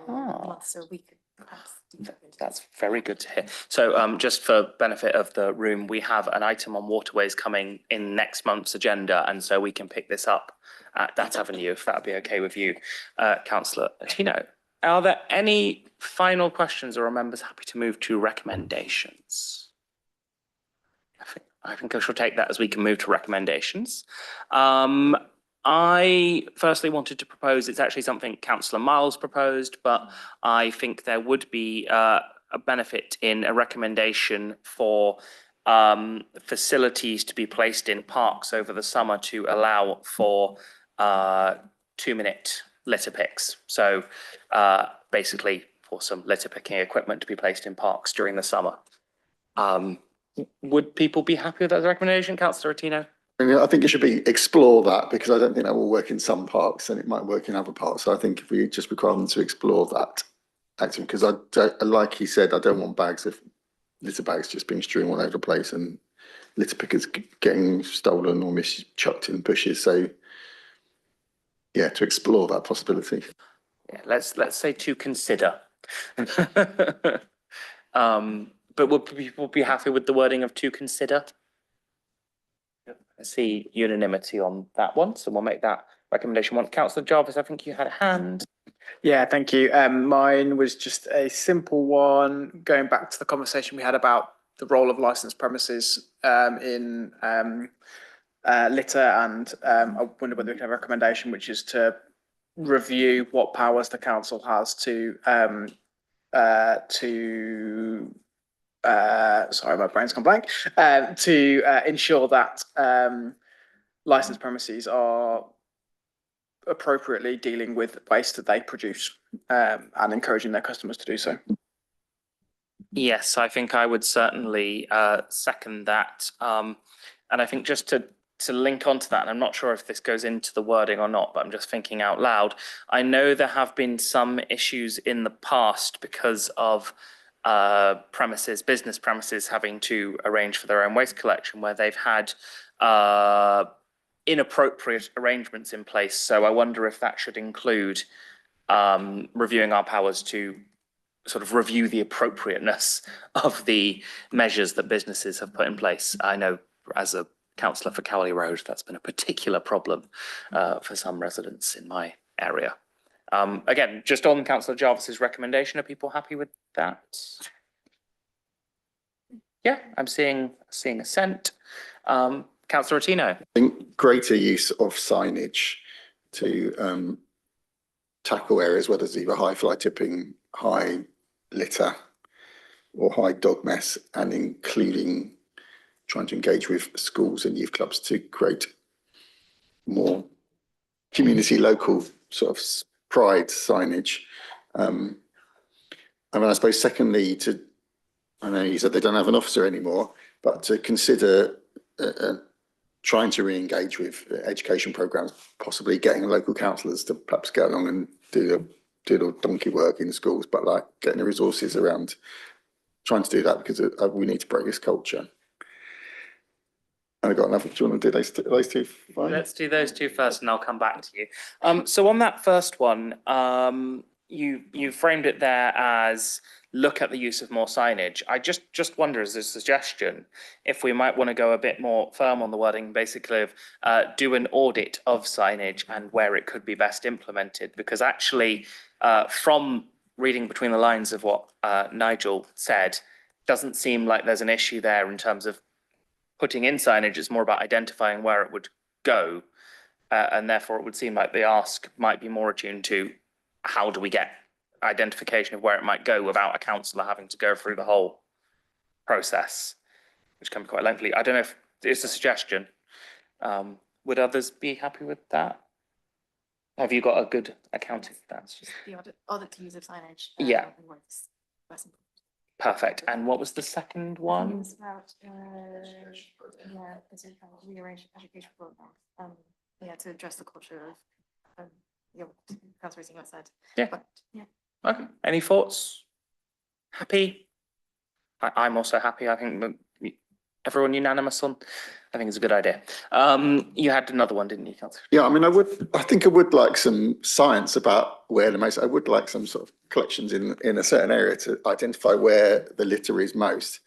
month, so we could perhaps do that. That's very good to hear. So just for benefit of the room, we have an item on waterways coming in next month's agenda, and so we can pick this up at that avenue, if that'd be okay with you, Councillor Ottino. Are there any final questions, or are members happy to move to recommendations? I think I shall take that as we can move to recommendations. I firstly wanted to propose, it's actually something Councillor Miles proposed, but I think there would be a benefit in a recommendation for facilities to be placed in parks over the summer to allow for 2-minute litter picks. So basically for some litter picking equipment to be placed in parks during the summer. Would people be happy with that recommendation, Councillor Ottino? I think it should be explore that, because I don't think that will work in some parks and it might work in other parks. So I think if we just require them to explore that, actually, because like he said, I don't want litter bags just being strewn all over the place and litter pickers getting stolen or chucked in bushes. So yeah, to explore that possibility. Yeah, let's say to consider. But would people be happy with the wording of to consider? I see unanimity on that one, so we'll make that recommendation one. Councillor Jarvis, I think you had a hand. Yeah, thank you. Mine was just a simple one, going back to the conversation we had about the role of licensed premises in litter, and I wonder whether we can have a recommendation, which is to review what powers the council has to sorry, my brain's gone blank, to ensure that licensed premises are appropriately dealing with waste that they produce and encouraging their customers to do so. Yes, I think I would certainly second that. And I think just to link onto that, and I'm not sure if this goes into the wording or not, but I'm just thinking out loud. I know there have been some issues in the past because of business premises having to arrange for their own waste collection, where they've had inappropriate arrangements in place. So I wonder if that should include reviewing our powers to sort of review the appropriateness of the measures that businesses have put in place. I know as a councillor for Cowley Road, that's been a particular problem for some residents in my area. Again, just on Councillor Jarvis's recommendation, are people happy with that? Yeah, I'm seeing assent. Councillor Ottino. I think greater use of signage to tackle areas where there's either high fly tipping, high litter or high dog mess, and including trying to engage with schools and youth clubs to create more community local sort of pride signage. I mean, I suppose secondly, I know you said they don't have an officer anymore, but to consider trying to re-engage with education programs, possibly getting local councillors to perhaps go along and do the donkey work in schools, but like getting the resources around trying to do that because we need to break this culture. And I got another. Do you want to do those two? Fine. Let's do those two first, and I'll come back to you. So on that first one, you framed it there as look at the use of more signage. I just wonder, as a suggestion, if we might want to go a bit more firm on the wording, basically of do an audit of signage and where it could be best implemented, because actually, from reading between the lines of what Nigel said, doesn't seem like there's an issue there in terms of putting in signage. It's more about identifying where it would go, and therefore it would seem like the ask might be more attuned to how do we get identification of where it might go without a councillor having to go through the whole process, which can be quite lengthy. I don't know if it's a suggestion. Would others be happy with that? Have you got a good accounting for that? Just the audit use of signage. Yeah. And where it's best important. Perfect. And what was the second one? It's about, yeah, it's a kind of rearrange education programs. Yeah, to address the culture of, Councillor Racing said. Yeah. But, yeah. Okay. Any thoughts? Happy? I'm also happy. I think everyone unanimous on. I think it's a good idea. You had another one, didn't you, Councillor? Yeah, I mean, I think I would like some science about where the most. I would like some sort of collections in a certain area to identify where the litter is most,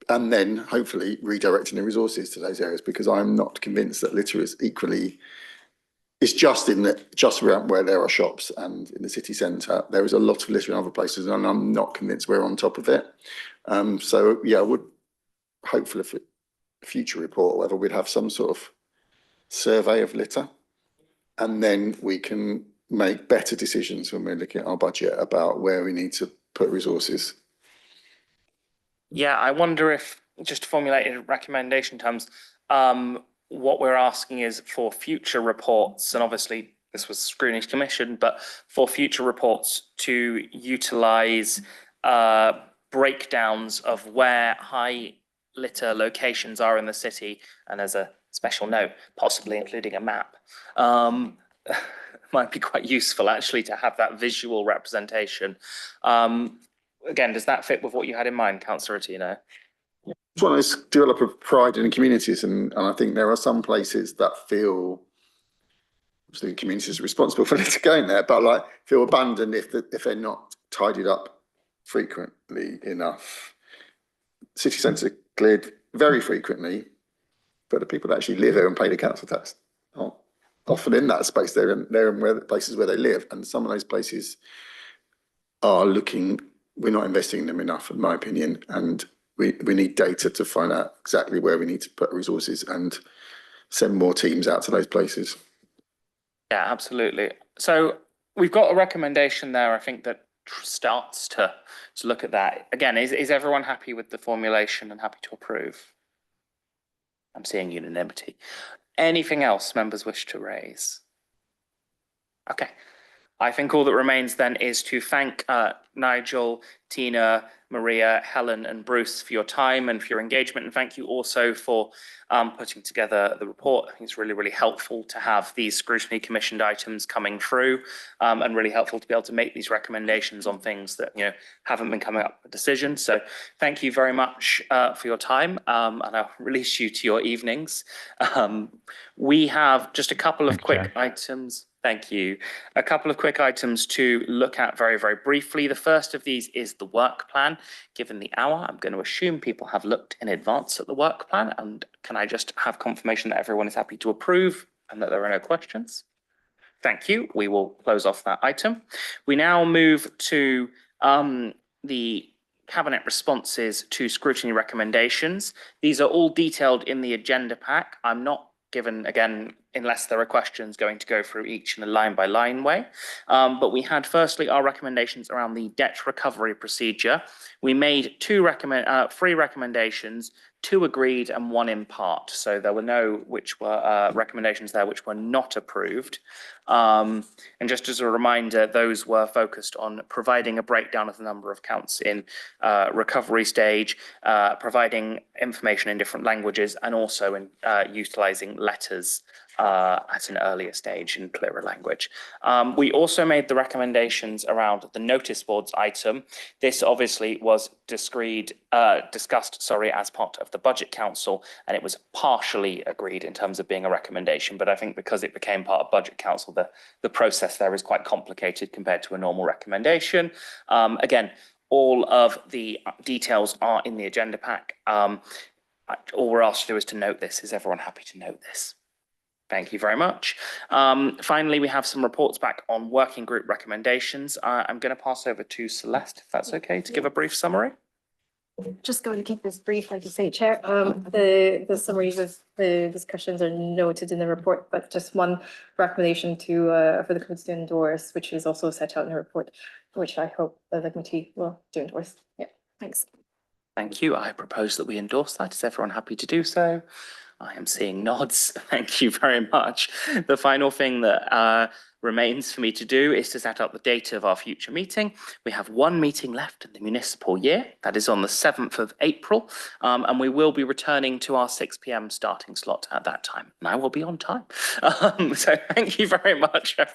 and then hopefully redirecting the resources to those areas, because I'm not convinced that litter is equally. It's just around where there are shops and in the city centre. There is a lot of litter in other places, and I'm not convinced we're on top of it. So yeah, I would hopefully for a future report or whatever, we'd have some sort of survey of litter, and then we can make better decisions when we're looking at our budget about where we need to put resources. Yeah, I wonder if, just to formulate in recommendation terms, what we're asking is for future reports, and obviously this was Scrutiny Commission, but for future reports to utilise breakdowns of where high litter locations are in the city, and as a special note, possibly including a map. Might be quite useful actually to have that visual representation. Again, does that fit with what you had in mind, Councillor Attino? Just want to develop a pride in communities, and I think there are some places that feel, obviously the communities are responsible for litter going there, but like feel abandoned if they're not tidied up frequently enough. City centre cleared very frequently, but the people that actually live there and pay the council tax aren't often in that space. They're in where the places where they live, and some of those places are looking. We're not investing in them enough, in my opinion, and we need data to find out exactly where we need to put resources and send more teams out to those places. Yeah, absolutely. So we've got a recommendation there, I think, that starts to look at that. Again, is everyone happy with the formulation and happy to approve? I'm seeing unanimity. Anything else members wish to raise? Okay. I think all that remains then is to thank Nigel, Tina, Maria, Helen and Bruce for your time and for your engagement, and thank you also for putting together the report. I think it's really, really helpful to have these scrutiny commissioned items coming through, and really helpful to be able to make these recommendations on things that haven't been coming up with decisions. So thank you very much for your time, and I'll release you to your evenings. We have just a couple of quick items. Thank you. A couple of quick items to look at very, very briefly. The first of these is the work plan. Given the hour, I'm going to assume people have looked in advance at the work plan. And can I just have confirmation that everyone is happy to approve and that there are no questions? Thank you. We will close off that item. We now move to the Cabinet responses to scrutiny recommendations. These are all detailed in the agenda pack. I'm not given, again, unless there are questions, going to go through each in a line by line way. But we had firstly our recommendations around the debt recovery procedure. We made three recommendations, 2 agreed and 1 in part. So there were no which were recommendations there which were not approved. And just as a reminder, those were focused on providing a breakdown of the number of counts in recovery stage, providing information in different languages, and also in utilising letters at an earlier stage in clearer language. We also made the recommendations around the notice boards item. This obviously was discussed as part of the Budget Council, and it was partially agreed in terms of being a recommendation. But I think because it became part of Budget Council, the process there is quite complicated compared to a normal recommendation. Again, all of the details are in the agenda pack. All we're asked to do is to note this. Is everyone happy to note this? Thank you very much. Finally, we have some reports back on working group recommendations. I'm going to pass over to Celeste, if that's okay, to give a brief summary. Just going to keep this brief, like you say, Chair. The summaries of the discussions are noted in the report, but just one recommendation for the committee to endorse, which is also set out in the report, which I hope the committee will do endorse. Yeah, thanks. Thank you. I propose that we endorse that. Is everyone happy to do so? I am seeing nods. Thank you very much. The final thing that remains for me to do is to set up the date of our future meeting. We have one meeting left in the municipal year. That is on the 7th of April. And we will be returning to our 6 p.m. starting slot at that time. And I will be on time. So thank you very much, everyone.